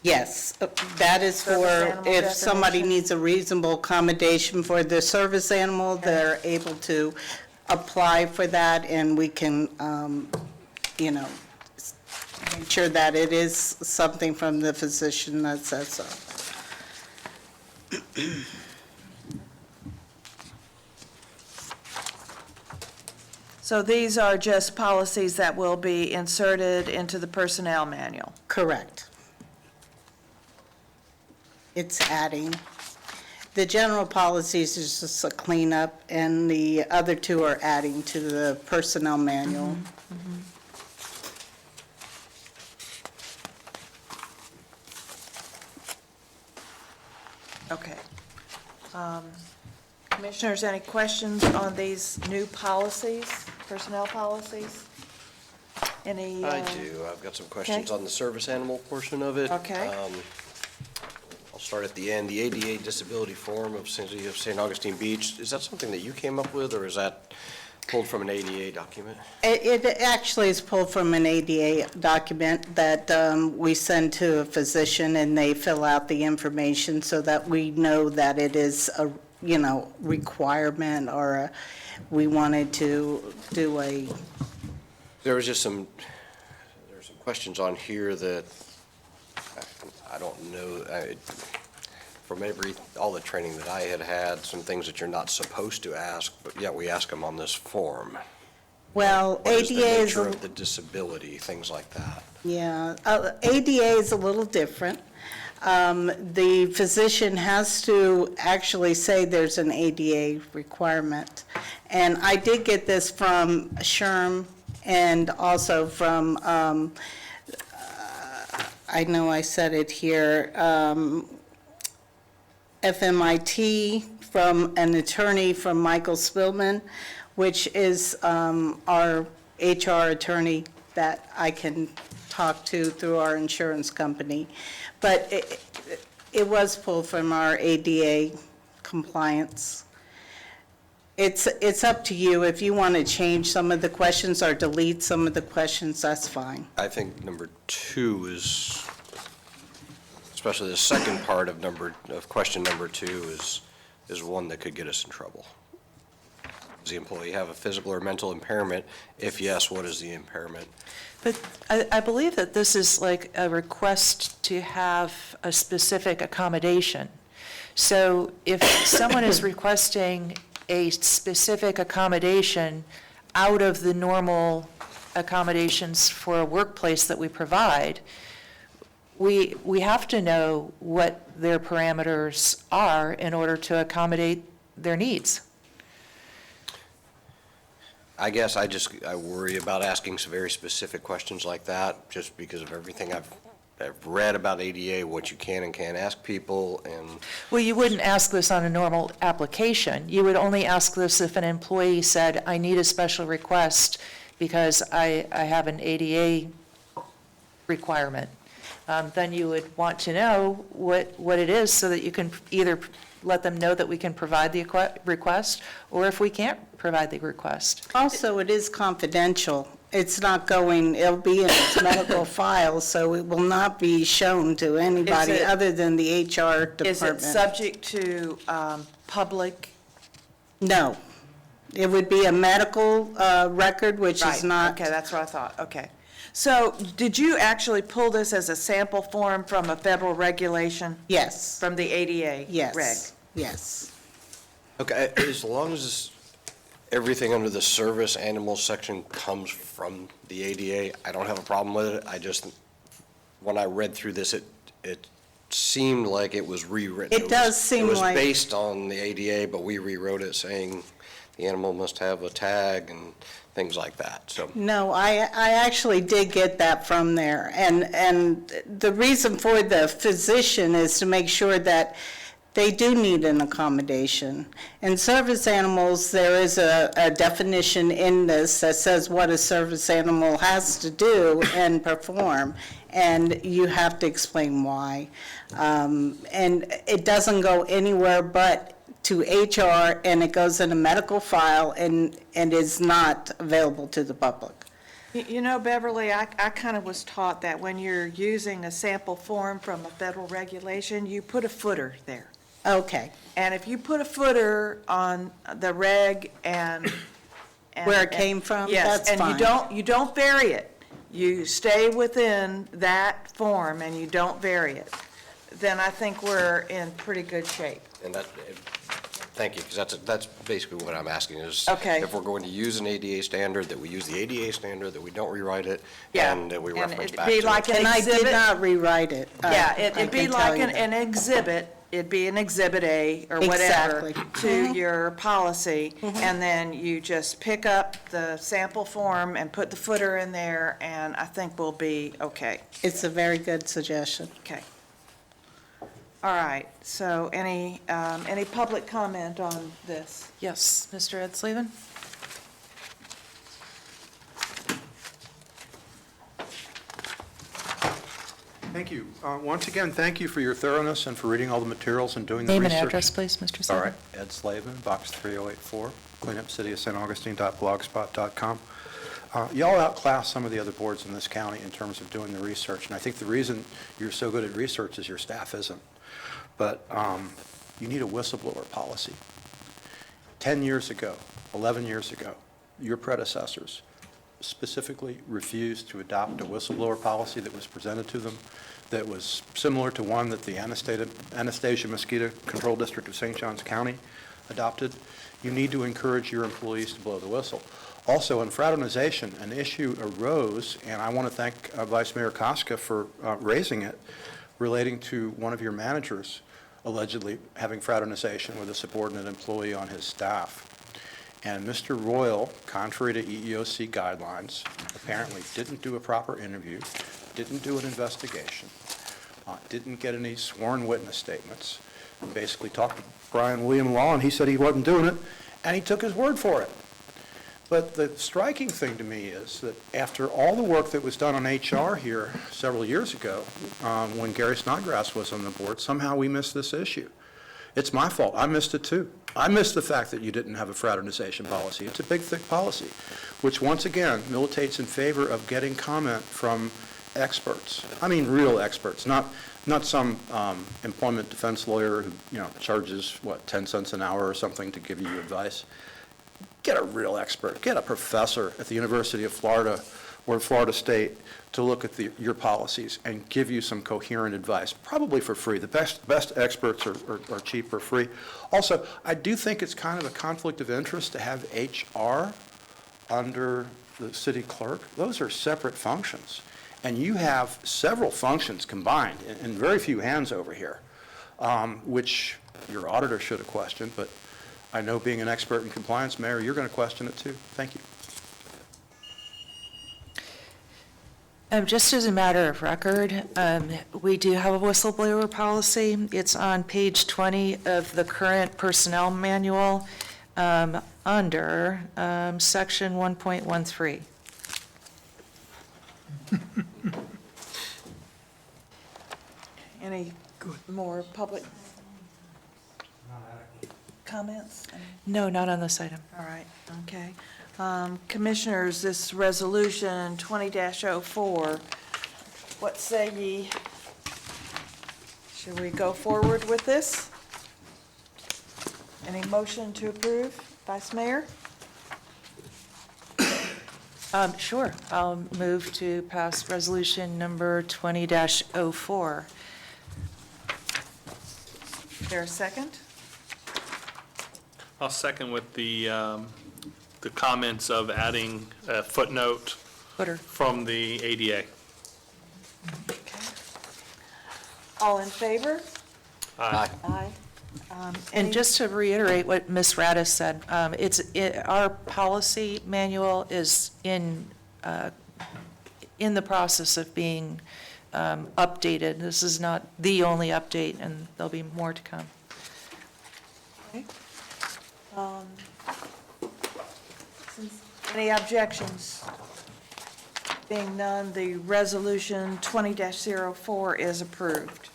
Yes, that is Service for animal if somebody definition. needs a reasonable accommodation for the service animal, they're able to apply for that, and we can, make sure that it is something from the physician that says so. So these are just policies that will be inserted into the personnel manual. Correct. It's adding. The general policies is just a cleanup, and the other two are adding to the personnel manual. Okay. Commissioners, any questions on these new policies, personnel policies? Any? I do. I've got some questions okay. on the service animal portion of it. Okay. I'll start at the end. The ADA disability form of City of St. Augustine Beach, is that something that you came up with, or is that pulled from an ADA document? It actually is pulled from an ADA document that we send to a physician, and they fill out the information so that we know that it is a, requirement, or we wanted to do a. There was just there's some questions on here that I don't know. From all the training that I had, some things that you're not supposed to ask, but yet we ask them on this form. Well, What is the ADA is nature a. of the disability, things like that. Yeah, ADA is a little different. The physician has to actually say there's an ADA requirement. And I did get this from SHRM and also from, I know I said it here, FMIT, from an attorney from Michael Spillman, which is our HR attorney that I can talk to through our insurance company. But it was pulled from our ADA compliance. It's up to you. If you want to change some of the questions or delete some of the questions, that's fine. I think number 2 is, especially the second part of question number 2 is one that could get us in trouble. Does the employee have a physical or mental impairment? If yes, what is the impairment? But I believe that this is like a request to have a specific accommodation. So if someone is requesting a specific accommodation out of the normal accommodations for a workplace that we provide, we have to know what their parameters are in order to accommodate their needs. I guess I worry about asking some very specific questions like that, just because of everything I've read about ADA, what you can and can't ask people, and. Well, you wouldn't ask this on a normal application. You would only ask this if an employee said, I need a special request because I have an ADA requirement. Then you would want to know what it is so that you can either let them know that we can provide the request, or if we can't provide the request. Also, it is confidential. It's not going, it'll be in its medical file, so it will not be shown to anybody other than the HR department. Is it subject to public? No. It would be a medical record, which is not. Okay, that's what I thought, okay. So did you actually pull this as a sample form from a federal regulation? Yes. From the ADA? Yes. Reg? Yes. Okay, as long as everything under the service animal section comes from the ADA, I don't have a problem with it. I just, when I read through this, it seemed like it was rewritten. It does seem like. It was based on the ADA, but we rewrote it saying the animal must have a tag and things like that, so. No, I actually did get that from there. And the reason for the physician is to make sure that they do need an accommodation. In service animals, there is a definition in this that says what a service animal has to do and perform, and you have to explain why. And it doesn't go anywhere but to HR, and it goes in a medical file and is not available to the public. You know, Beverly, I kind of was taught that when you're using a sample form from a federal regulation, you put a footer there. Okay. And if you put a footer on the reg and Where it came from? Yes, That's and fine. you don't vary it. You stay within that form and you don't vary it. Then I think we're in pretty good shape. And that, thank you, because that's basically what I'm asking is. Okay. If we're going to use an ADA standard, that we use the ADA standard, that we don't rewrite it, Yeah. and that we And reference it'd back be to like it. an And I did exhibit. not rewrite it. Yeah, I it'd be can tell like you an that. exhibit, it'd be an exhibit A or whatever Exactly. to your policy, and then you just pick up the sample form and put the footer in there, and I think we'll be okay. It's a very good suggestion. Okay. All right, so any public comment on this? Yes, Mr. Edslavin? Thank you. Once again, thank you for your thoroughness and for reading all the materials and doing the research. Name and address, please, Mr. All Slavin. right, Ed Slavin, Box 3084, cleanupcityofstaugustine.blogspot.com. Y'all outclass some of the other boards in this county in terms of doing the research, and I think the reason you're so good at research is your staff isn't. But you need a whistleblower policy. 10 years ago, 11 years ago, your predecessors specifically refused to adopt a whistleblower policy that was presented to them that was similar to one that the Anastasia Mosquito Control District of St. Johns County adopted. You need to encourage your employees to blow the whistle. Also, in fraternization, an issue arose, and I want to thank Vice Mayor Koska for raising it, relating to one of your managers allegedly having fraternization with a subordinate employee on his staff. And Mr. Royal, contrary to EEOC guidelines, apparently didn't do a proper interview, didn't do an investigation, didn't get any sworn witness statements, basically talked to Brian William Law, and he said he wasn't doing it, and he took his word for it. But the striking thing to me is that after all the work that was done on HR here several years ago, when Gary Snodgrass was on the board, somehow we missed this issue. It's my fault. I missed it too. I missed the fact that you didn't have a fraternization policy. It's a big, thick policy, which once again militates in favor of getting comment from experts. I mean real experts, not some employment defense lawyer who, charges, 10 cents an hour or something to give you advice. Get a real expert. Get a professor at the University of Florida or Florida State to look at your policies and give you some coherent advice, probably for free. The best experts are cheap or free. Also, I do think it's kind of a conflict of interest to have HR under the city clerk. Those are separate functions. And you have several functions combined in very few hands over here, which your auditor should have questioned, but I know being an expert in compliance, Mayor, you're going to question it too. Thank you. Just as a matter of record, we do have a whistleblower policy. It's on page 20 of the current personnel manual under section 1.13. Any more public comments? No, not on this item. All right, okay. Commissioners, this resolution 20-04, what say ye? Should we go forward with this? Any motion to approve, Vice Mayor? Sure. I'll move to pass resolution number 20-04. Is there a second? I'll second with the comments of adding a footnote Footer. from the ADA. All in favor? Aye. Aye. And just to reiterate what Ms. Radis said, our policy manual is in the process of being updated. This is not the only update, and there'll be more to come. Okay. Any objections? Being none, the resolution 20-04 is approved.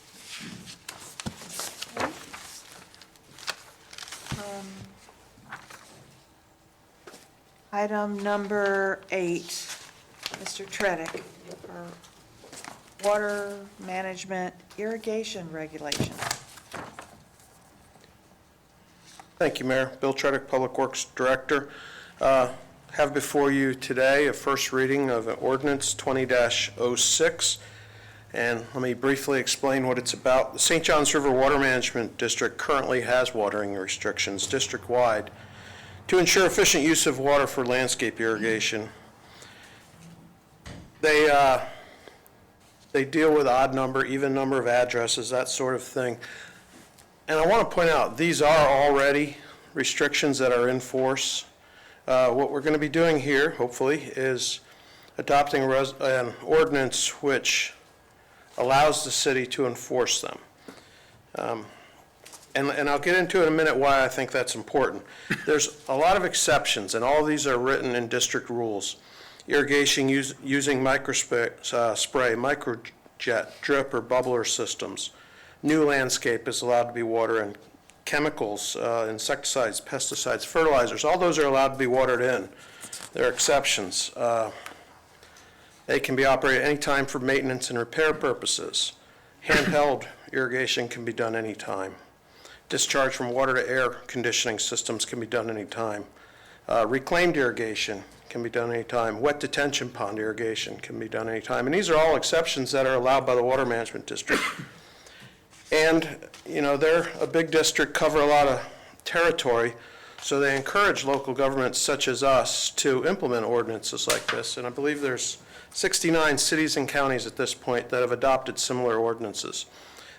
Item number 8, Mr. Tredick, for water management irrigation regulation. Thank you, Mayor. Bill Tredick, Public Works Director. Have before you today a first reading of ordinance 20-06. And let me briefly explain what it's about. The St. Johns River Water Management District currently has watering restrictions district-wide to ensure efficient use of water for landscape irrigation. They deal with odd number, even number of addresses, that sort of thing. And I want to point out, these are already restrictions that are in force. What we're going to be doing here, hopefully, is adopting an ordinance which allows the city to enforce them. And I'll get into in a minute why I think that's important. There's a lot of exceptions, and all these are written in district rules. Irrigation using microspray, microjet, drip, or bubbler systems. New landscape is allowed to be watered, and chemicals, insecticides, pesticides, fertilizers, all those are allowed to be watered in. There are exceptions. They can be operated anytime for maintenance and repair purposes. Handheld irrigation can be done anytime. Discharge from water to air conditioning systems can be done anytime. Reclaimed irrigation can be done anytime. Wet detention pond irrigation can be done anytime. And these are all exceptions that are allowed by the Water Management District. And, you know, they're a big district, cover a lot of territory, so they encourage local governments such as us to implement ordinances like this. And I believe there's 69 cities and counties at this point that have adopted similar ordinances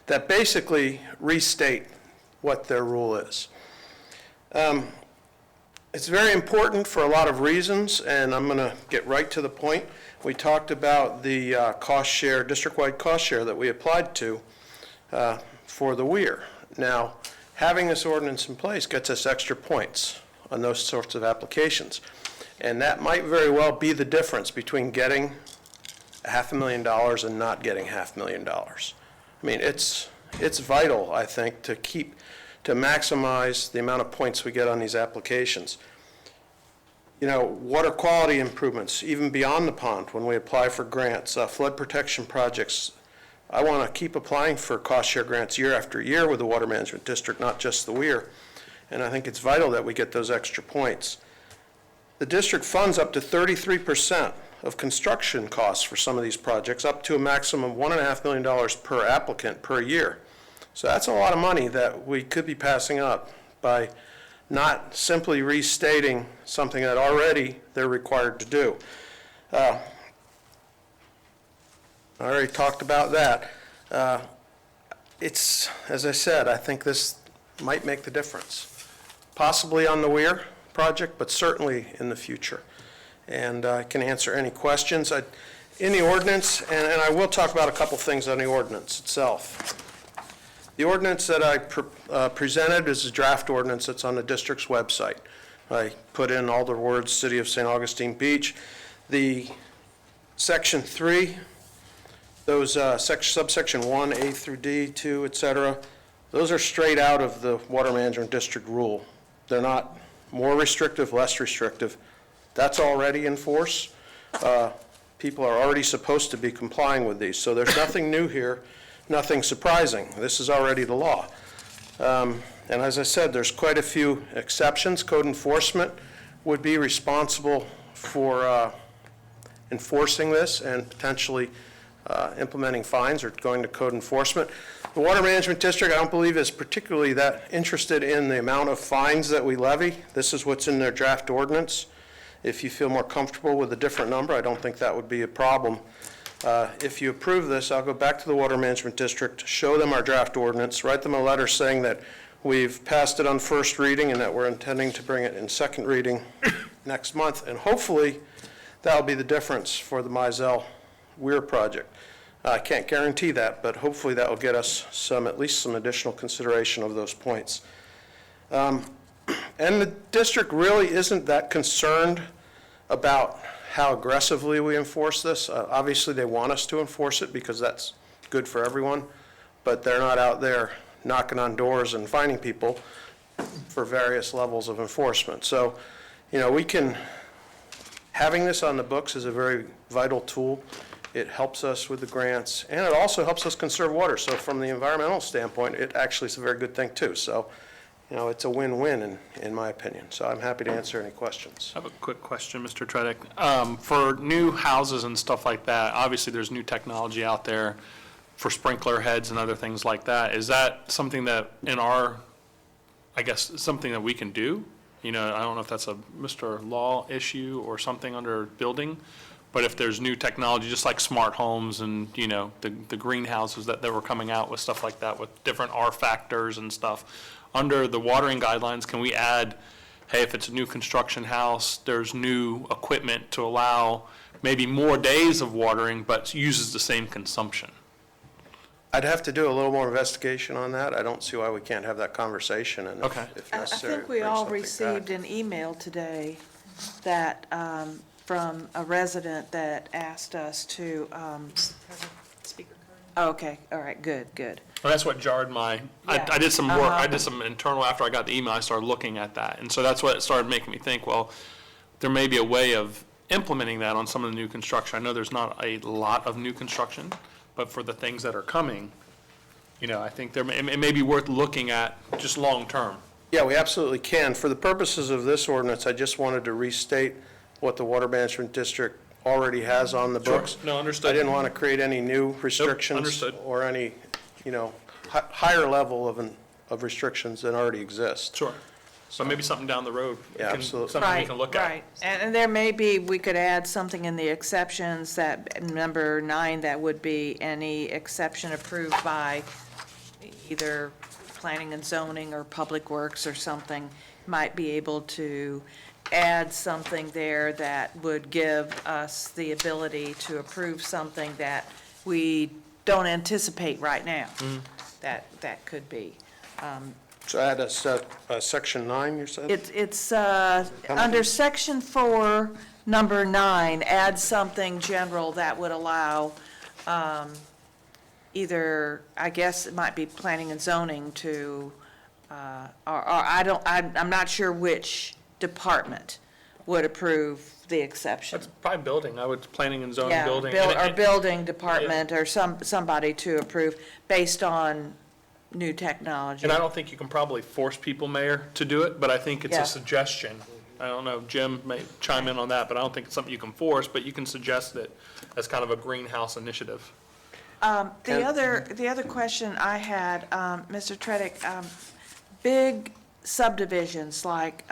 that basically restate what their rule is. It's very important for a lot of reasons, and I'm going to get right to the point. We talked about the cost share, district-wide cost share that we applied to for the WEIR. Now, having this ordinance in place gets us extra points on those sorts of applications. And that might very well be the difference between getting $500,000 and not getting $500,000. I mean, it's vital, I think, to maximize the amount of points we get on these applications. You know, water quality improvements, even beyond the pond, when we apply for grants, flood protection projects. I want to keep applying for cost share grants year after year with the Water Management District, not just the WEIR. And I think it's vital that we get those extra points. The district funds up to 33% of construction costs for some of these projects, up to a maximum of $1.5 million per applicant per year. So that's a lot of money that we could be passing up by not simply restating something that already they're required to do. I already talked about that. It's, as I said, I think this might make the difference. Possibly on the WEIR project, but certainly in the future. And I can answer any questions. In the ordinance, and I will talk about a couple things on the ordinance itself. The ordinance that I presented is a draft ordinance that's on the district's website. I put in all the words City of St. Augustine Beach. The Section 3, those subsection 1, A through D, 2, et cetera, those are straight out of the Water Management District rule. They're not more restrictive, less restrictive. That's already in force. People are already supposed to be complying with these. So there's nothing new here, nothing surprising. This is already the law. And as I said, there's quite a few exceptions. Code enforcement would be responsible for enforcing this and potentially implementing fines or going to code enforcement. The Water Management District, I don't believe, is particularly that interested in the amount of fines that we levy. This is what's in their draft ordinance. If you feel more comfortable with a different number, I don't think that would be a problem. If you approve this, I'll go back to the Water Management District, show them our draft ordinance, write them a letter saying that we've passed it on first reading and that we're intending to bring it in second reading next month. And hopefully, that'll be the difference for the Mizell WEIR project. I can't guarantee that, but hopefully that will get us at least some additional consideration of those points. And the district really isn't that concerned about how aggressively we enforce this. Obviously, they want us to enforce it because that's good for everyone, but they're not out there knocking on doors and finding people for various levels of enforcement. So, you know, we can having this on the books is a very vital tool. It helps us with the grants, and it also helps us conserve water. So from the environmental standpoint, it actually is a very good thing too. So, it's a win-win in my opinion. So I'm happy to answer any questions. I have a quick question, Mr. Tredick. For new houses and stuff like that, obviously there's new technology out there for sprinkler heads and other things like that. Is that something that something that we can do? I don't know if that's a Mr. Law issue or something under building, but if there's new technology, just like smart homes and, the greenhouses that were coming out with stuff like that with different R factors and stuff, under the watering guidelines, can we add, hey, if it's a new construction house, there's new equipment to allow maybe more days of watering, but uses the same consumption? I'd have to do a little more investigation on that. I don't see why we can't have that conversation, and Okay. if I necessary. think we bring all something received back. an email today that, from a resident that asked us to, okay, all right, good. Well, that's what jarred my, I did some work, I did some internal, after I got the email, I started looking at that. And so that's what started making me think, well, there may be a way of implementing that on some of the new construction. I know there's not a lot of new construction, but for the things that are coming, I think it may be worth looking at just long-term. Yeah, we absolutely can. For the purposes of this ordinance, I just wanted to restate what the Water Management District already has on the Sure. books. No, understood. I didn't want to create any new restrictions. understood. Or any, higher level of restrictions than already exist. Sure. So maybe something down the road. Yeah, absolutely. Something we can look at. Right, and there may be, we could add something in the exceptions, that number 9, that would be any exception approved by either planning and zoning or public works or something, might be able to add something there that would give us the ability to approve something that we don't anticipate right now. That could be. So add a section 9, you said? It's under section 4, number 9, add something general that would allow either, I guess it might be planning and zoning to, I'm not sure which department would approve the exception. That's probably building, planning and zoning, Yeah, building. or building department, or somebody to approve based on new technology. And I don't think you can probably force people, Mayor, to do it, but I think it's Yeah. a suggestion. I don't know, Jim may chime in on that, but I don't think it's something you can force, but you can suggest it as kind of a greenhouse initiative. The other question I had, Mr. Tredick, big subdivisions like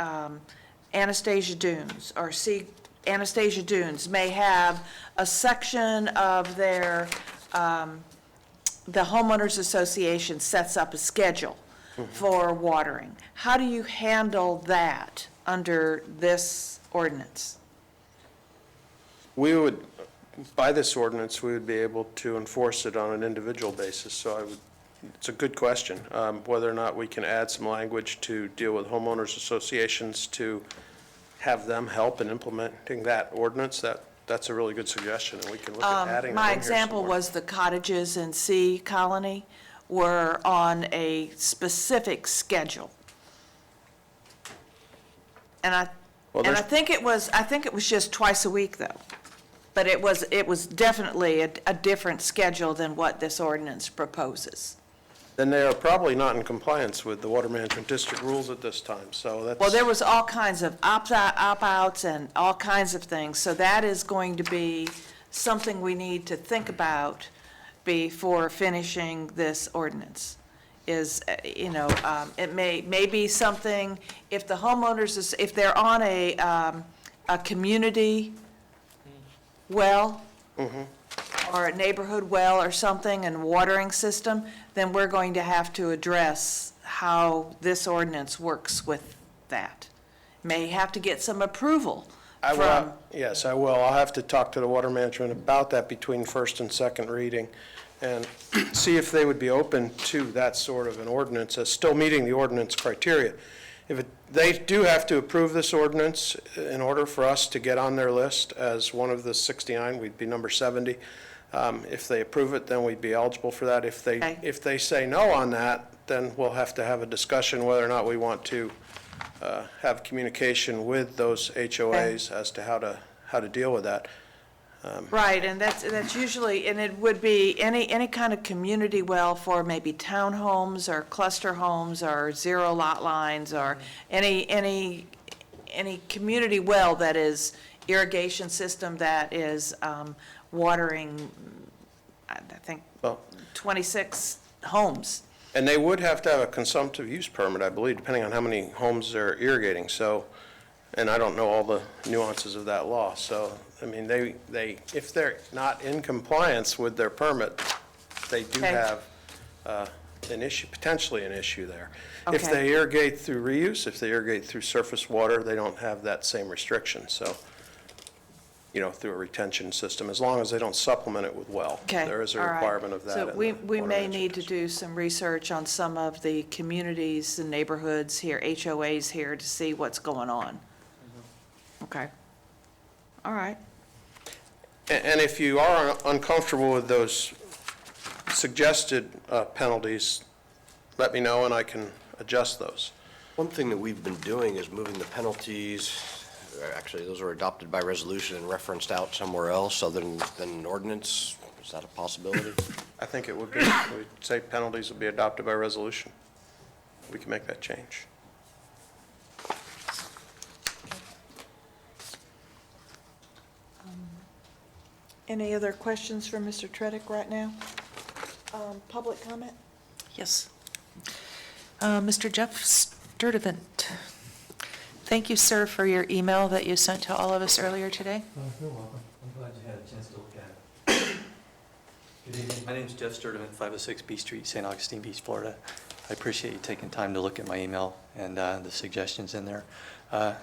Anastasia Dunes or Anastasia Dunes may have a section of their, the homeowners association sets up a schedule for watering. How do you handle that under this ordinance? We would, by this ordinance, we would be able to enforce it on an individual basis. So it's a good question, whether or not we can add some language to deal with homeowners associations to have them help in implementing that ordinance. That's a really good suggestion, and we can look at adding that My in here example somewhere. was the cottages in Sea Colony were on a specific schedule. And I think it was just twice a week, though. But it was definitely a different schedule than what this ordinance proposes. Then they are probably not in compliance with the Water Management District rules at this time, so that's. Well, there was all kinds of opt-outs and all kinds of things, so that is going to be something we need to think about before finishing this ordinance. Is, it may be something, if the homeowners, if they're on a community well, or a neighborhood well or something and watering system, then we're going to have to address how this ordinance works with that. May have to get some approval from. Yes, I will. I'll have to talk to the Water Management about that between first and second reading and see if they would be open to that sort of an ordinance as still meeting the ordinance criteria. They do have to approve this ordinance in order for us to get on their list as one of the 69, we'd be number 70. If they approve it, then we'd be eligible for that. If they say no on that, then we'll have to have a discussion whether or not we want to have communication with those HOAs as to how to deal with that. Right, and that's usually, and it would be any kind of community well for maybe townhomes or cluster homes or zero lot lines or any community well that is irrigation system that is watering, I think, Well, 26 homes. and they would have to have a consumptive use permit, I believe, depending on how many homes they're irrigating, so, and I don't know all the nuances of that law, so, I mean, they, if they're not in compliance with their permit, they do Okay. have an issue, potentially an issue there. If Okay. they irrigate through reuse, if they irrigate through surface water, they don't have that same restriction, so, through a retention system, as long as they don't supplement it with well. Okay, There is a all right. requirement of that. So in the we water may management need to do some research on some of the communities and neighborhoods here, HOAs here, to see what's going on. Okay. All right. And if you are uncomfortable with those suggested penalties, let me know and I can adjust those. One thing that we've been doing is moving the penalties, actually, those are adopted by resolution and referenced out somewhere else other than an ordinance. Is that a possibility? I think it would be. We'd say penalties will be adopted by resolution. We can make that change. Any other questions for Mr. Tredick right now? Public comment? Yes. Mr. Jeff Sturdivant, thank you, sir, for your email that you sent to all of us earlier today. You're welcome. I'm glad you had a chance to look at it. Good evening. My name's Jeff Sturdivant, 506 B Street, St. Augustine Beach, Florida. I appreciate you taking time to look at my email and the suggestions in there.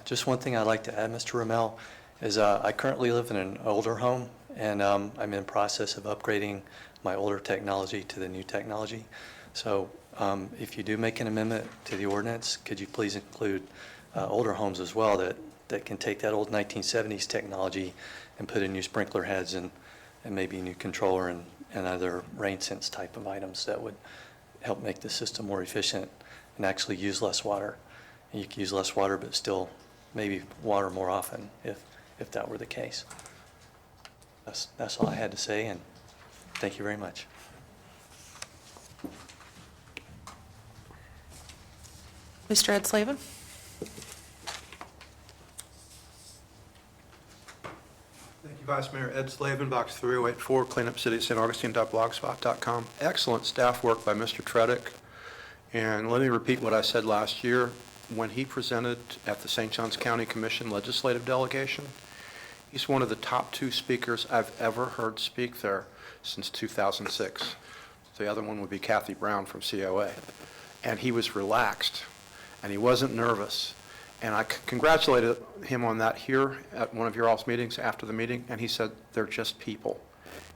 Just one thing I'd like to add, Mr. Rommel, is I currently live in an older home, and I'm in the process of upgrading my older technology to the new technology. So if you do make an amendment to the ordinance, could you please include older homes as well that can take that old 1970s technology and put in new sprinkler heads and maybe a new controller and other rain sense type of items that would help make the system more efficient and actually use less water. And you can use less water, but still maybe water more often if that were the case. That's all I had to say, and thank you very much. Mr. Ed Slavin? Thank you, Vice Mayor. Ed Slavin, Box 3084, cleanupcity@staugustine.blogspot.com. Excellent staff work by Mr. Tredick. And let me repeat what I said last year when he presented at the St. Johns County Commission Legislative Delegation. He's one of the top 2 speakers I've ever heard speak there since 2006. The other one would be Kathy Brown from COA. And he was relaxed, and he wasn't nervous. And I congratulated him on that here at one of your all's meetings after the meeting, and he said, they're just people.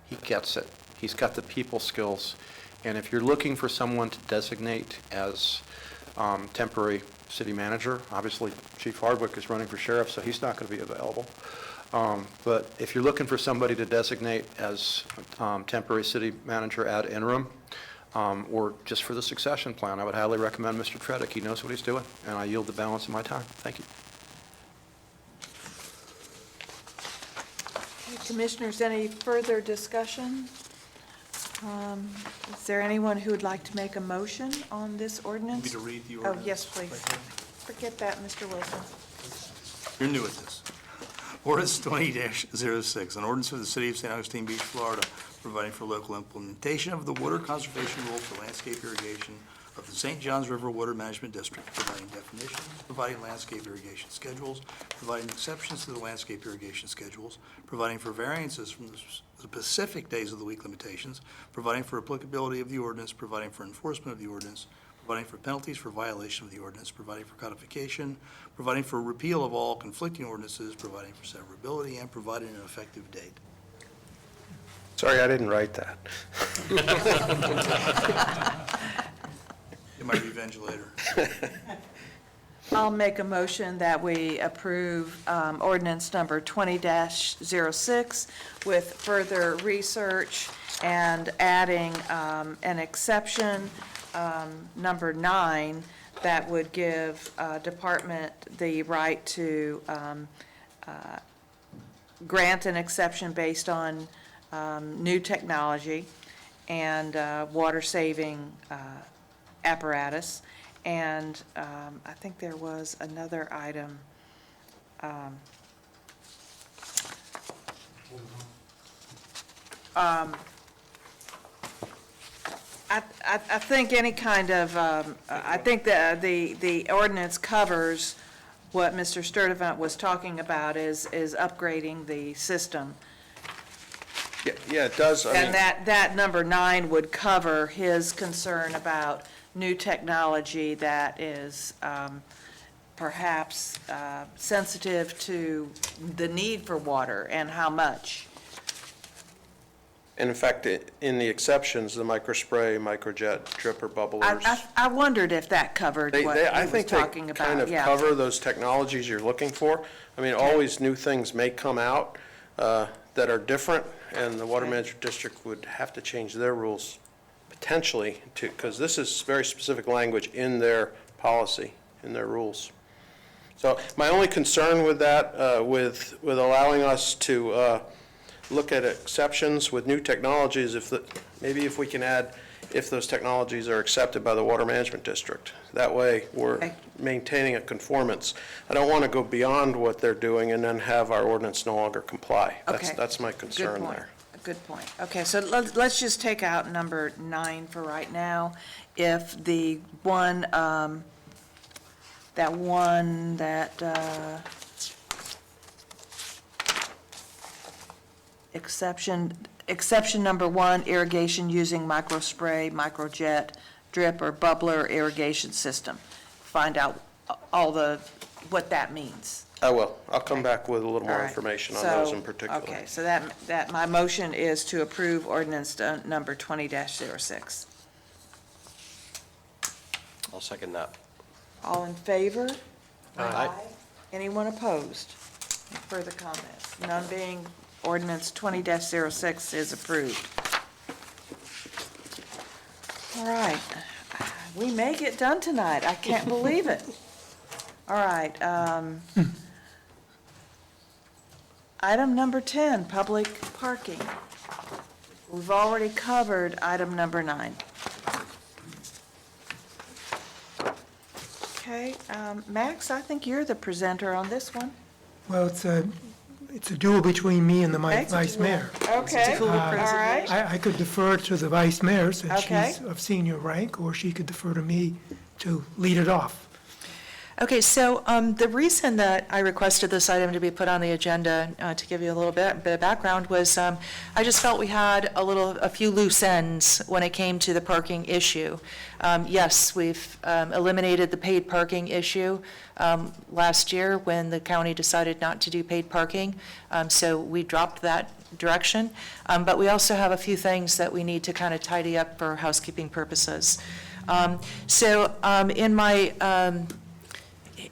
He gets it. He's got the people skills. And if you're looking for someone to designate as temporary city manager, obviously Chief Hardwick is running for sheriff, so he's not going to be available. But if you're looking for somebody to designate as temporary city manager ad interim, or just for the succession plan, I would highly recommend Mr. Tredick. He knows what he's doing, and I yield the balance of my time. Thank you. Commissioners, any further discussion? Is there anyone who would like to make a motion on this ordinance? Me to read the Oh, ordinance? yes, please. Forget that, Mr. Wilson. You're new at this. Ordinance 20-06, an ordinance of the City of St. Augustine Beach, Florida, providing for local implementation of the water conservation rule for landscape irrigation of the St. Johns River Water Management District, providing definitions, providing landscape irrigation schedules, providing exceptions to the landscape irrigation schedules, providing for variances from the specific days of the week limitations, providing for applicability of the ordinance, providing for enforcement of the ordinance, providing for penalties for violation of the ordinance, providing for codification, providing for repeal of all conflicting ordinances, providing for severability, and providing an effective date. Sorry, I didn't write that. Get my revenge later. I'll make a motion that we approve ordinance number 20-06 with further research and adding an exception, number 9, that would give department the right to grant an exception based on new technology and water-saving apparatus. And I think there was another item. I think any kind of, I think the ordinance covers what Mr. Sturtevant was talking about is upgrading the system. Yeah, it does. I mean, And that number 9 would cover his concern about new technology that is perhaps sensitive to the need for water and how much. And in fact, in the exceptions, the microspray, microjet, dripper, bubblers. I wondered if that covered what he I was think talking they about. kind of Yeah. cover those technologies you're looking for. I mean, always new things may come out that are different, and the Water Management District would have to change their rules potentially to, because this is very specific language in their policy, in their rules. So my only concern with that, with allowing us to look at exceptions with new technologies, maybe if we can add, if those technologies are accepted by the Water Management District. That way, we're maintaining a conformance. I don't want to go beyond what they're doing and then have our ordinance no longer comply. Okay. That's my concern Good point. there. Good point. Okay, so let's just take out number 9 for right now. If the one, exception number 1, irrigation using microspray, microjet, drip, or bubbler irrigation system. Find out what that means. I will. I'll come back with a little All more right. information on those So, in particular. Okay, so that, my motion is to approve ordinance number 20-06. I'll second that. All in favor? Aye. Anyone opposed? Any further comments? None being, ordinance 20-06 is approved. All right, we may get done tonight. I can't believe it. All right, item number 10, public parking. We've already covered item number 9. Okay, Max, I think you're the presenter on this one. Well, it's a duel between me and the Okay. vice mayor. Okay, all right. I could defer to the vice mayor since Okay. she's of senior rank, or she could defer to me to lead it off. Okay, so the reason that I requested this item to be put on the agenda, to give you a little bit of background, was I just felt we had a few loose ends when it came to the parking issue. Yes, we've eliminated the paid parking issue last year when the county decided not to do paid parking, so we dropped that direction. But we also have a few things that we need to kind of tidy up for housekeeping purposes.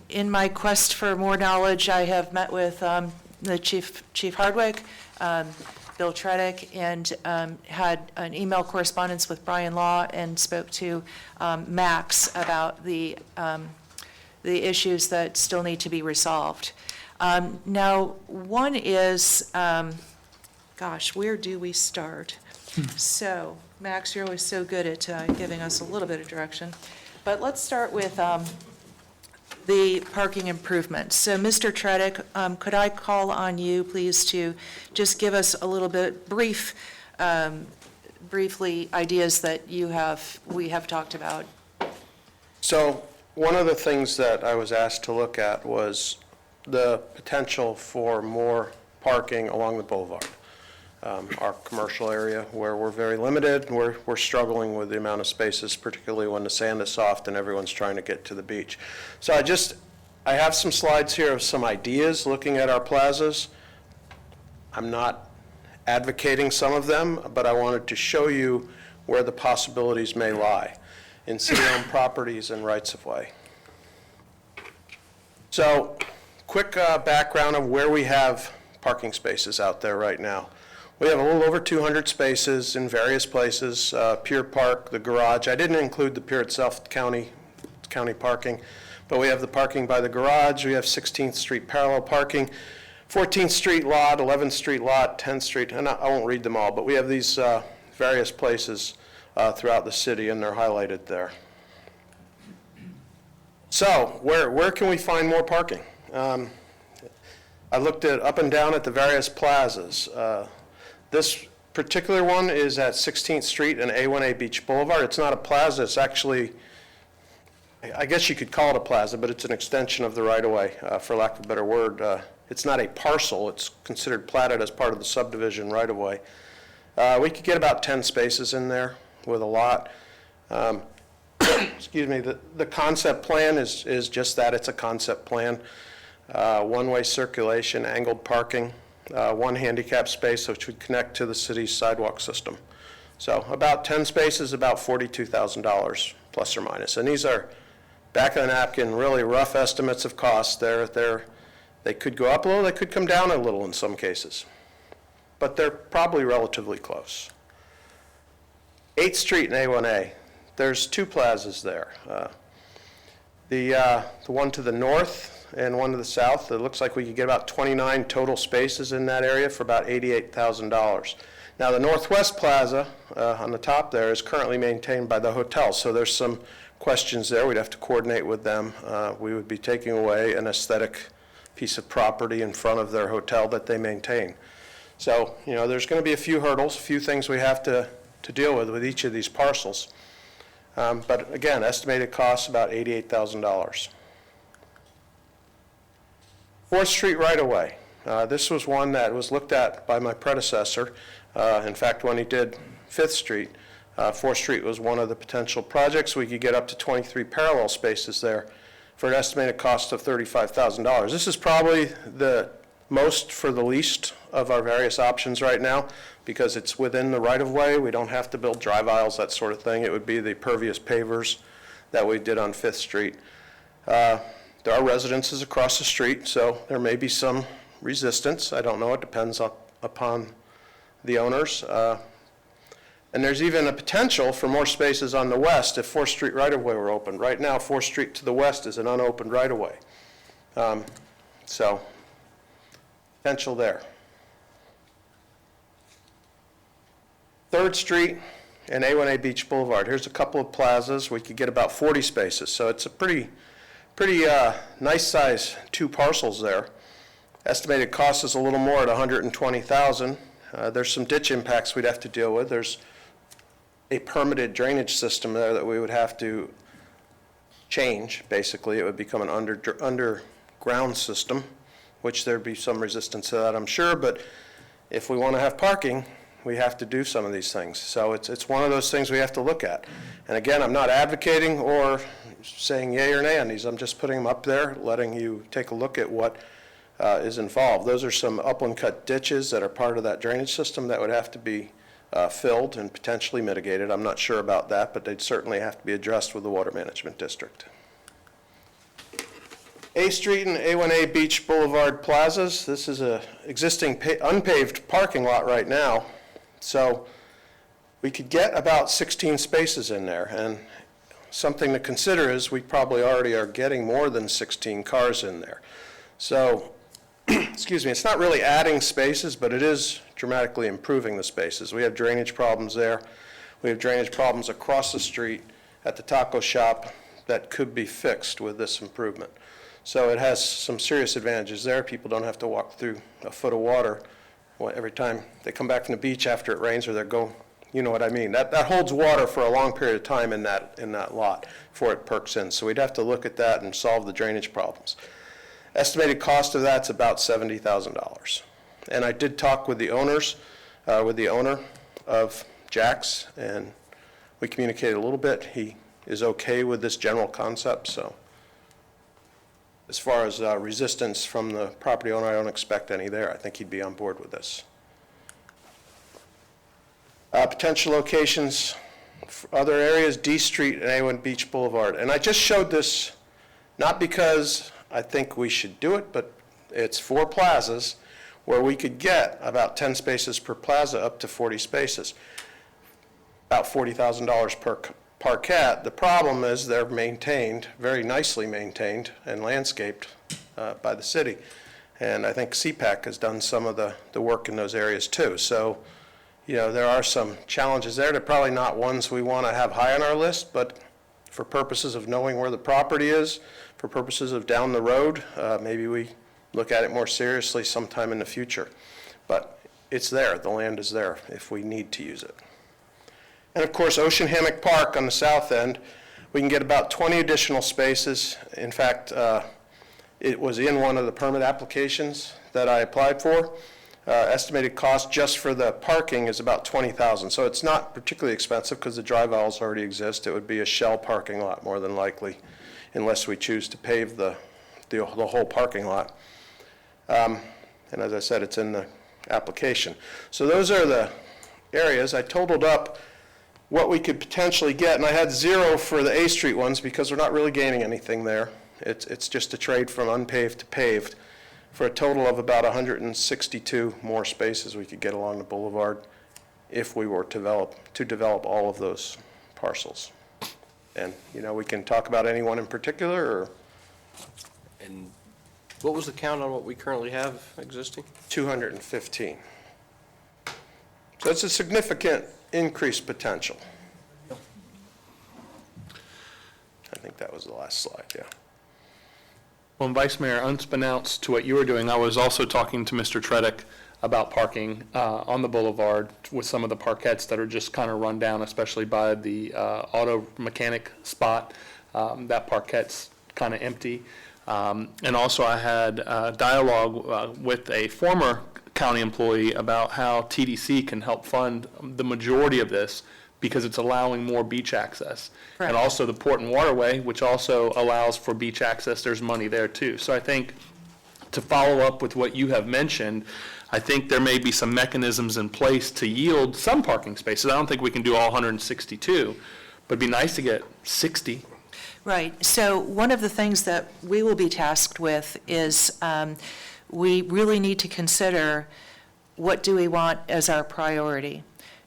In my quest for more knowledge, I have met with the Chief Hardwick, Bill Tredick, and had an email correspondence with Brian Law and spoke to Max about the issues that still need to be resolved. Now, one is, where do we start? So, Max, you're always so good at giving us a little bit of direction. But let's start with the parking improvements. So, Mr. Tredick, could I call on you, please, to just give us a little bit briefly ideas that we have talked about? So one of the things that I was asked to look at was the potential for more parking along the boulevard. Our commercial area where we're very limited, we're struggling with the amount of spaces, particularly when the sand is soft and everyone's trying to get to the beach. So I have some slides here of some ideas looking at our plazas. I'm not advocating some of them, but I wanted to show you where the possibilities may lie in city-owned properties and rights-of-way. So, quick background of where we have parking spaces out there right now. We have a little over 200 spaces in various places, Pier Park, the garage. I didn't include the pier itself, county parking, but we have the parking by the garage. We have 16th Street parallel parking. 14th Street lot, 11th Street lot, 10th Street, and I won't read them all, but we have these various places throughout the city, and they're highlighted there. So where can we find more parking? I looked at up and down at the various plazas. This particular one is at 16th Street and A1A Beach Boulevard. It's not a plaza, it's actually, I guess you could call it a plaza, but it's an extension of the right-of-way, for lack of a better word. It's not a parcel, it's considered platted as part of the subdivision right-of-way. We could get about 10 spaces in there with a lot. Excuse me, the concept plan is just that, it's a concept plan. One-way circulation, angled parking, one handicap space which would connect to the city's sidewalk system. So about 10 spaces, about $42,000 plus or minus. And these are back of the napkin, really rough estimates of costs. They could go up a little, they could come down a little in some cases, but they're probably relatively close. 8th Street and A1A, there's two plazas there. The one to the north and one to the south, it looks like we could get about 29 total spaces in that area for about $88,000. Now the Northwest Plaza on the top there is currently maintained by the hotel, so there's some questions there. We'd have to coordinate with them. We would be taking away an aesthetic piece of property in front of their hotel that they maintain. So, there's going to be a few hurdles, a few things we have to deal with each of these parcels. But again, estimated cost about $88,000. 4th Street right-of-way. This was one that was looked at by my predecessor. In fact, when he did 5th Street, 4th Street was one of the potential projects. We could get up to 23 parallel spaces there for an estimated cost of $35,000. This is probably the most for the least of our various options right now because it's within the right-of-way. We don't have to build drive aisles, that sort of thing. It would be the pervious pavers that we did on 5th Street. There are residences across the street, so there may be some resistance. I don't know. It depends upon the owners. And there's even a potential for more spaces on the west if 4th Street right-of-way were opened. Right now, 4th Street to the west is an unopened right-of-way. So, potential there. 3rd Street and A1A Beach Boulevard. Here's a couple of plazas. We could get about 40 spaces. So it's a pretty nice size two parcels there. Estimated cost is a little more at $120,000. There's some ditch impacts we'd have to deal with. There's a permitted drainage system there that we would have to change. Basically, it would become an underground system, which there'd be some resistance to that, I'm sure. But if we want to have parking, we have to do some of these things. So it's one of those things we have to look at. And again, I'm not advocating or saying yay or nay on these. I'm just putting them up there, letting you take a look at what is involved. Those are some upland cut ditches that are part of that drainage system that would have to be filled and potentially mitigated. I'm not sure about that, but they'd certainly have to be addressed with the Water Management District. A Street and A1A Beach Boulevard plazas. This is a existing unpaved parking lot right now. So we could get about 16 spaces in there. And something to consider is we probably already are getting more than 16 cars in there. So, excuse me, it's not really adding spaces, but it is dramatically improving the spaces. We have drainage problems there. We have drainage problems across the street at the taco shop that could be fixed with this improvement. So it has some serious advantages there. People don't have to walk through a foot of water every time they come back from the beach after it rains or they go, you know what I mean. That holds water for a long period of time in that lot before it perks in. So we'd have to look at that and solve the drainage problems. Estimated cost of that's about $70,000. And I did talk with the owners, with the owner of Jack's, and we communicated a little bit. He is okay with this general concept, so as far as resistance from the property owner, I don't expect any there. I think he'd be on board with this. Potential locations for other areas, D Street and A1 Beach Boulevard. And I just showed this not because I think we should do it, but it's 4 plazas where we could get about 10 spaces per plaza up to 40 spaces, about $40,000 per parquet. The problem is they're maintained, very nicely maintained and landscaped by the city. And I think CPAC has done some of the work in those areas too. So, there are some challenges there. They're probably not ones we want to have high on our list, but for purposes of knowing where the property is, for purposes of down the road, maybe we look at it more seriously sometime in the future. But it's there, the land is there if we need to use it. And of course, Ocean Hammock Park on the south end, we can get about 20 additional spaces. In fact, it was in one of the permit applications that I applied for. Estimated cost just for the parking is about $20,000. So it's not particularly expensive because the drive aisles already exist. It would be a shell parking lot more than likely, unless we choose to pave the whole parking lot. And as I said, it's in the application. So those are the areas. I totaled up what we could potentially get, and I had 0 for the A Street ones because we're not really gaining anything there. It's just a trade from unpaved to paved for a total of about 162 more spaces we could get along the boulevard if we were to develop all of those parcels. And, we can talk about any one in particular, or? And what was the count on what we currently have existing? 215. So it's a significant increased potential. I think that was the last slide, yeah. Well, Vice Mayor, unbeknownst to what you were doing, I was also talking to Mr. Tredick about parking on the boulevard with some of the parkettes that are just kind of run down, especially by the auto mechanic spot. That parquette's kind of empty. And also I had dialogue with a former county employee about how TDC can help fund the majority of this because it's allowing more beach access. Right. And also the Port and Waterway, which also allows for beach access, there's money there too. So I think to follow up with what you have mentioned, I think there may be some mechanisms in place to yield some parking spaces. I don't think we can do all 162, but it'd be nice to get 60. Right. So one of the things that we will be tasked with is we really need to consider what do we want as our priority.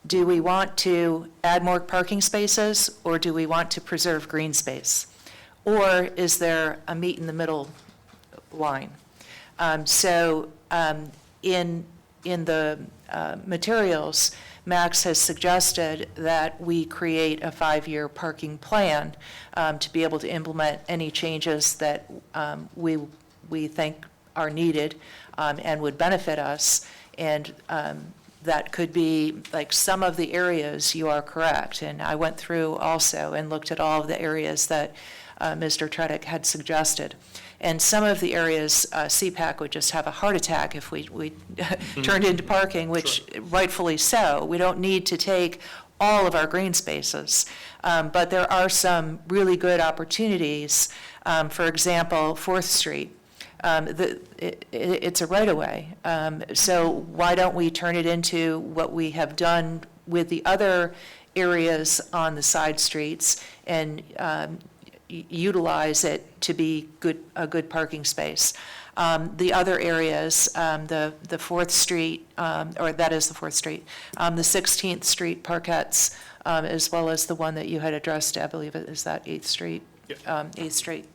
Do we want to add more parking spaces, or do we want to preserve green space? Or is there a meet in the middle line? In the materials, Max has suggested that we create a 5-year parking plan to be able to implement any changes that we think are needed and would benefit us. And that could be, like, some of the areas, you are correct. And I went through also and looked at all of the areas that Mr. Tredick had suggested. And some of the areas, CPAC would just have a heart attack if we turned into parking, which rightfully so. We don't need to take all of our green spaces. But there are some really good opportunities. For example, 4th Street. It's a right-of-way. So why don't we turn it into what we have done with the other areas on the side streets and utilize it to be a good parking space. The other areas, the 4th Street, or that is the 4th Street, the 16th Street parkettes, as well as the one that you had addressed, I believe it is that 8th Street, 8th Street,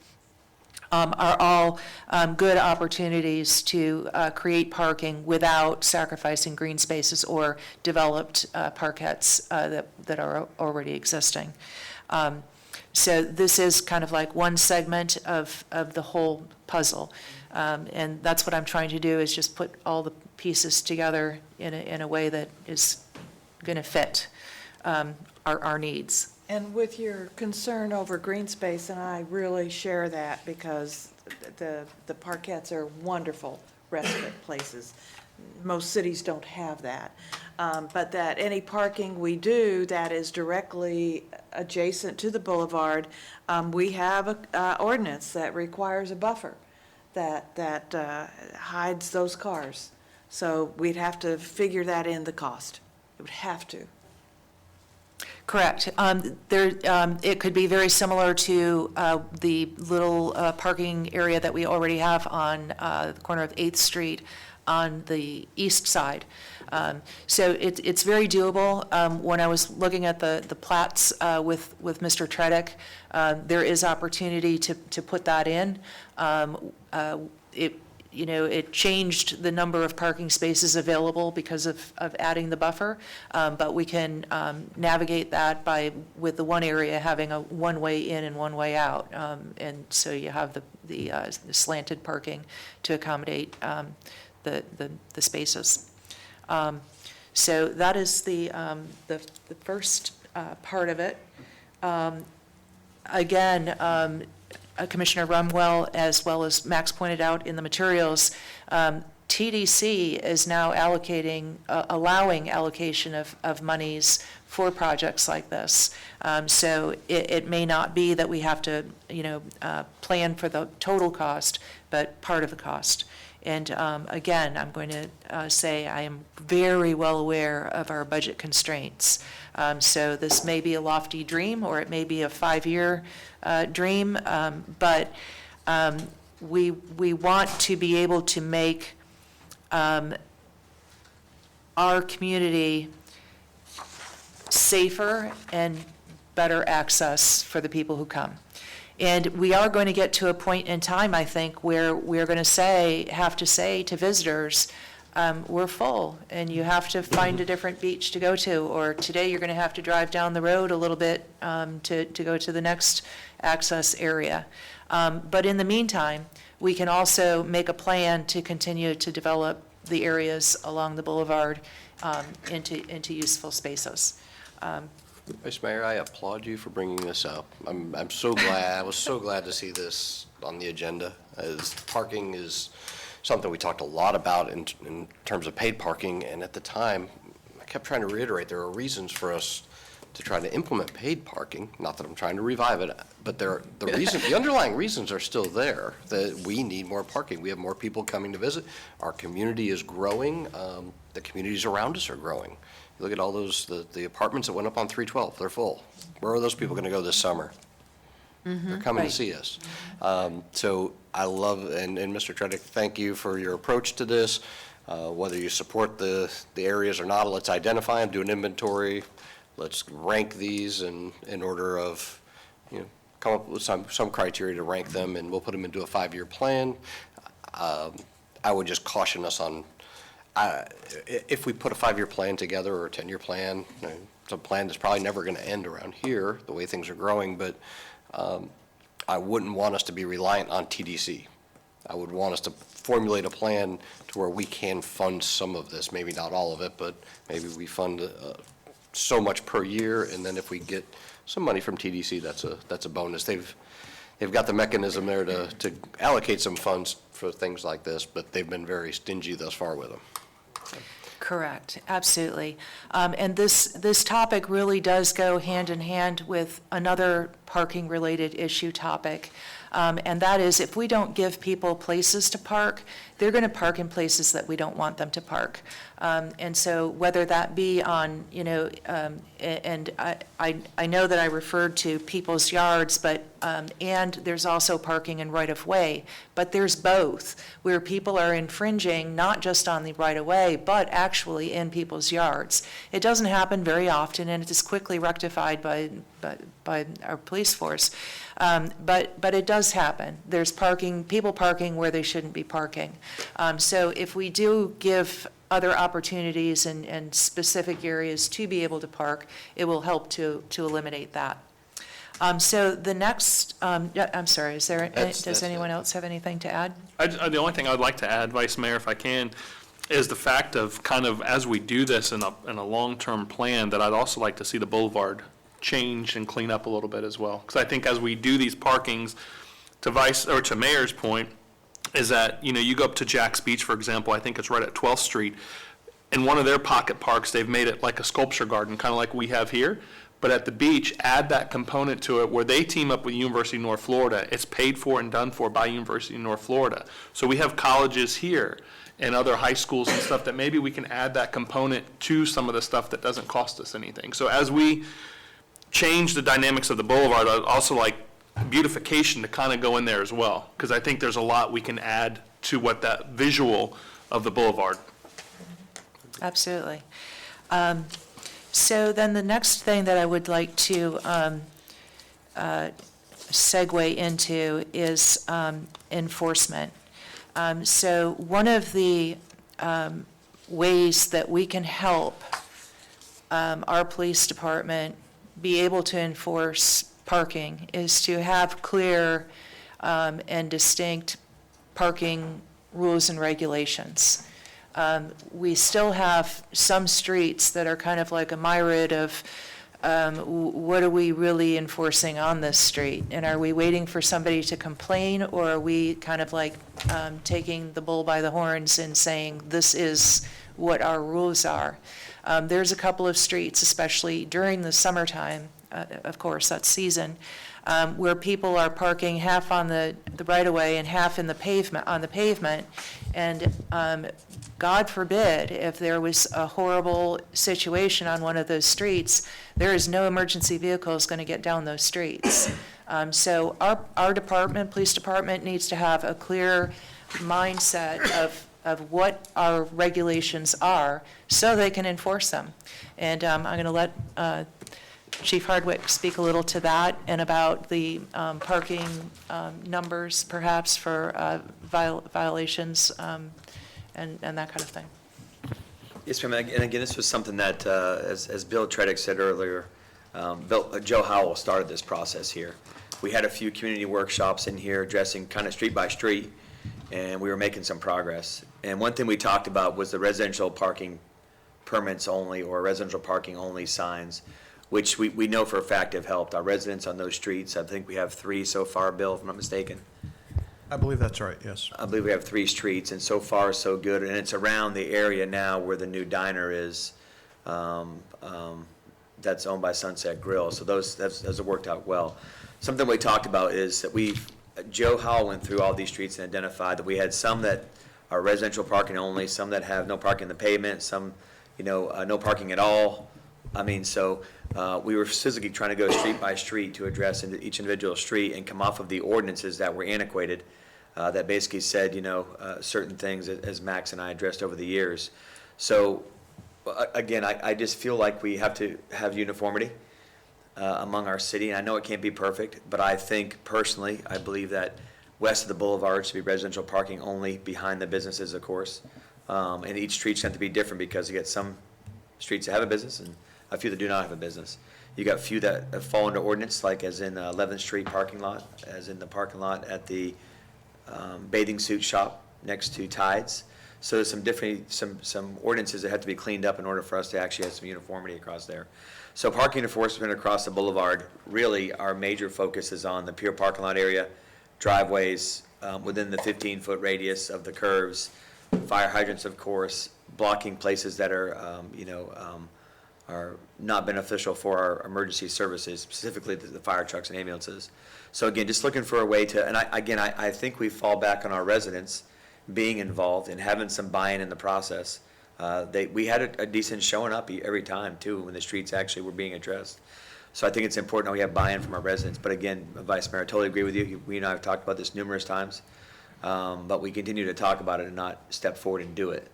are all good opportunities to create parking without sacrificing green spaces or developed parkettes that are already existing. So this is kind of like one segment of the whole puzzle. And that's what I'm trying to do, is just put all the pieces together in a way that is going to fit our needs. And with your concern over green space, and I really share that, because the parkettes are wonderful respite places. Most cities don't have that. But that any parking we do that is directly adjacent to the boulevard, we have an ordinance that requires a buffer that hides those cars. So we'd have to figure that in the cost. It would have to. Correct. It could be very similar to the little parking area that we already have on the corner of 8th Street on the east side. So it's very doable. When I was looking at the plats with Mr. Tredick, there is opportunity to put that in. it changed the number of parking spaces available because of adding the buffer, but we can navigate that with the one area having a one-way in and one-way out, and so you have the slanted parking to accommodate the spaces. So that is the first part of it. Again, Commissioner Rumwell, as well as Max pointed out in the materials, TDC is now allowing allocation of monies for projects like this. So it may not be that we have to, plan for the total cost, but part of the cost. And again, I'm going to say I am very well aware of our budget constraints. So this may be a lofty dream, or it may be a 5-year dream, but we want to be able to make our community safer and better access for the people who come. And we are going to get to a point in time, I think, where we're going to have to say to visitors, we're full, and you have to find a different beach to go to, or today you're going to have to drive down the road a little bit to go to the next access area. But in the meantime, we can also make a plan to continue to develop the areas along the boulevard into useful spaces. Vice Mayor, I applaud you for bringing this up. I'm so glad, I was so glad to see this on the agenda, as parking is something we talked a lot about in terms of paid parking, and at the time, I kept trying to reiterate, there are reasons for us to try to implement paid parking, not that I'm trying to revive it, but the underlying reasons are still there, that we need more parking. We have more people coming to visit. Our community is growing. The communities around us are growing. You look at all those, the apartments that went up on 312, they're full. Where are those people going to go this summer? They're coming to see us. So I love, and Mr. Tredick, thank you for your approach to this. Whether you support the areas or not, let's identify them, do an inventory. Let's rank these in order of, come up with some criteria to rank them, and we'll put them into a 5-year plan. I would just caution us on, if we put a 5-year plan together or a 10-year plan, it's a plan that's probably never going to end around here, the way things are growing, but I wouldn't want us to be reliant on TDC. I would want us to formulate a plan to where we can fund some of this, maybe not all of it, but maybe we fund so much per year, and then if we get some money from TDC, that's a bonus. They've got the mechanism there to allocate some funds for things like this, but they've been very stingy thus far with them. Correct, absolutely. And this topic really does go hand in hand with another parking-related issue topic, and that is if we don't give people places to park, they're going to park in places that we don't want them to park. And so whether that be on, and I know that I referred to people's yards, but, and there's also parking in right-of-way, but there's both, where people are infringing not just on the right-of-way, but actually in people's yards. It doesn't happen very often, and it is quickly rectified by our police force. But it does happen. There's people parking where they shouldn't be parking. So if we do give other opportunities and specific areas to be able to park, it will help to eliminate that. So the next, I'm sorry, does anyone else have anything to add? The only thing I'd like to add, Vice Mayor, if I can, is the fact of kind of as we do this in a long-term plan, that I'd also like to see the boulevard change and clean up a little bit as well. Because I think as we do these parkings, to Mayor's point, is that, you go up to Jack's Beach, for example, I think it's right at 12th Street. In one of their pocket parks, they've made it like a sculpture garden, kind of like we have here. But at the beach, add that component to it where they team up with University of North Florida. It's paid for and done for by University of North Florida. So we have colleges here and other high schools and stuff that maybe we can add that component to some of the stuff that doesn't cost us anything. So as we change the dynamics of the boulevard, I'd also like beautification to kind of go in there as well, because I think there's a lot we can add to what that visual of the boulevard. Absolutely. So then the next thing that I would like to segue into is enforcement. So one of the ways that we can help our police department be able to enforce parking is to have clear and distinct parking rules and regulations. We still have some streets that are kind of like a myriad of what are we really enforcing on this street? And are we waiting for somebody to complain, or are we kind of like taking the bull by the horns and saying, this is what our rules are? There's a couple of streets, especially during the summertime, of course, that season, where people are parking half on the right-of-way and half in the pavement, on the pavement. And God forbid, if there was a horrible situation on one of those streets, there is no emergency vehicles going to get down those streets. So our department, police department, needs to have a clear mindset of what our regulations are so they can enforce them. And I'm going to let Chief Hardwick speak a little to that and about the parking numbers perhaps for violations and that kind of thing. Yes, ma'am, and again, this was something that, as Bill Tredick said earlier, Joe Howell started this process here. We had a few community workshops in here addressing kind of street by street, and we were making some progress. And one thing we talked about was the residential parking permits only or residential parking only signs, which we know for a fact have helped our residents on those streets. I think we have 3 so far, Bill, if I'm not mistaken. I believe that's right, yes. I believe we have 3 streets, and so far so good. And it's around the area now where the new diner is, that's owned by Sunset Grill. So those have worked out well. Something we talked about is that Joe Howell went through all these streets and identified that we had some that are residential parking only, some that have no parking on the pavement, some, no parking at all. I mean, so we were physically trying to go street by street to address each individual street and come off of the ordinances that were antiquated, that basically said, certain things as Max and I addressed over the years. So again, I just feel like we have to have uniformity among our city. And I know it can't be perfect, but I think personally, I believe that west of the boulevard should be residential parking only behind the businesses, of course. And each street's going to be different because you get some streets that have a business and a few that do not have a business. You got a few that fall under ordinance, like as in 11th Street parking lot, as in the parking lot at the bathing suit shop next to Tides. So there's some ordinances that have to be cleaned up in order for us to actually have some uniformity across there. So parking enforcement across the boulevard, really our major focus is on the pure parking lot area, driveways within the 15-foot radius of the curves, fire hydrants, of course, blocking places that are not beneficial for our emergency services, specifically the fire trucks and ambulances. So again, just looking for a way to, and I think we fall back on our residents being involved and having some buy-in in the process. We had a decent showing up every time too when the streets actually were being addressed. So I think it's important that we have buy-in from our residents. But again, Vice Mayor, I totally agree with you. We and I have talked about this numerous times, but we continue to talk about it and not step forward and do it.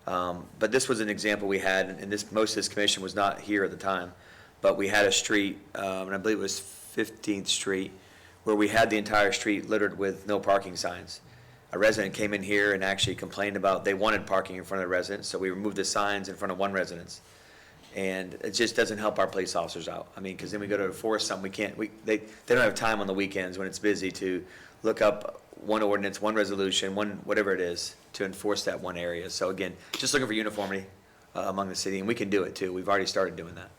But this was an example we had, and most of this commission was not here at the time, but we had a street, and I believe it was 15th Street, where we had the entire street littered with no parking signs. A resident came in here and actually complained about they wanted parking in front of the residence, so we removed the signs in front of one residence. And it just doesn't help our police officers out. I mean, because then we go to enforce something, they don't have time on the weekends when it's busy to look up one ordinance, one resolution, whatever it is, to enforce that one area. So again, just looking for uniformity among the city, and we can do it too. We've already started doing that.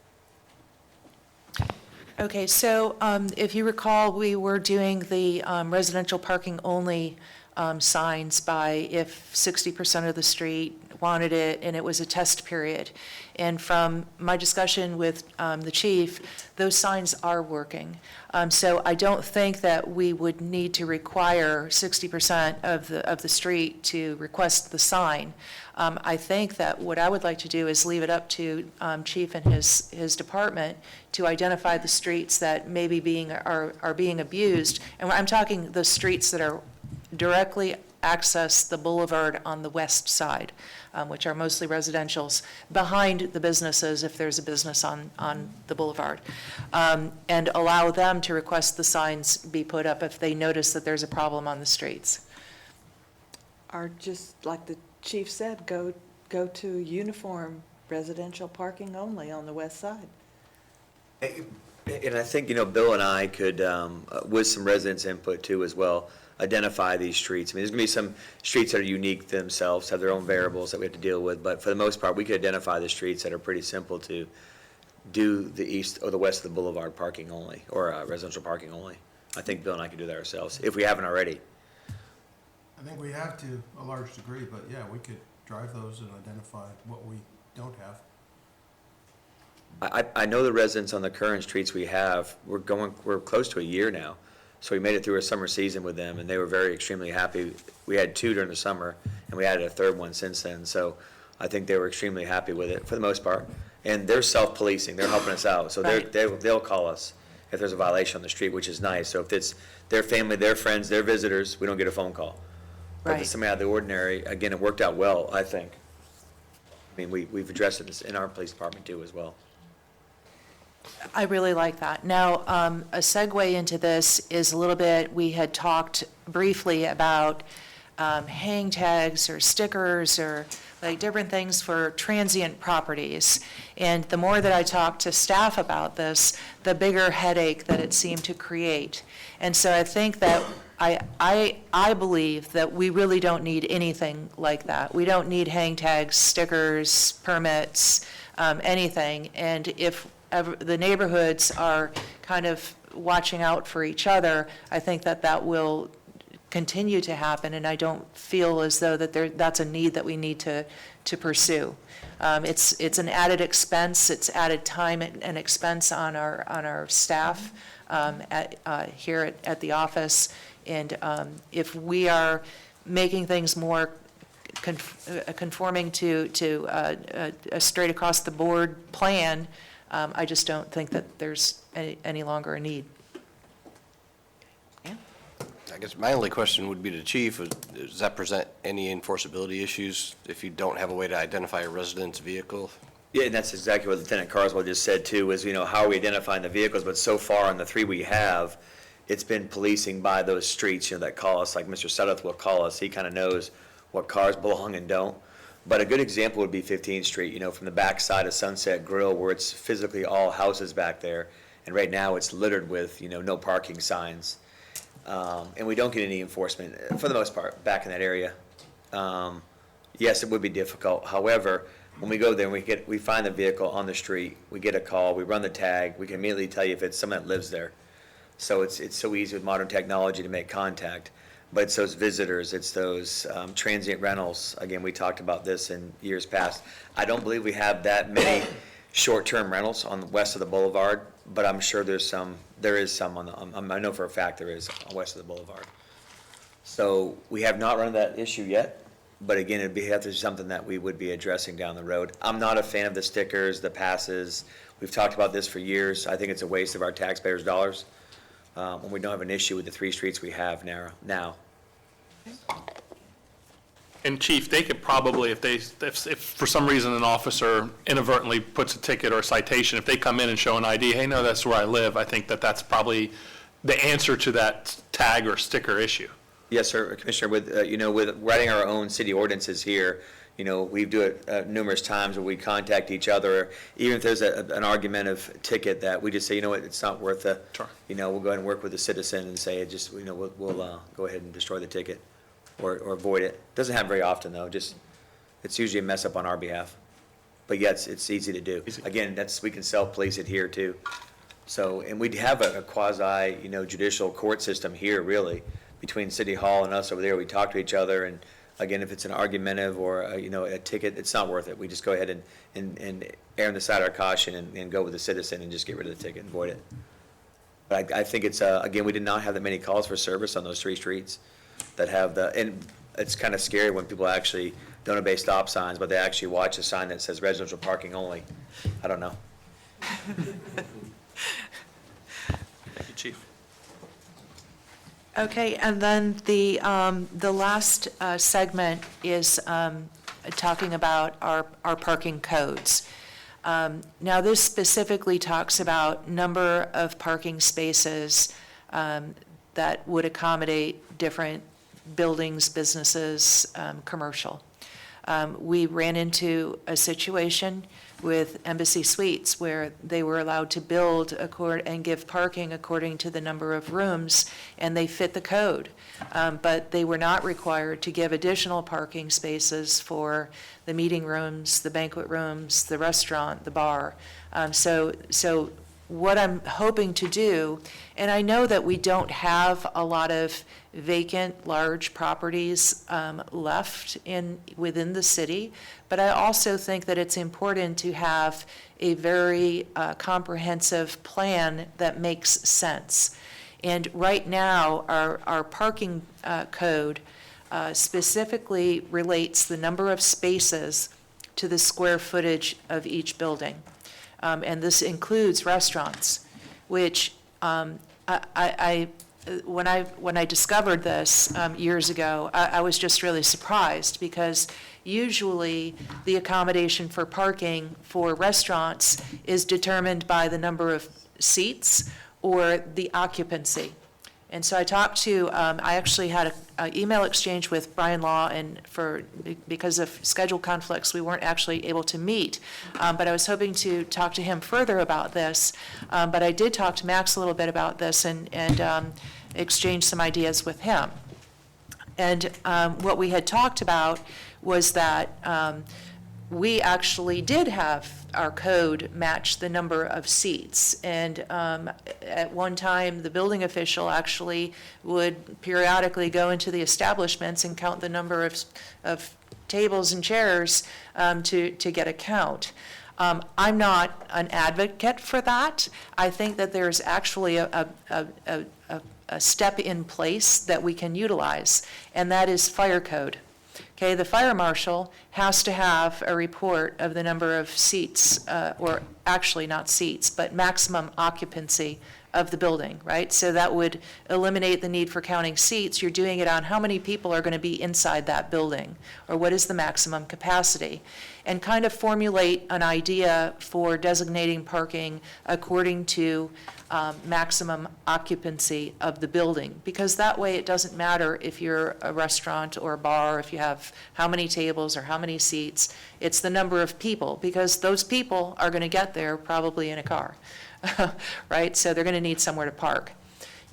Okay, so if you recall, we were doing the residential parking only signs by if 60% of the street wanted it, and it was a test period. And from my discussion with the chief, those signs are working. So I don't think that we would need to require 60% of the street to request the sign. I think that what I would like to do is leave it up to Chief and his department to identify the streets that maybe are being abused. And I'm talking the streets that are directly access the boulevard on the west side, which are mostly residentials, behind the businesses if there's a business on the boulevard, and allow them to request the signs be put up if they notice that there's a problem on the streets. are just, like the chief said, go to uniform residential parking only on the west side. And I think, Bill and I could, with some residents' input too as well, identify these streets. I mean, there's going to be some streets that are unique themselves, have their own variables that we have to deal with, but for the most part, we could identify the streets that are pretty simple to do the east or the west of the boulevard parking only, or residential parking only. I think Bill and I could do that ourselves, if we haven't already. I think we have to a large degree, but yeah, we could drive those and identify what we don't have. I know the residents on the current streets we have, we're close to a year now. So we made it through a summer season with them, and they were very extremely happy. We had 2 during the summer, and we added a 3rd one since then. So I think they were extremely happy with it for the most part. And they're self-policing, they're helping us out. So they'll call us if there's a violation on the street, which is nice. So if it's their family, their friends, their visitors, we don't get a phone call. But if it's somebody out of the ordinary, again, it worked out well, I think. I mean, we've addressed it in our police department too as well. I really like that. Now, a segue into this is a little bit, we had talked briefly about hang tags or stickers or like different things for transient properties. And the more that I talked to staff about this, the bigger headache that it seemed to create. And so I think that I believe that we really don't need anything like that. We don't need hang tags, stickers, permits, anything. And if the neighborhoods are kind of watching out for each other, I think that will continue to happen, and I don't feel as though that's a need that we need to pursue. It's an added expense, it's added time and expense on our staff here at the office, and if we are making things more conforming to a straight across the board plan, I just don't think that there's any longer a need. I guess my only question would be to Chief, does that present any enforceability issues if you don't have a way to identify a resident's vehicle? Yeah, and that's exactly what Lieutenant Carswell just said too, is, how are we identifying the vehicles? But so far on the 3 we have, it's been policing by those streets, that call us, like Mr. Sudduth will call us. He kind of knows what cars belong and don't. But a good example would be 15th Street, from the back side of Sunset Grill, where it's physically all houses back there. And right now, it's littered with, no parking signs. And we don't get any enforcement, for the most part, back in that area. Yes, it would be difficult. However, when we go there and we find the vehicle on the street, we get a call, we run the tag, we can immediately tell you if it's someone that lives there. So it's so easy with modern technology to make contact. But it's those visitors, it's those transient rentals. Again, we talked about this in years past. I don't believe we have that many short-term rentals on the west of the boulevard, but I'm sure there is some I know for a fact there is on west of the boulevard. So we have not run into that issue yet, but again, it'd be something that we would be addressing down the road. I'm not a fan of the stickers, the passes. We've talked about this for years. I think it's a waste of our taxpayers' dollars. When we don't have an issue with the 3 streets we have now. And Chief, they could probably, if for some reason an officer inadvertently puts a ticket or a citation, if they come in and show an ID, hey, no, that's where I live, I think that's probably the answer to that tag or sticker issue. Yes, sir, Commissioner, with writing our own city ordinances here, we do it numerous times where we contact each other, even if there's an argumentative ticket that we just say, what, it's not worth it. Sure. We'll go ahead and work with the citizen and say, we'll go ahead and destroy the ticket or avoid it. Doesn't happen very often, though, it's usually a mess up on our behalf. But yeah, it's easy to do. Again, we can self-police it here too. So, and we have a quasi, judicial court system here, really, between City Hall and us over there. We talk to each other, and again, if it's an argumentative or, a ticket, it's not worth it. We just go ahead and err on the side of our caution and go with the citizen and just get rid of the ticket and void it. But I think it's, again, we did not have that many calls for service on those 3 streets that have and it's kind of scary when people actually don't obey stop signs, but they actually watch a sign that says residential parking only. I don't know. Thank you, Chief. Okay, and then the last segment is talking about our parking codes. Now, this specifically talks about number of parking spaces that would accommodate different buildings, businesses, commercial. We ran into a situation with Embassy Suites where they were allowed to build and give parking according to the number of rooms, and they fit the code. But they were not required to give additional parking spaces for the meeting rooms, the banquet rooms, the restaurant, the bar. So what I'm hoping to do, and I know that we don't have a lot of vacant, large properties left within the city, but I also think that it's important to have a very comprehensive plan that makes sense. And right now, our parking code specifically relates the number of spaces to the square footage of each building. And this includes restaurants, which when I discovered this years ago, I was just really surprised, because usually the accommodation for parking for restaurants is determined by the number of seats or the occupancy. And so I actually had an email exchange with Brian Law, and because of schedule conflicts, we weren't actually able to meet. But I was hoping to talk to him further about this. But I did talk to Max a little bit about this and exchange some ideas with him. And what we had talked about was that we actually did have our code match the number of seats. And at one time, the building official actually would periodically go into the establishments and count the number of tables and chairs to get a count. I'm not an advocate for that. I think that there's actually a step in place that we can utilize, and that is fire code. Okay, the fire marshal has to have a report of the number of seats, or actually not seats, but maximum occupancy of the building, right? So that would eliminate the need for counting seats. You're doing it on how many people are going to be inside that building, or what is the maximum capacity, and kind of formulate an idea for designating parking according to maximum occupancy of the building, because that way it doesn't matter if you're a restaurant or a bar, if you have how many tables or how many seats, it's the number of people, because those people are going to get there probably in a car, right? So they're going to need somewhere to park.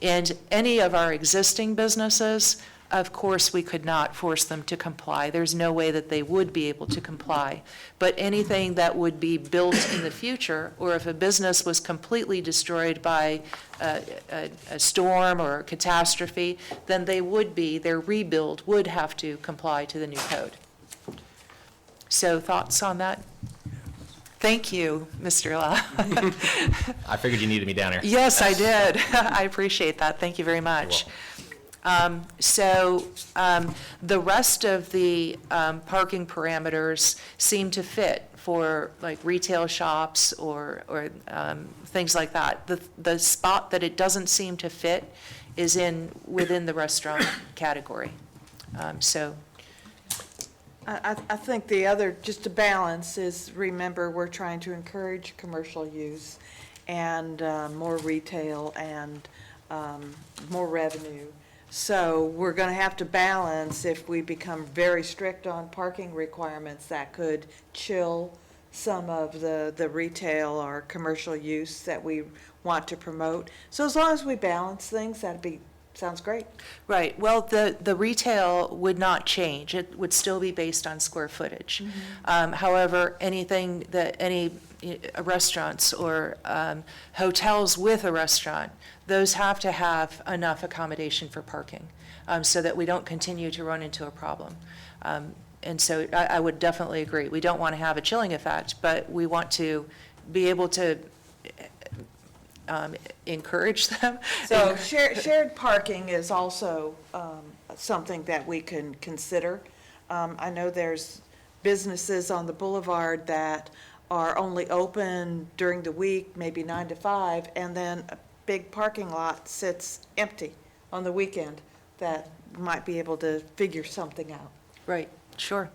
And any of our existing businesses, of course, we could not force them to comply. There's no way that they would be able to comply. But anything that would be built in the future, or if a business was completely destroyed by a storm or a catastrophe, then their rebuild would have to comply to the new code. So thoughts on that? Thank you, Mr. La. I figured you needed me down here. Yes, I did. I appreciate that. Thank you very much. The rest of the parking parameters seem to fit for like retail shops or things like that. The spot that it doesn't seem to fit is within the restaurant category. I think the other, just to balance, is remember, we're trying to encourage commercial use and more retail and more revenue. So we're going to have to balance. If we become very strict on parking requirements, that could chill some of the retail or commercial use that we want to promote. So as long as we balance things, sounds great. Right. Well, the retail would not change. It would still be based on square footage. Mm-hmm. However, any restaurants or hotels with a restaurant, those have to have enough accommodation for parking so that we don't continue to run into a problem. And so I would definitely agree. We don't want to have a chilling effect, but we want to be able to encourage them. So shared parking is also something that we can consider. I know there's businesses on the boulevard that are only open during the week, maybe 9 to 5, and then a big parking lot sits empty on the weekend that might be able to figure something out. Right, sure.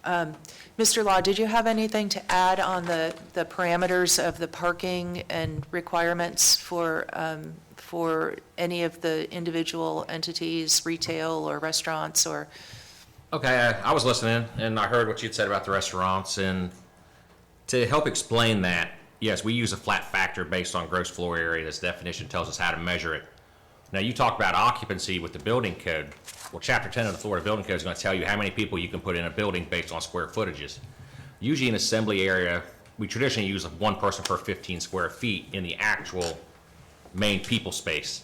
Mr. Law, did you have anything to add on the parameters of the parking and requirements for any of the individual entities, retail or restaurants or? Okay, I was listening, and I heard what you'd said about the restaurants, and to help explain that, yes, we use a flat factor based on gross floor area. This definition tells us how to measure it. Now, you talk about occupancy with the building code. Well, Chapter 10 of the Florida Building Code is going to tell you how many people you can put in a building based on square footages. Usually in assembly area, we traditionally use one person per 15 square feet in the actual main people space.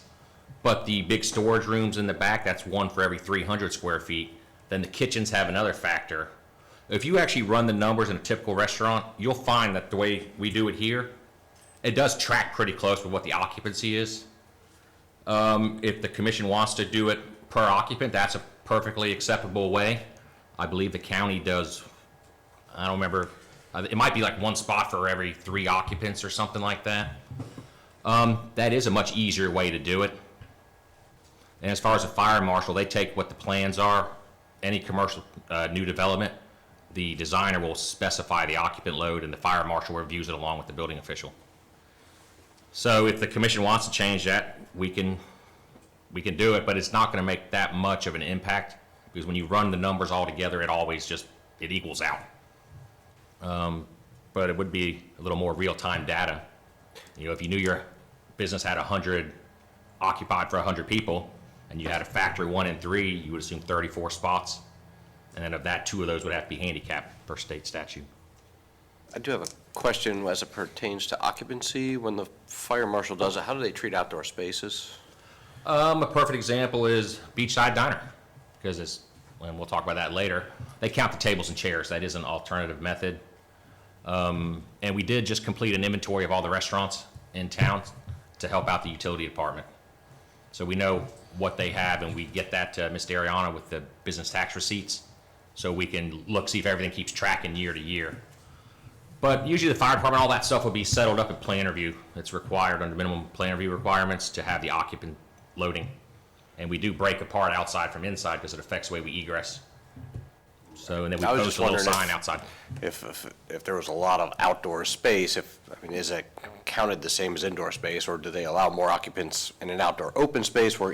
But the big storage rooms in the back, that's one for every 300 square feet. Then the kitchens have another factor. If you actually run the numbers in a typical restaurant, you'll find that the way we do it here, it does track pretty close with what the occupancy is. If the commission wants to do it per occupant, that's a perfectly acceptable way. I believe the county does, I don't remember, it might be like one spot for every 3 occupants or something like that. That is a much easier way to do it. And as far as the fire marshal, they take what the plans are. Any commercial new development, the designer will specify the occupant load, and the fire marshal reviews it along with the building official. So if the commission wants to change that, we can do it, but it's not going to make that much of an impact, because when you run the numbers all together, it always it equals out. But it would be a little more real-time data. You know, if you knew your business had 100 occupied for 100 people, and you had a factor 1 in 3, you would assume 34 spots. And then of that, 2 of those would have to be handicapped per state statute. I do have a question as it pertains to occupancy. When the fire marshal does it, how do they treat outdoor spaces? A perfect example is Beachside Diner, because and we'll talk about that later, they count the tables and chairs. That is an alternative method. And we did just complete an inventory of all the restaurants in town to help out the utility department. So we know what they have, and we get that to Ms. Dariana with the business tax receipts, so we can see if everything keeps tracking year to year. But usually the fire department, all that stuff will be settled up at plan review. It's required under minimum plan review requirements to have the occupant loading. And we do break apart outside from inside because it affects the way we egress. So, and then we post a little sign outside. If there was a lot of outdoor space, is it counted the same as indoor space, or do they allow more occupants in an outdoor open space where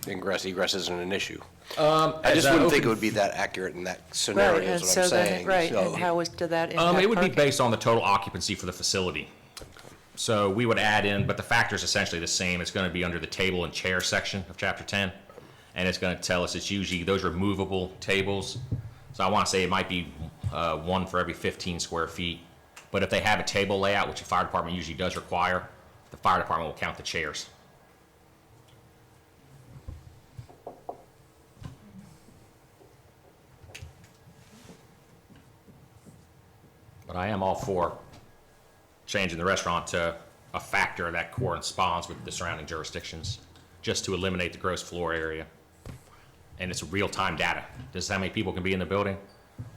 egress isn't an issue? I just wouldn't think it would be that accurate in that scenario, Right, is what I'm saying. and how did that impact It would be parking? based on the total occupancy for the facility. So we would add in, but the factor is essentially the same. It's going to be under the table and chair section of Chapter 10, and it's going to tell us it's usually those removable tables. So I want to say it might be 1 for every 15 square feet. But if they have a table layout, which the fire department usually does require, the fire department will count the chairs. But I am all for changing the restaurant to a factor that corresponds with the surrounding jurisdictions, just to eliminate the gross floor area. And it's real-time data. This is how many people can be in the building.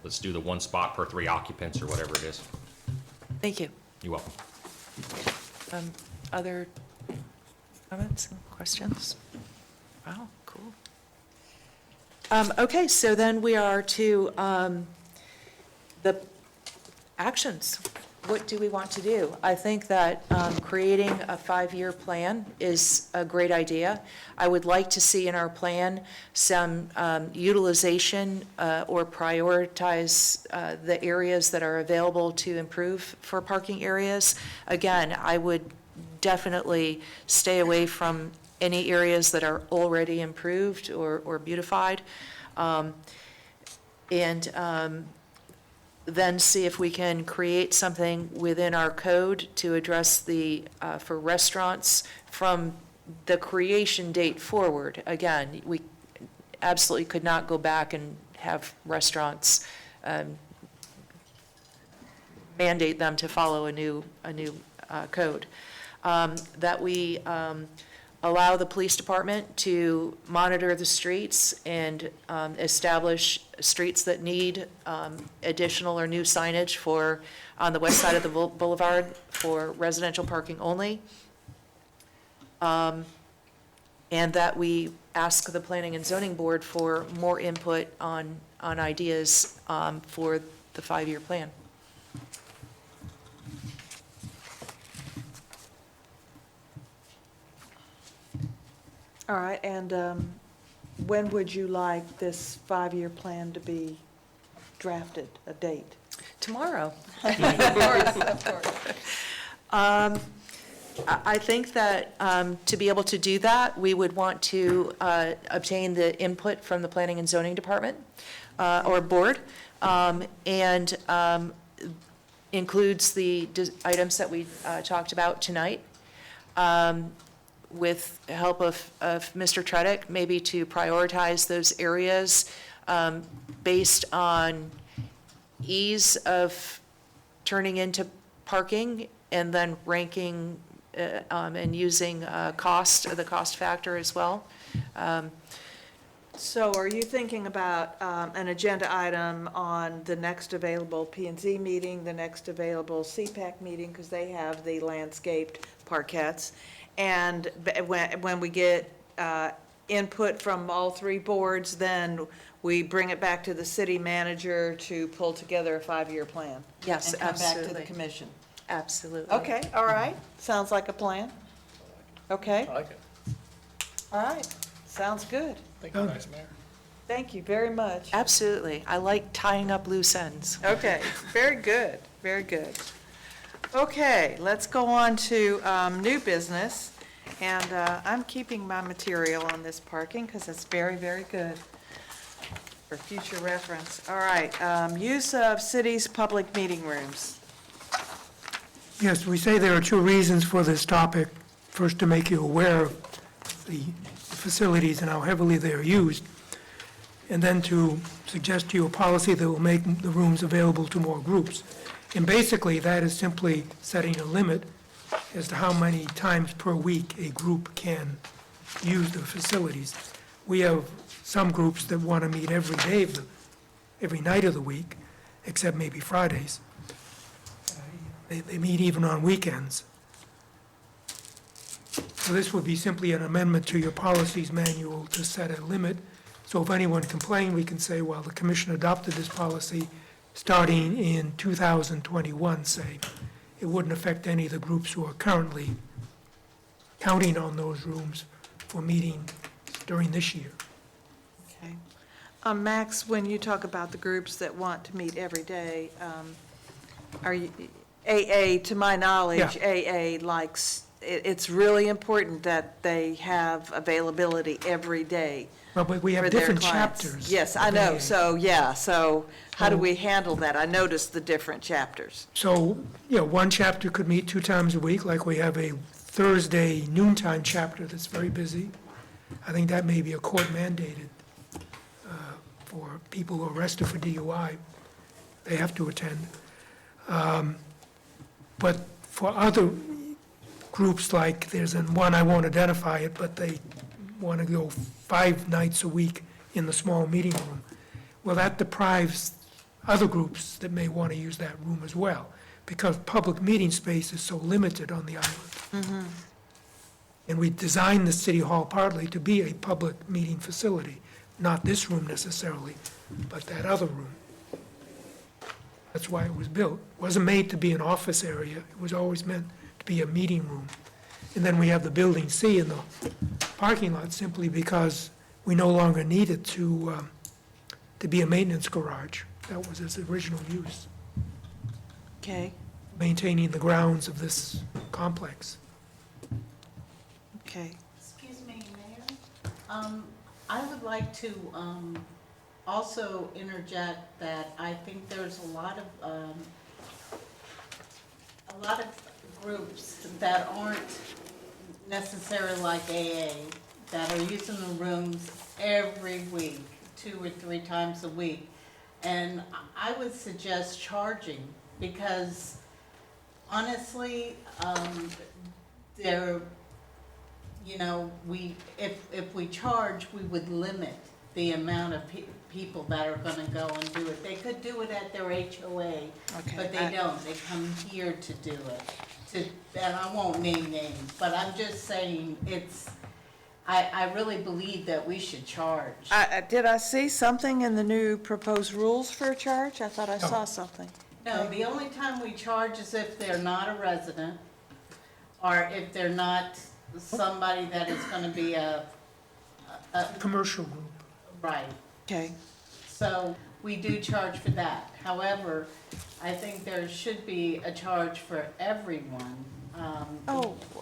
Let's do the 1 spot per 3 occupants or whatever it is. Thank you. You're welcome. Other comments, questions? Wow, cool. Okay, so then we are to the actions. What do we want to do? I think that creating a 5-year plan is a great idea. I would like to see in our plan some utilization or prioritize the areas that are available to improve for parking areas. Again, I would definitely stay away from any areas that are already improved or beautified. Then see if we can create something within our code to address for restaurants from the creation date forward. Again, we absolutely could not go back and have restaurants mandate them to follow a new code. That we allow the police department to monitor the streets and establish streets that need additional or new signage on the west side of the boulevard for residential parking only. and that we ask the Planning and Zoning Board for more input on ideas for the 5-year plan. All right, and when would you like this 5-year plan to be drafted, a date? Tomorrow. Of course. I think that to be able to do that, we would want to obtain the input from the Planning and Zoning Department or Board, and includes the items that we talked about tonight, with help of Mr. Tredick, maybe to prioritize those areas based on ease of turning into parking, and then ranking and using the cost factor as well. So are you thinking about an agenda item on the next available P&Z meeting, the next available CPAC meeting, because they have the landscaped parkettes, and when we get input from all 3 boards, then we bring it back to the city manager to pull together a 5-year plan? Yes, and come back to absolutely. the commission? Absolutely. Okay, all right. Sounds like a plan. Okay, I like it. all right. Sounds good. Thank you, Vice Mayor. Thank you very much. Absolutely. I like tying up loose ends. Okay, very good, very good. Okay, let's go on to new business. And I'm keeping my material on this parking because it's very, very good for future reference. All right, use of city's public meeting rooms. Yes, we say there are 2 reasons for this topic. First, to make you aware of the facilities and how heavily they are used, and then to suggest to you a policy that will make the rooms available to more groups. And basically, that is simply setting a limit as to how many times per week a group can use the facilities. We have some groups that want to meet every day, every night of the week, except maybe Fridays. They meet even on weekends. So this would be simply an amendment to your policies manual to set a limit. So if anyone complained, we can say, well, the commission adopted this policy starting in 2021, say. It wouldn't affect any of the groups who are currently counting on those rooms for meeting during this year. Okay. Max, when you talk about the groups that want to meet every day, are you, AA, to my knowledge, AA likes, it's really important that they have availability every day. Well, but we have for their different clients. chapters. Yes, I of know, AA. so, yeah, so how do we handle that? I noticed the different chapters. So, one chapter could meet 2 times a week, like we have a Thursday noontime chapter that's very busy. I think that may be a court mandated for people who are arrested for DUI. They have to attend. But for other groups, like there's one, I won't identify it, but they want to go 5 nights a week in the small meeting room. Well, that deprives other groups that may want to use that room as well, because public meeting space is so limited on the island. And we designed the city hall partly to be a public meeting facility, not this room necessarily, but that other room. That's why it was built. It wasn't made to be an office area, it was always meant to be a meeting room. And then we have the building C in the parking lot simply because we no longer need it to be a maintenance garage. That was its original use, Okay, maintaining the grounds of this complex. okay. Excuse me, Mayor. I would like to also interject that I think there's a lot of groups that aren't necessarily like AA, that are using the rooms every week, 2 or 3 times a week. And I would suggest charging, because honestly, if we charge, we would limit the amount of people that are gonna go and do it. They could do it at their HOA, but they don't. They come here to do it. And I won't name names, but I'm just saying I really believe that we should charge. Did I see something in the new proposed rules for a charge? I thought I saw something. No, the only time we charge is if they're not a resident, or if they're not somebody that is gonna be a Commercial group. right. Okay. So we do charge for that. However, I think there should be a charge for everyone,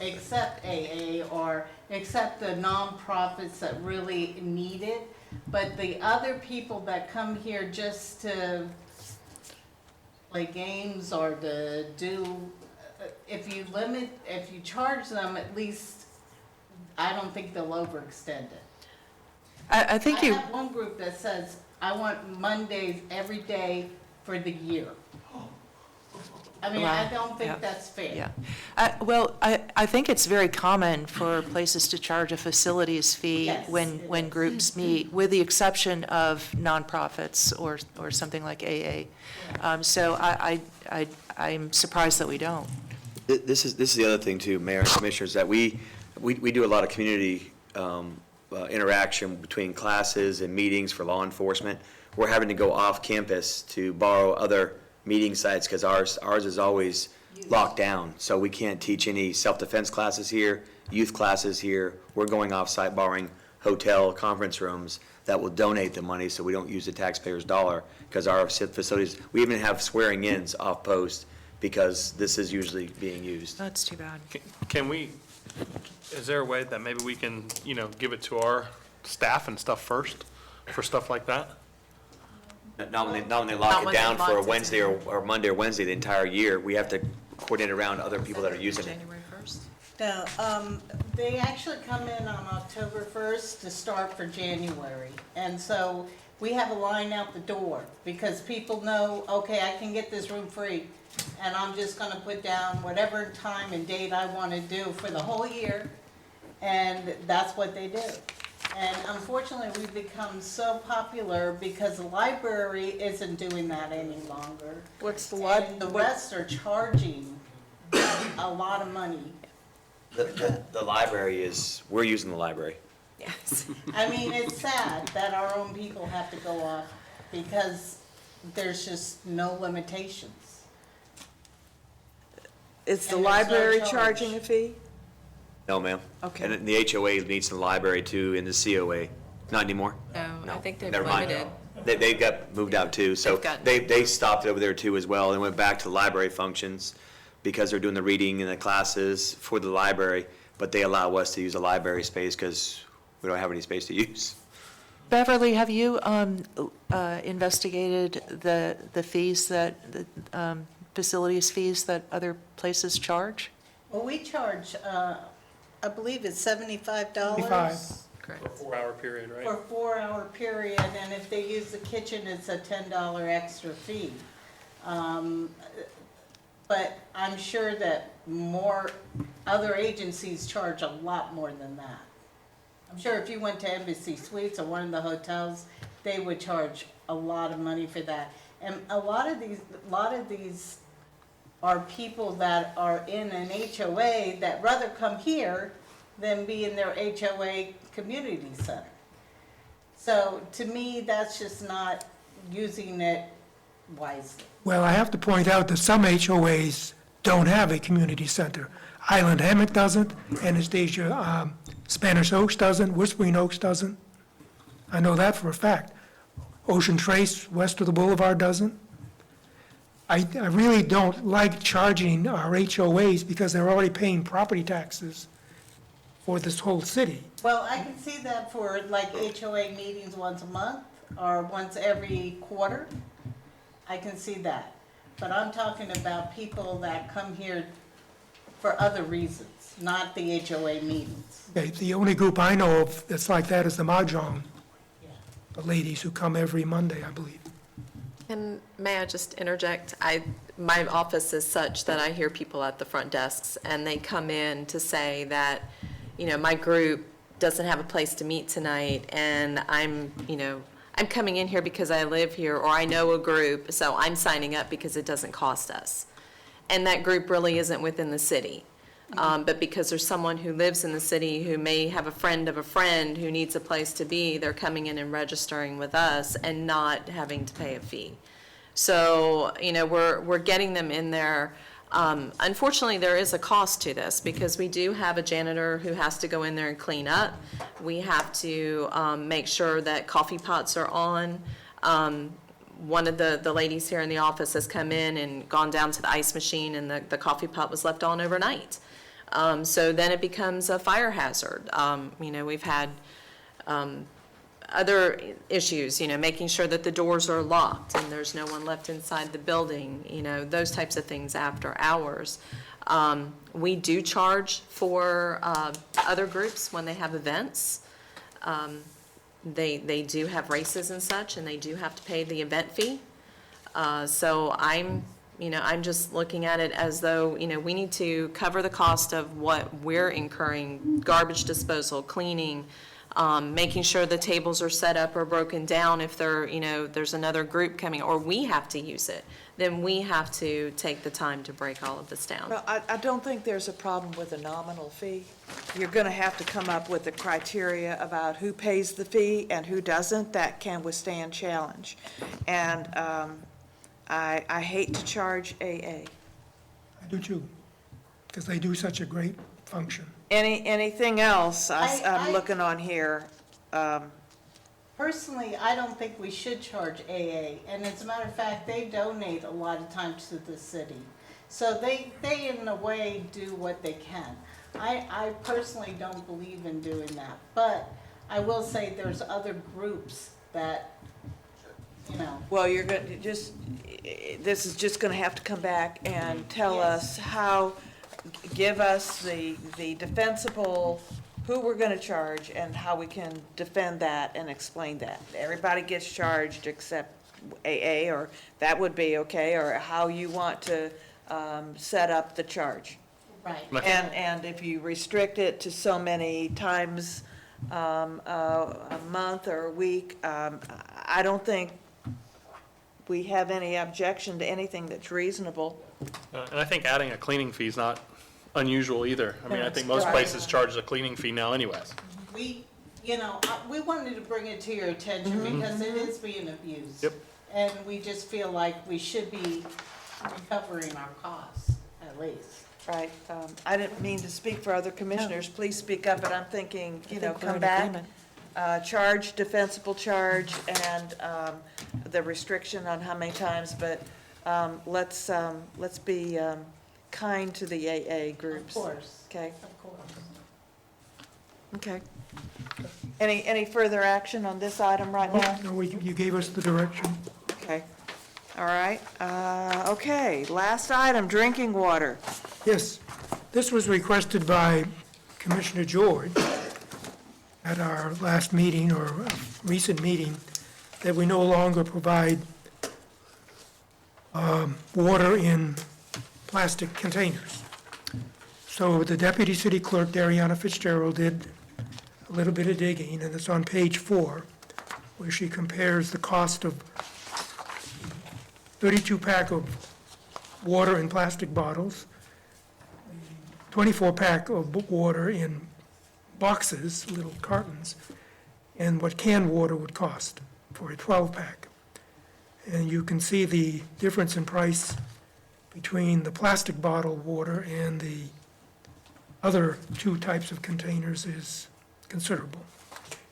except AA or except the nonprofits that really need it. But the other people that come here just to play games or to do, if you charge them, at least, I don't think they'll overextend it. I think I you, have one group that says, I want Mondays every day for the year. I mean, I don't think that's fair. yeah. Well, I think it's very common for places to charge a facilities fee Yes, when groups meet, with the exception of nonprofits or something like AA. So I'm surprised that we don't. This is the other thing too, Mayor and Commissioners, that we do a lot of community interaction between classes and meetings for law enforcement. We're having to go off campus to borrow other meeting sites because ours is always locked down. So we can't teach any self-defense classes here, youth classes here. We're going off-site borrowing hotel conference rooms that will donate the money so we don't use the taxpayer's dollar because our facilities, we even have swearing-ins off post because this is usually being used. That's too bad. Can we, is there a way that maybe we can, give it to our staff and stuff first for stuff like that? Not when they lock it down for a Wednesday or Monday or Wednesday the entire year. We have to coordinate around other people that are using it. January 1st? No, they actually come in on October 1st to start for January. And so we have a line out the door because people know, okay, I can get this room free. And I'm just gonna put down whatever time and date I wanna do for the whole year. And that's what they do. And unfortunately, we've become so popular because the library isn't doing that any longer. What's the And the rest are charging a lot of money. The library is, we're using the library. Yes. I mean, it's sad that our own people have to go off because there's just no limitations. Is the And there's no library charge. charging a fee? No, ma'am. Okay. And the HOA meets in the library too, in the COA. Not anymore? No, I think they've Never mind. limited. They got moved out too, so they stopped it over there too as well, and went back to library functions because they're doing the reading and the classes for the library, but they allow us to use the library space because we don't have any space to use. Beverly, have you investigated the fees that, facilities fees that other places charge? Well, we charge, I believe it's $75. For a 4-hour period, right? For a 4-hour period, and if they use the kitchen, it's a $10 extra fee. But I'm sure that more other agencies charge a lot more than that. I'm sure if you went to Embassy Suites or one of the hotels, they would charge a lot of money for that. And a lot of these are people that are in an HOA that rather come here than be in their HOA community center. So to me, that's just not using it wisely. Well, I have to point out that some HOAs don't have a community center. Island Hammock doesn't, Anastasia, Spanish Oaks doesn't, Whispering Oaks doesn't. I know that for a fact. Ocean Trace, west of the boulevard, doesn't. I really don't like charging our HOAs because they're already paying property taxes for this whole city. Well, I can see that for like HOA meetings once a month or once every quarter. I can see that. But I'm talking about people that come here for other reasons, not the HOA meetings. Okay, the only group I know of that's like that is the Mahjong, the ladies who come every Monday, I believe. And may I just interject? My office is such that I hear people at the front desks, and they come in to say that, my group doesn't have a place to meet tonight, and I'm coming in here because I live here, or I know a group, so I'm signing up because it doesn't cost us. And that group really isn't within the city. But because there's someone who lives in the city who may have a friend of a friend who needs a place to be, they're coming in and registering with us and not having to pay a fee. So, we're getting them in there. Unfortunately, there is a cost to this because we do have a janitor who has to go in there and clean up. We have to make sure that coffee pots are on. One of the ladies here in the office has come in and gone down to the ice machine and the coffee pot was left on overnight. So then it becomes a fire hazard. We've had other issues, making sure that the doors are locked and there's no one left inside the building, those types of things after hours. We do charge for other groups when they have events. They do have races and such, and they do have to pay the event fee. So I'm just looking at it as though, we need to cover the cost of what we're incurring, garbage disposal, cleaning, making sure the tables are set up or broken down if there's another group coming, or we have to use it, then we have to take the time to break all of this down. Well, I don't think there's a problem with a nominal fee. You're going to have to come up with a criteria about who pays the fee and who doesn't that can withstand challenge. And I hate to charge AA. I do too, because they do such a great function. Anything else I'm I- looking on here? Personally, I don't think we should charge AA, and as a matter of fact, they donate a lot of times to the city. So they in a way do what they can. I personally don't believe in doing that, but I will say there's other groups that, Well, you're going to this is just going to have to come back and tell us how, give us the defensible, who we're going to charge and how we can defend that and explain that. Everybody gets charged except AA, or that would be okay, or how you want to set up the charge. right. And if you restrict it to so many times a month or a week, I don't think we have any objection to anything that's reasonable. And I think adding a cleaning fee is not unusual either. I mean, I think most Right. places charge a cleaning fee now anyways. We, we wanted to bring it to your attention because it is being abused. Yep. And we just feel like we should be recovering our costs, at least. Right. I didn't mean to speak for other commissioners. Please speak up, but I'm thinking, I think we're come in back. agreement. Charge, defensible charge, and the restriction on how many times, but let's be kind to the AA groups. Of course. Okay, Of course. okay. Any further action on this item right now? No, you gave us the direction. Okay, all right. Okay, last item, drinking water. Yes, this was requested by Commissioner George at our last meeting, or a recent meeting, that we no longer provide water in plastic containers. So the Deputy City Clerk, Dariana Fitzgerald, did a little bit of digging, and it's on page 4, where she compares the cost of 32-pack of water in plastic bottles, 24-pack of water in boxes, little cartons, and what canned water would cost for a 12-pack. And you can see the difference in price between the plastic bottle water and the other two types of containers is considerable.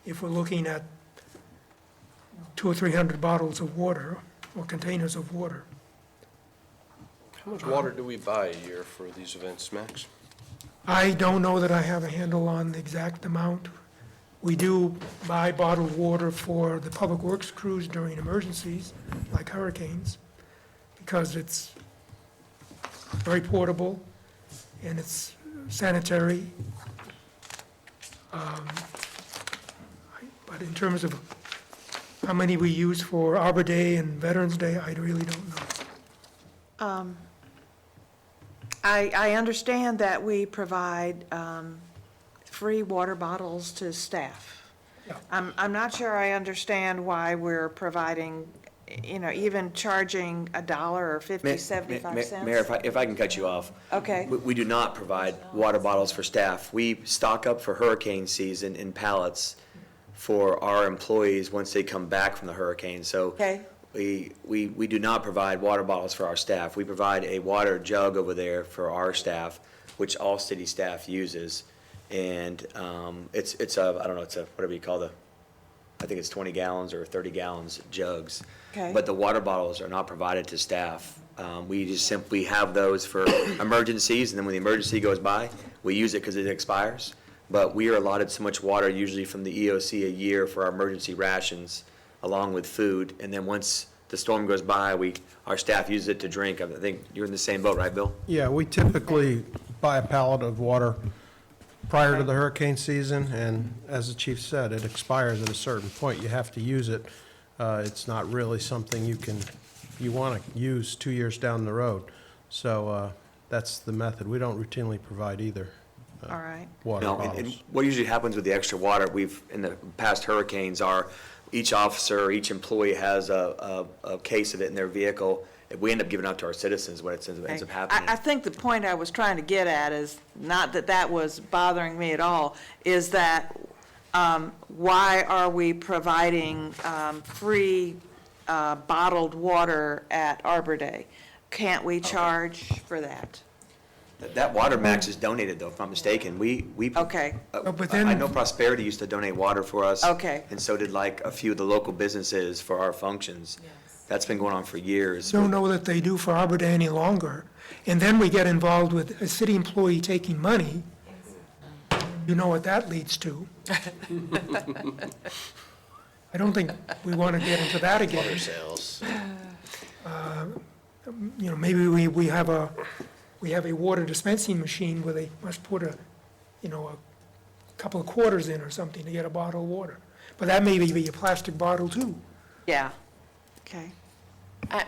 If we're looking at 200 or 300 bottles of water or containers of water. How much water do we buy a year for these events, Max? I don't know that I have a handle on the exact amount. We do buy bottled water for the public works crews during emergencies, like hurricanes, because it's very portable and it's sanitary. But in terms of how many we use for Arbor Day and Veterans Day, I really don't know. I understand that we provide free water bottles to staff. Yeah. I'm not sure I understand why we're providing even charging $1 or 50, 75 cents? Mayor, if I can cut you off. Okay. We do not provide water bottles for staff. We stock up for hurricane season in pallets for our employees once they come back from the hurricane. So Okay. we do not provide water bottles for our staff. We provide a water jug over there for our staff, which all city staff uses. And it's a, I don't know, it's a, whatever you call I think it's 20 gallons or 30 gallons jugs. Okay. But the water bottles are not provided to staff. We just simply have those for emergencies, and then when the emergency goes by, we use it because it expires. But we are allotted so much water, usually from the EOC, a year for our emergency rations, along with food. And then once the storm goes by, our staff uses it to drink. I think you're in the same boat, right, Bill? Yeah, we typically buy a pallet of water prior to the hurricane season, and as the chief said, it expires at a certain point. You have to use it. It's not really something you want to use 2 years down the road. So that's the method. We don't routinely provide either. All right. Water No, bottles. and what usually happens with the extra water, in the past hurricanes, each officer, each employee has a case of it in their vehicle. We end up giving out to our citizens when it ends up happening. I think the point I was trying to get at is, not that was bothering me at all, is that why are we providing free bottled water at Arbor Day? Can't we charge for that? That water max is donated, though, if I'm not mistaken. Okay. But then- I know Prosperity used to donate water for us. Okay. And so did like a few of the local businesses for our functions. That's been going on for years. Don't know that they do for Arbor Day any longer. And then we get involved with a city employee taking money. You know what that leads to. I don't think we want to get into that again. Water sales. Maybe we have a water dispensing machine where they must put a couple of quarters in or something to get a bottle of water. But that may be a plastic bottle too. Yeah. Okay.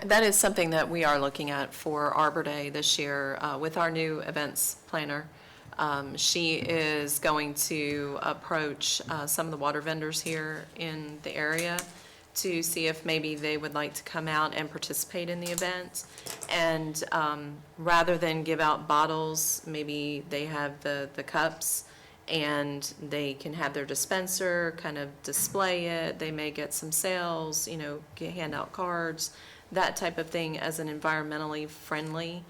That is something that we are looking at for Arbor Day this year with our new events planner. She is going to approach some of the water vendors here in the area to see if maybe they would like to come out and participate in the event. And rather than give out bottles, maybe they have the cups and they can have their dispenser, kind of display it. They may get some sales, hand out cards, that type of thing as an environmentally friendly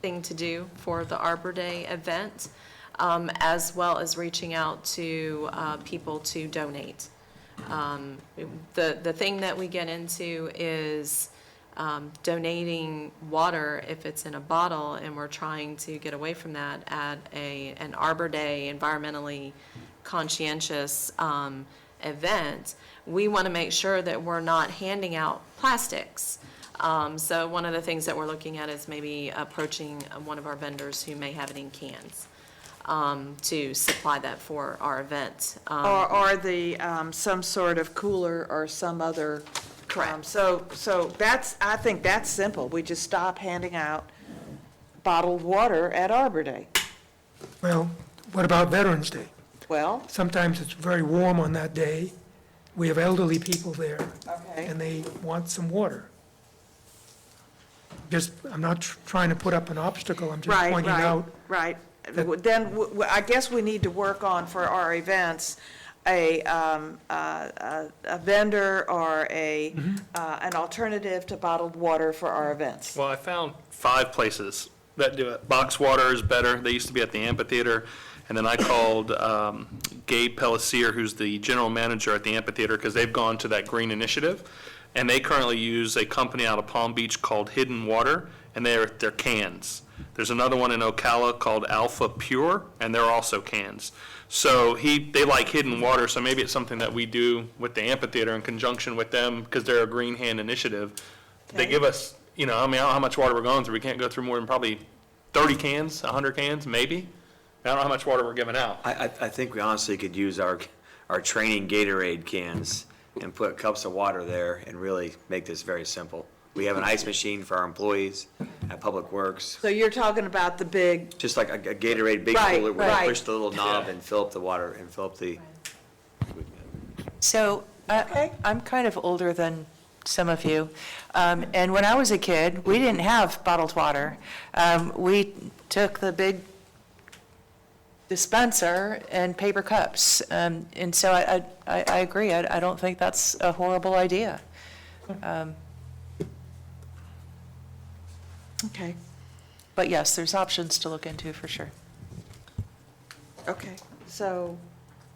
thing to do for the Arbor Day event, as well as reaching out to people to donate. The thing that we get into is donating water if it's in a bottle, and we're trying to get away from that at an Arbor Day environmentally conscientious event. We want to make sure that we're not handing out plastics. So one of the things that we're looking at is maybe approaching one of our vendors who may have it in cans to supply that for our event. Or some sort of cooler or some other. Correct. So I think that's simple. We just stop handing out bottled water at Arbor Day. Well, what about Veterans Day? Well, Sometimes it's very warm on that day. We have elderly people there, okay. and they want some water. I'm not trying to put up an obstacle, I'm just pointing out. Right. Then I guess we need to work on for our events a vendor or an alternative to bottled water for our events. Well, I found 5 places that do it. Box water is better. They used to be at the amphitheater. And then I called Gabe Pellissier, who's the general manager at the amphitheater, because they've gone to that green initiative. And they currently use a company out of Palm Beach called Hidden Water, and they're cans. There's another one in Ocala called Alpha Pure, and they're also cans. So they like Hidden Water, so maybe it's something that we do with the amphitheater in conjunction with them, because they're a Green Hand initiative. They give us, I don't know how much water we're going through. We can't go through more than probably 30 cans, 100 cans, maybe. I don't know how much water we're giving out. I think we honestly could use our training Gatorade cans and put cups of water there and really make this very simple. We have an ice machine for our employees at Public Works, So you're talking about the big, just like a Gatorade big Right, cooler where you right. push the little knob and fill up the water and fill up the. So I'm kind of older than some of you. And when I was a kid, we didn't have bottled water. We took the big dispenser and paper cups. And so I agree. I don't think that's a horrible idea. Okay, But yes, there's options to look into for sure. okay, so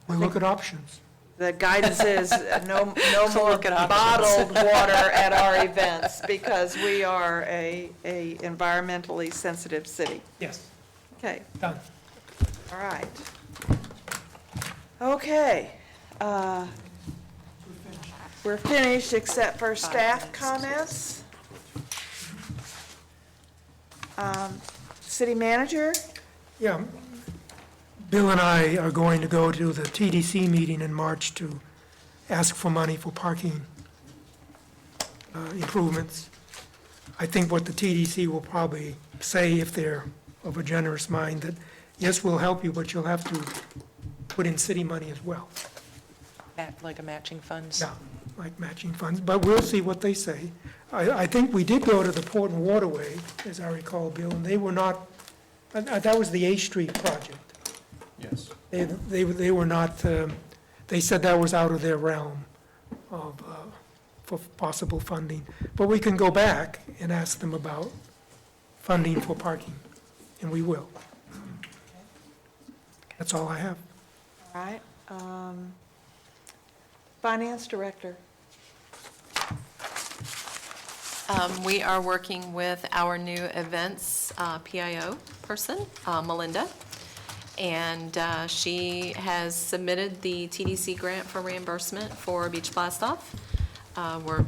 We look at options. the guidance is no more Look at options. bottled water at our events because we are a environmentally sensitive city. Yes. Okay, Done. all right. Okay. We're finished except for staff comments. City manager? Yeah, Bill and I are going to go to the TDC meeting in March to ask for money for parking improvements. I think what the TDC will probably say, if they're of a generous mind, that, yes, we'll help you, but you'll have to put in city money as well. Like a matching funds? Yeah, like matching funds, but we'll see what they say. I think we did go to the Port and Waterway, as I recall, Bill, and they were not, that was the A Street project. Yes. They were not, they said that was out of their realm of, for possible funding. But we can go back and ask them about funding for parking, and we will. That's all I have. All right. Finance director? We are working with our new events PIO person, Melinda, and she has submitted the TDC grant for reimbursement for Beach Blast-Off. We're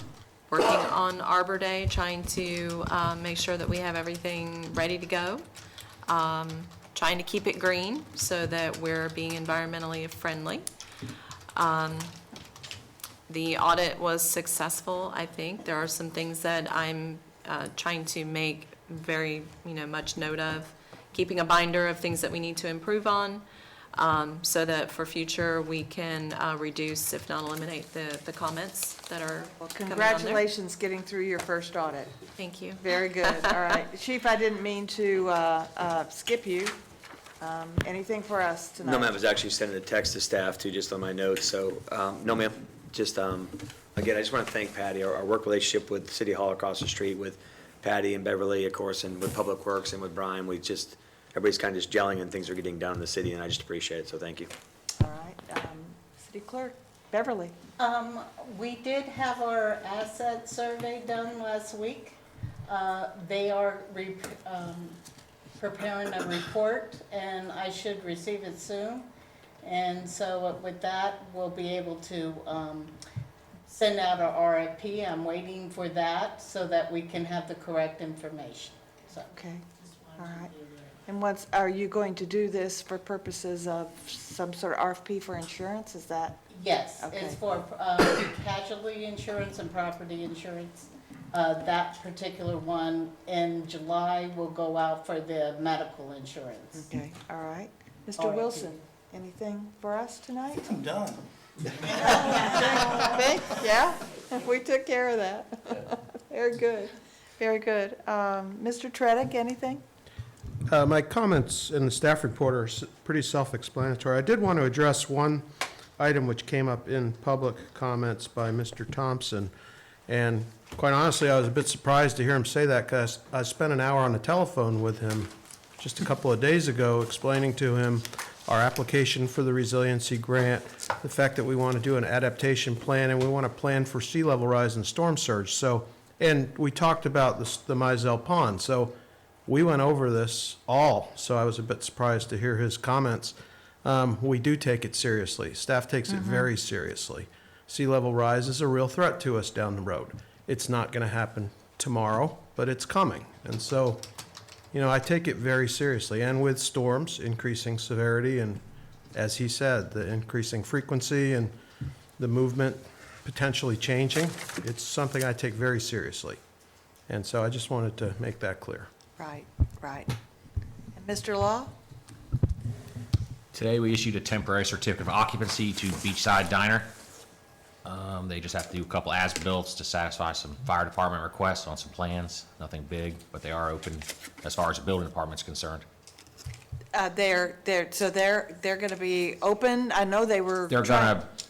working on Arbor Day, trying to make sure that we have everything ready to go, trying to keep it green so that we're being environmentally friendly. The audit was successful, I think. There are some things that I'm trying to make very, much note of, keeping a binder of things that we need to improve on, so that for future we can reduce, if not eliminate, the comments that are Well, coming on there. congratulations getting through your first audit. Thank you. Very good, all right. Chief, I didn't mean to skip you. Anything for us tonight? No, ma'am, I was actually sending a text to staff too, just on my notes, so, no, ma'am. Just, again, I just want to thank Patty, our work relationship with City Hall across the street, with Patty and Beverly, of course, and with Public Works and with Brian. Everybody's kind of just gelling and things are getting done in the city, and I just appreciate it, so thank you. All right, city clerk, Beverly. We did have our asset survey done last week. They are preparing a report, and I should receive it soon. And so with that, we'll be able to send out our RFP. I'm waiting for that so that we can have the correct information. So. Okay, all right. And are you going to do this for purposes of some sort of RFP for insurance, is that? Yes, Okay. it's for casualty insurance and property insurance. That particular one in July will go out for the medical insurance. Okay, all right. Mr. RFP. Wilson, anything for us tonight? I'm done. Yeah, we took care of that. Very good, very good. Mr. Tredick, anything? My comments in the staff report are pretty self-explanatory. I did want to address one item which came up in public comments by Mr. Thompson. And quite honestly, I was a bit surprised to hear him say that, because I spent an hour on the telephone with him just a couple of days ago explaining to him our application for the resiliency grant, the fact that we want to do an adaptation plan, and we want to plan for sea level rise and storm surge. So, and we talked about the Mizell Pond. So we went over this all, so I was a bit surprised to hear his comments. We do take it seriously. Staff takes it very seriously. Sea level rise is a real threat to us down the road. It's not going to happen tomorrow, but it's coming. And so, I take it very seriously. And with storms, increasing severity, and as he said, the increasing frequency and the movement potentially changing, it's something I take very seriously. And so I just wanted to make that clear. Right, right. And Mr. Law? Today, we issued a temporary certificate of occupancy to Beachside Diner. They just have to do a couple as-built to satisfy some fire department requests on some plans, nothing big, but they are open as far as the building department's concerned. They're gonna be open? I know they were.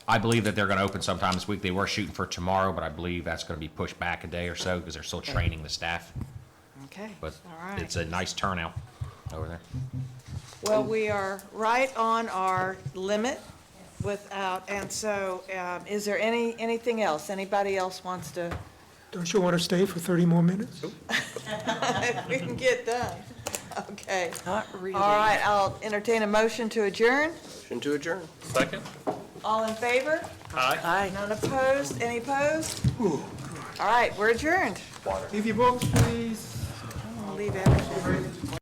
I believe that they're gonna open sometime this week. They were shooting for tomorrow, but I believe that's gonna be pushed back a day or so because they're still training the staff. Okay, But all right. it's a nice turnout over there. Well, we are right on our limit without, and so, is there anything else? Anybody else wants to? Don't you want to stay for 30 more minutes? If we can get done. Okay. Not really. All right, I'll entertain a motion to adjourn. Motion to adjourn. Second? All in favor? Aye. None opposed? Any opposed? All right, we're adjourned. Leave your books, please. I'll leave everything.